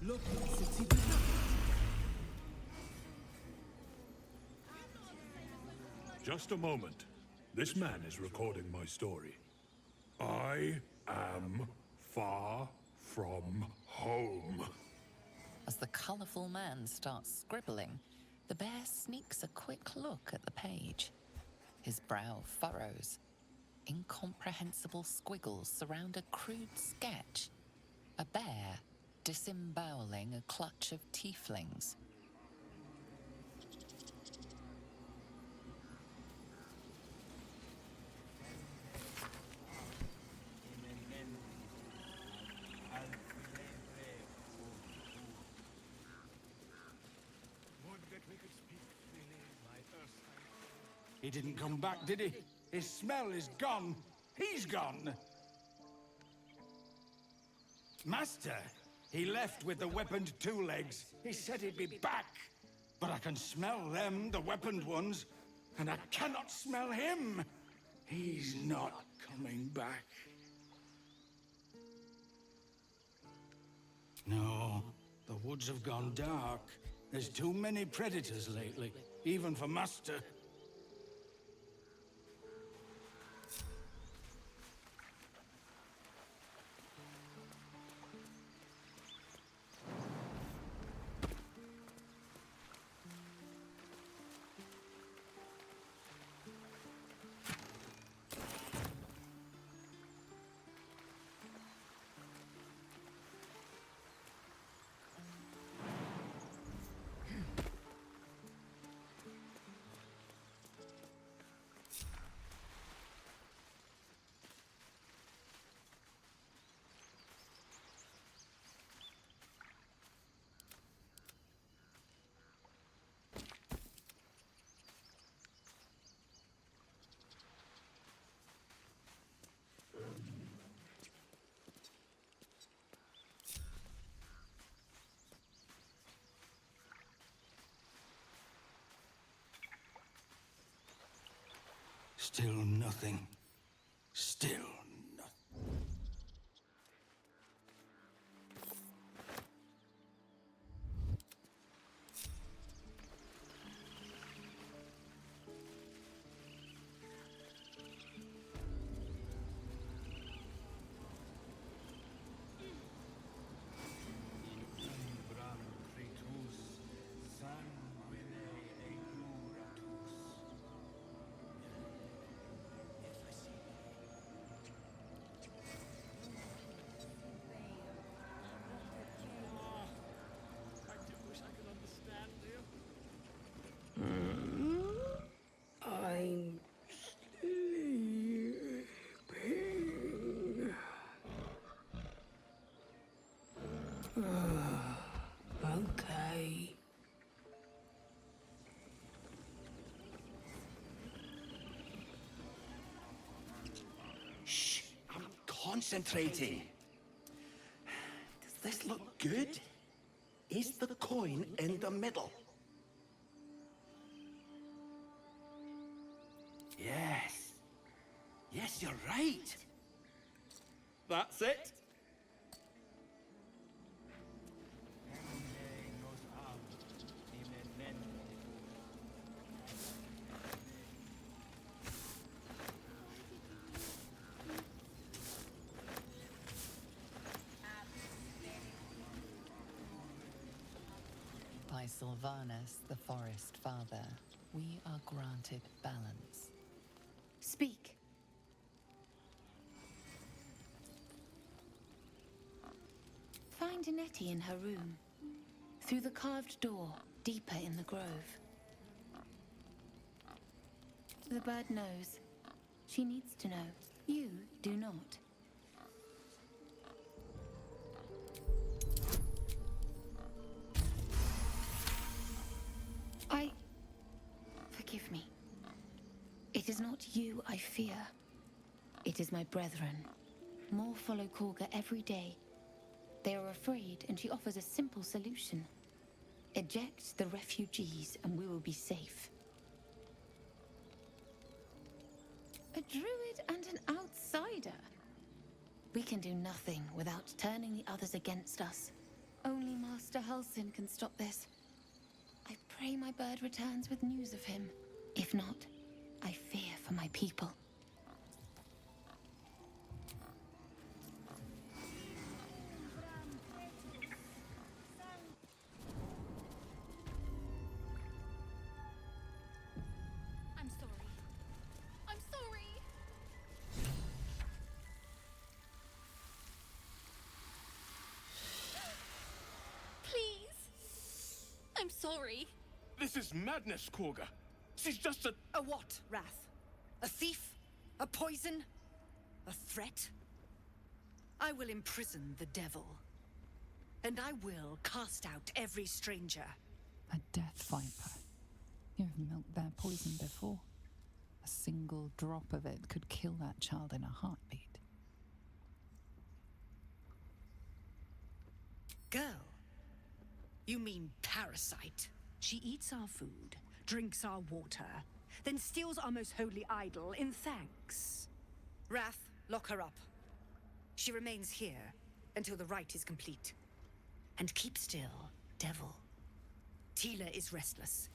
Speaker 4: Look, city development.
Speaker 6: Just a moment. This man is recording my story. I am far from home.
Speaker 1: As the colourful man starts scribbling, the bear sneaks a quick look at the page. His brow furrows. Incomprehensible squiggles surround a crude sketch. A bear disemboweling a clutch of tieflings.
Speaker 9: He didn't come back, did he? His smell is gone. He's gone. Master, he left with the weaponed two legs. He said he'd be back. But I can smell them, the weaponed ones, and I cannot smell him. He's not coming back. No, the woods have gone dark. There's too many predators lately, even for Master. Still nothing. Still nothing.
Speaker 7: I'm sleeping. Okay.
Speaker 9: Shh, I'm concentrating. Does this look good? Is the coin in the middle? Yes. Yes, you're right. That's it.
Speaker 1: By Sylvanus, the Forest Father, we are granted balance.
Speaker 21: Speak. Find Nettie in her room. Through the carved door, deeper in the grove. The bird knows. She needs to know. You do not. Forgive me. It is not you I fear. It is my brethren. More follow Korga every day. They are afraid, and she offers a simple solution. Eject the refugees, and we will be safe. A druid and an outsider? We can do nothing without turning the others against us. Only Master Halsin can stop this. I pray my bird returns with news of him. If not, I fear for my people.
Speaker 17: sorry.
Speaker 23: This is madness, Korga. She's just a...
Speaker 8: A what, Wrath? A thief? A poison? A threat? I will imprison the devil. And I will cast out every stranger.
Speaker 1: A death viper. You've milked their poison before. A single drop of it could kill that child in a heartbeat.
Speaker 8: Girl? You mean parasite? She eats our food, drinks our water, then steals our most holy idol in thanks. Wrath, lock her up. She remains here until the rite is complete. And keep still, devil. Tila is restless.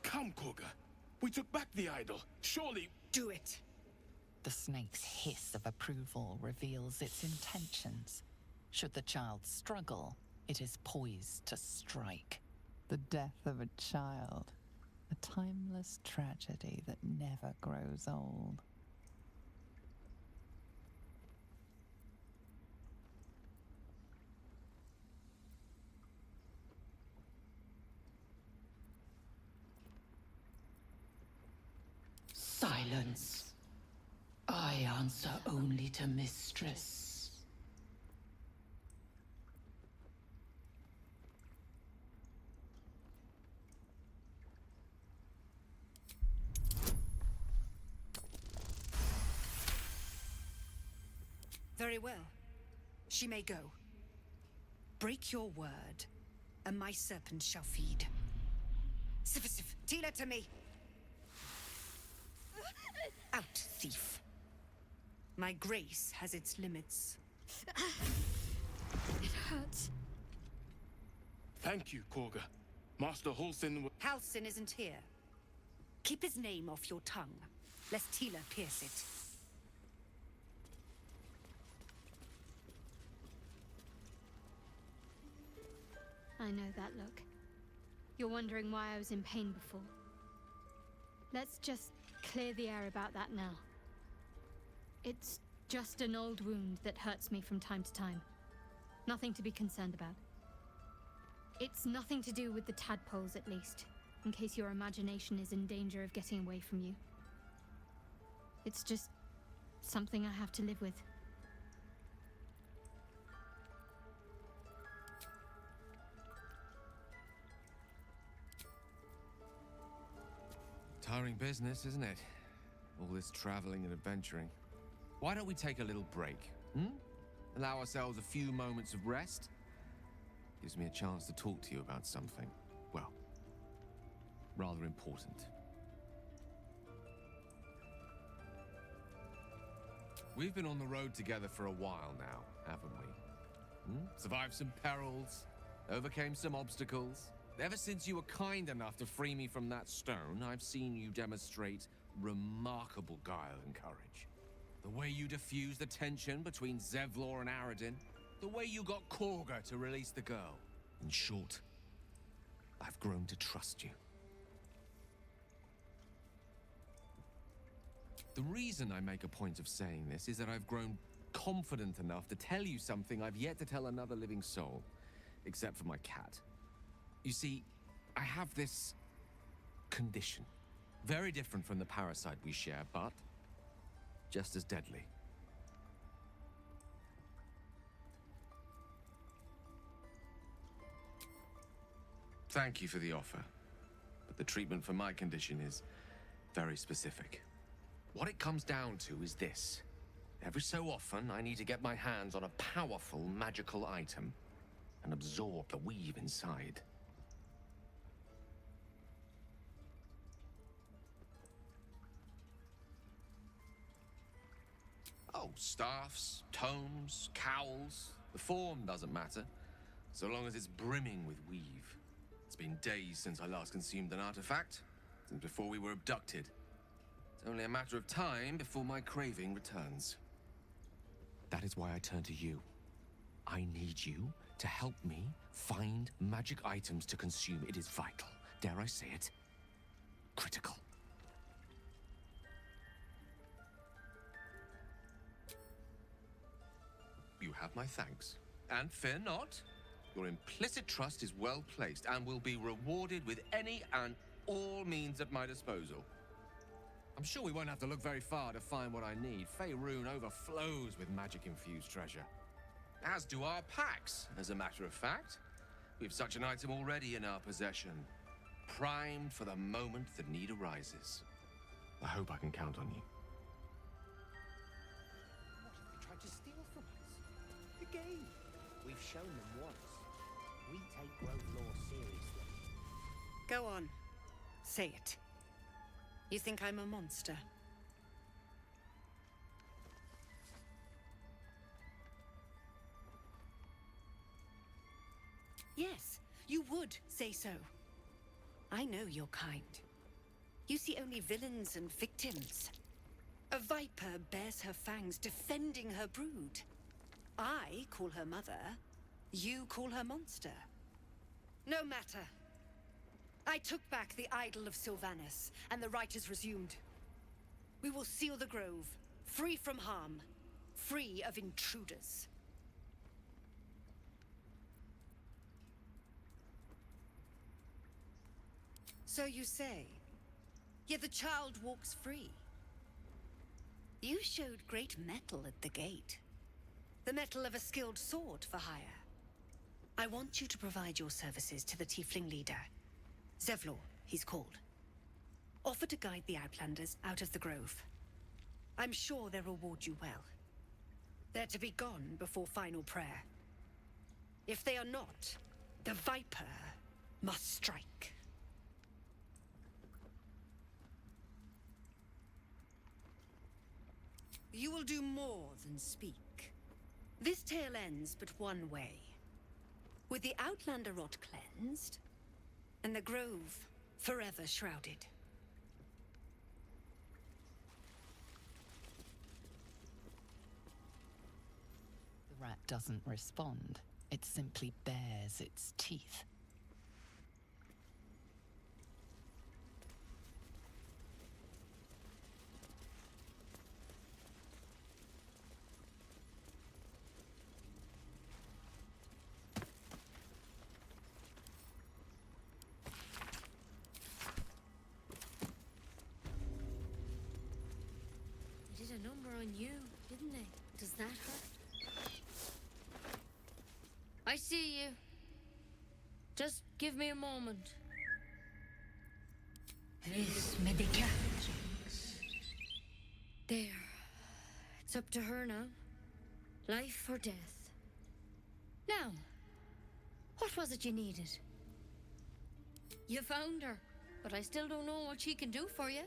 Speaker 23: Come, Korga. We took back the idol. Surely...
Speaker 8: Do it.
Speaker 1: The snake's hiss of approval reveals its intentions. Should the child struggle, it is poised to strike. The death of a child. A timeless tragedy that never grows old.
Speaker 15: Silence. I answer only to Mistress.
Speaker 8: Very well. She may go. Break your word, and my serpent shall feed. Sif, Tila to me! Out, thief. My grace has its limits.
Speaker 5: It hurts.
Speaker 23: Thank you, Korga. Master Halsin...
Speaker 8: Halsin isn't here. Keep his name off your tongue, lest Tila pierce it.
Speaker 5: I know that look. You're wondering why I was in pain before. Let's just clear the air about that now. It's just an old wound that hurts me from time to time. Nothing to be concerned about. It's nothing to do with the tadpoles, at least, in case your imagination is in danger of getting away from you. It's just something I have to live with.
Speaker 11: Tiring business, isn't it? All this traveling and adventuring. Why don't we take a little break, Allow ourselves a few moments of rest? Gives me a chance to talk to you about something, well, rather important. We've been on the road together for a while now, haven't we? Survived some perils, overcame some obstacles. Ever since you were kind enough to free me from that stone, I've seen you demonstrate remarkable guile and courage. The way you diffused the tension between Zevlor and Aradin, the way you got Korga to release the girl. In short, I've grown to trust you. The reason I make a point of saying this is that I've grown confident enough to tell you something I've yet to tell another living soul, except for my cat. You see, I have this condition. Very different from the parasite we share, but just as deadly. Thank you for the offer, but the treatment for my condition is very specific. What it comes down to is this. Every so often, I need to get my hands on a powerful magical item and absorb the weave inside. Oh, staffs, tomes, cowls. The form doesn't matter, so long as it's brimming with weave. It's been days since I last consumed an artifact, since before we were abducted. It's only a matter of time before my craving returns. That is why I turn to you. I need you to help me find magic items to consume. It is vital. Dare I say it? Critical. You have my thanks. And fear not, Your implicit trust is well placed and will be rewarded with any and all means at my disposal.
Speaker 14: I'm sure we won't have to look very far to find what I need. Faerun overflows with magic-infused treasure.
Speaker 11: As do our packs, as a matter of fact. We have such an item already in our possession, primed for the moment the need arises.
Speaker 14: I hope I can count on you.
Speaker 16: What have they tried to steal from us? The game. We've shown them once. We take Grove law seriously.
Speaker 8: Go on. Say it. You think I'm a monster? Yes, you would say so. I know your kind. You see only villains and victims. A viper bears her fangs defending her brood. I call her mother. You call her monster. No matter. I took back the idol of Sylvanas, and the rite is resumed. We will seal the grove, free from harm, free of intruders. So you say, yet the child walks free. You showed great mettle at the gate. The mettle of a skilled sword for hire. I want you to provide your services to the tiefling leader. Zevlor, he's called. Offer to guide the Outlanders out of the grove. I'm sure they'll reward you well. They're to be gone before final prayer. If they are not, the Viper must strike. You will do more than speak. This tale ends but one way. With the Outlander rot cleansed, and the grove forever shrouded.
Speaker 1: The rat doesn't respond. It simply bares its teeth.
Speaker 13: They did a number on you, didn't they? Does that hurt? I see you. Just give me a moment.
Speaker 10: Vis medicat.
Speaker 13: There. It's up to her now. Life or death. Now, what was it you needed? You found her, but I still don't know what she can do for you.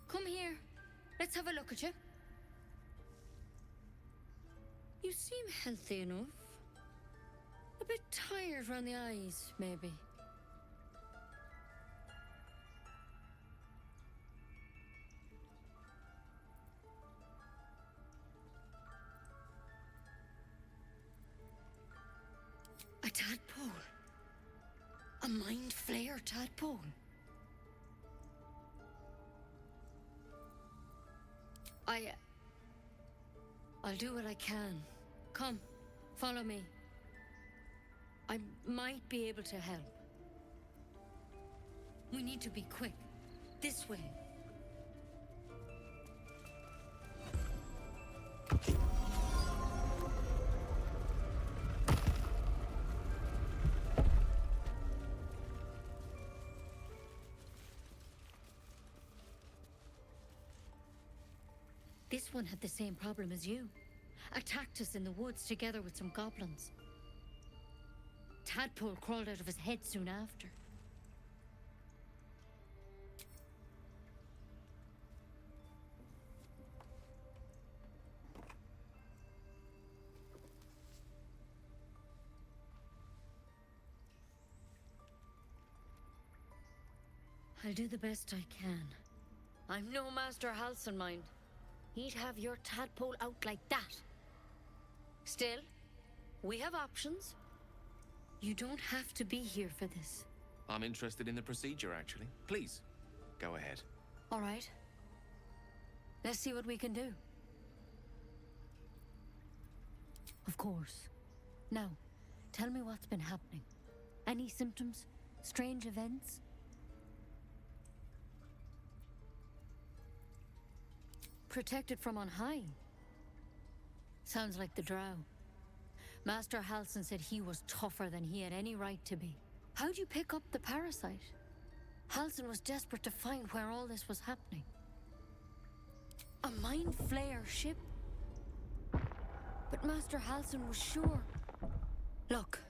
Speaker 13: Come here. Let's have a look at you. You seem healthy enough. A bit tired around the eyes, maybe. A tadpole. A mind flayer tadpole. I'll do what I can. Come, follow me. I might be able to help. We need to be quick. This way. This one had the same problem as you. Attacked us in the woods together with some goblins. Tadpole crawled out of his head soon after. I'll do the best I can. I'm no Master Halson, mind. He'd have your tadpole out like that. Still, we have options. You don't have to be here for this.
Speaker 11: I'm interested in the procedure, actually. Please, go ahead.
Speaker 13: All right. Let's see what we can do. Of course, Now, tell me what's been happening. Any symptoms? Strange events? Protected from on high? Sounds like the Drow. Master Halsin said he was tougher than he had any right to be. How'd you pick up the parasite? Halsin was desperate to find where all this was happening. A Mind Flayer ship? But Master Halsin was sure. Look,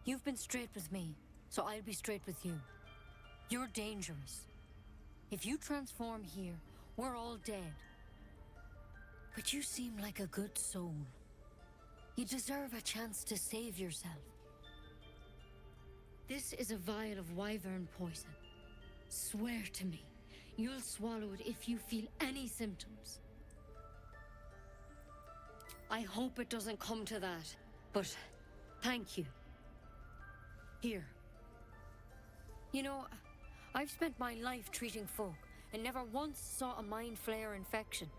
Speaker 13: you've been straight with me, so I'll be straight with you. You're dangerous. If you transform here, we're all dead. But you seem like a good soul. You deserve a chance to save yourself. This is a vial of wyvern poison. Swear to me, you'll swallow it if you feel any symptoms. I hope it doesn't come to that, but thank you. Here. You know, I've spent my life treating folk and never once saw a Mind Flayer infection.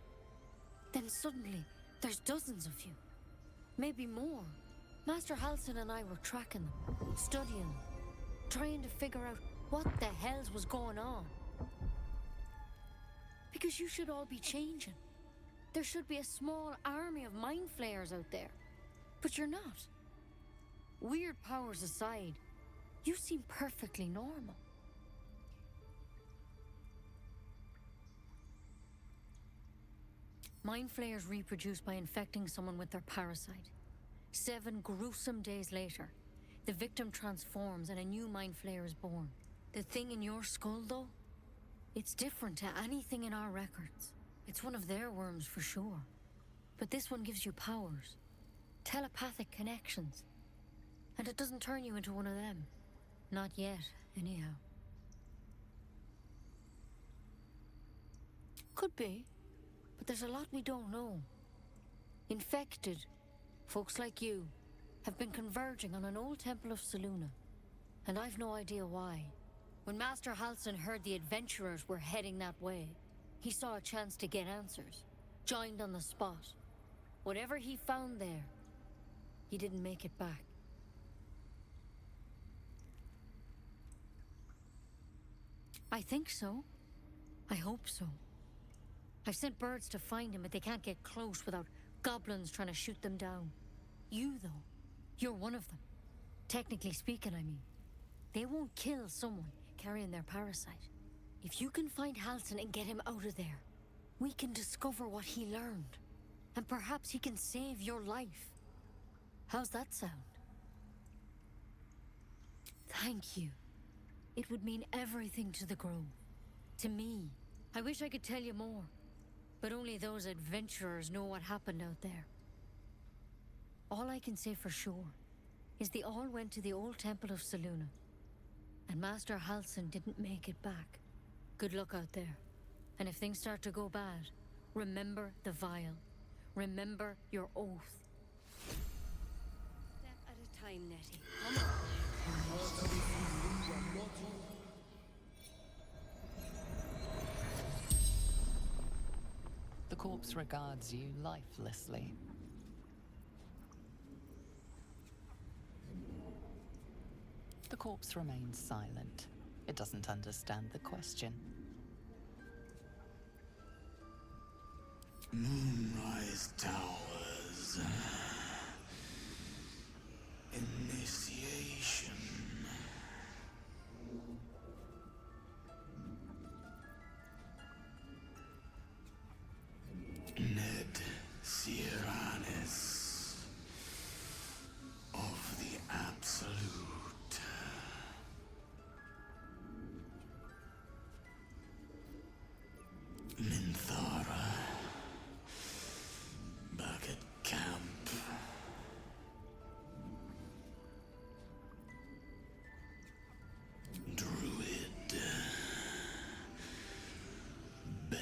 Speaker 13: Then suddenly, there's dozens of you. Maybe more. Master Halsin and I were tracking them, studying them, trying to figure out what the hells was going on. Because you should all be changing. There should be a small army of Mind Flayers out there. But you're not. Weird powers aside, you seem perfectly normal. Mind Flayers reproduce by infecting someone with their parasite. 7 gruesome days later, the victim transforms and a new Mind Flayer is born. The thing in your skull, though, it's different to anything in our records. It's one of their worms for sure. But this one gives you powers. Telepathic connections. And it doesn't turn you into one of them. Not yet, anyhow. Could be. But there's a lot we don't know. Infected, folks like you, have been converging on an old temple of Selûne. And I've no idea why. When Master Halsin heard the adventurers were heading that way, he saw a chance to get answers. Joined on the spot. Whatever he found there, he didn't make it back. I think so. I hope so. I've sent birds to find him, but they can't get close without goblins trying to shoot them down. You, though, you're one of them. Technically speaking, I mean. They won't kill someone carrying their parasite. If you can find Halsin and get him out of there, we can discover what he learned. And perhaps he can save your life. How's that sound? Thank you. It would mean everything to the Grove. To me. I wish I could tell you more. But only those adventurers know what happened out there. All I can say for sure is they all went to the old temple of Selûne. And Master Halsin didn't make it back. Good luck out there. And if things start to go bad, remember the vial. Remember your oath. Step at a time, Nettie. Come on.
Speaker 1: The corpse regards you lifelessly. The corpse remains silent. It doesn't understand the question.
Speaker 6: Moonrise Towers. Initiation. Ned Sierranis of the Absolute. Minthara. Back at camp. Druid. Bear.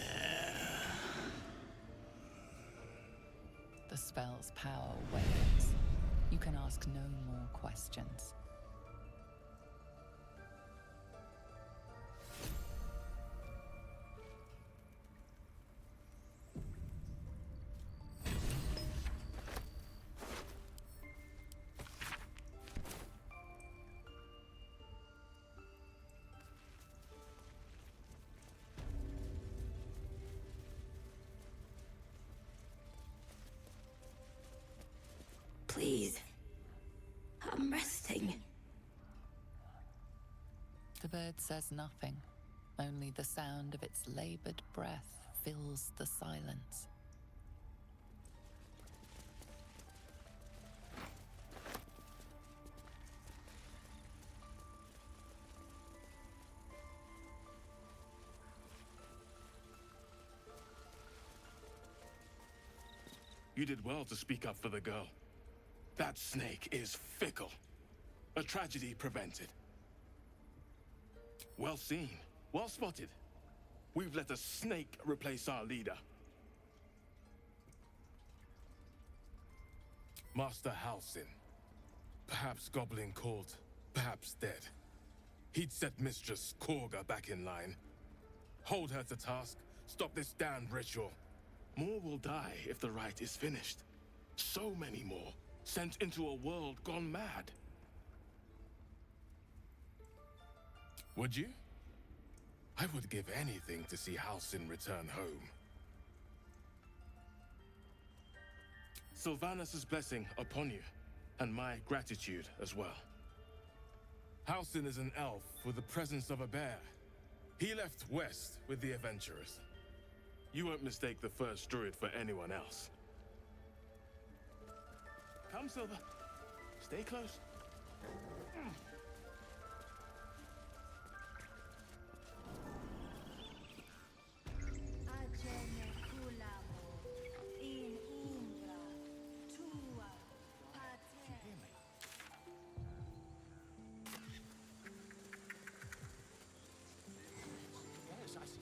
Speaker 1: The spell's power wanes. You can ask no more questions.
Speaker 21: Please. I'm resting.
Speaker 1: The bird says nothing. Only the sound of its labored breath fills the silence.
Speaker 2: You did well to speak up for the girl. That snake is fickle. A tragedy prevented. Well seen. Well spotted. We've let a snake replace our leader. Master Halsin. Perhaps goblin caught, perhaps dead. He'd set Mistress Korga back in line. Hold her to task, stop this damned ritual. More will die if the rite is finished. So many more, sent into a world gone mad. Would you? I would give anything to see Halsin return home. Sylvanus' blessing upon you, and my gratitude as well. Halsin is an elf with the presence of a bear. He left west with the adventurers. You won't mistake the first Druid for anyone else. Come, Silver. Stay close.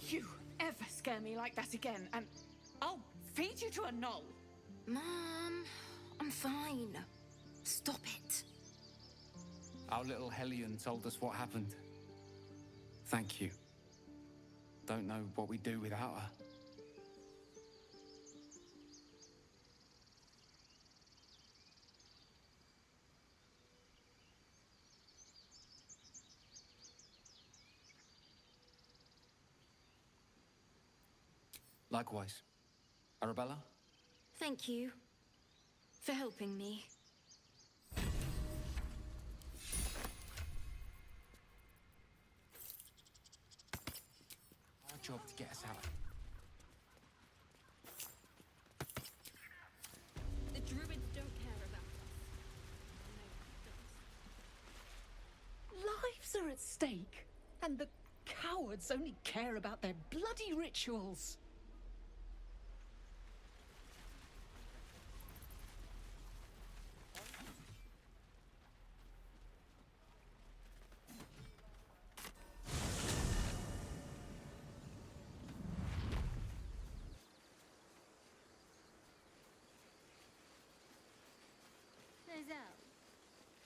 Speaker 17: You ever scare me like that again, and I'll feed you to a knoll.
Speaker 24: Mom, I'm fine. Stop it.
Speaker 18: Our little Hellion told us what happened. Thank you. Don't know what we'd do without her. Likewise. Arabella?
Speaker 21: Thank you for helping me.
Speaker 18: Our job to get us out.
Speaker 24: The Druids don't care about us.
Speaker 19: Lives are at stake, and the cowards only care about their bloody rituals.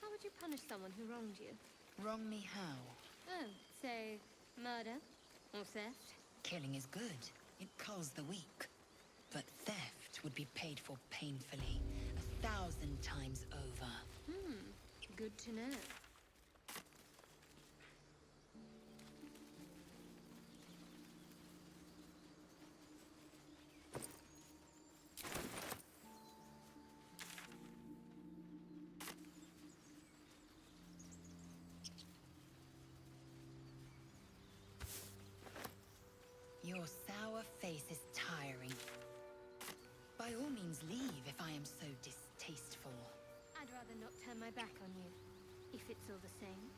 Speaker 5: How would you punish someone who wronged you?
Speaker 10: Wrong me how?
Speaker 5: Oh, say, murder or theft?
Speaker 10: Killing is good. It culls the weak. But theft would be paid for painfully, 1,000 times over.
Speaker 5: Good to know.
Speaker 10: Your sour face is tiring. By all means leave if I am so distasteful.
Speaker 5: I'd rather not turn my back on you, if it's all the same.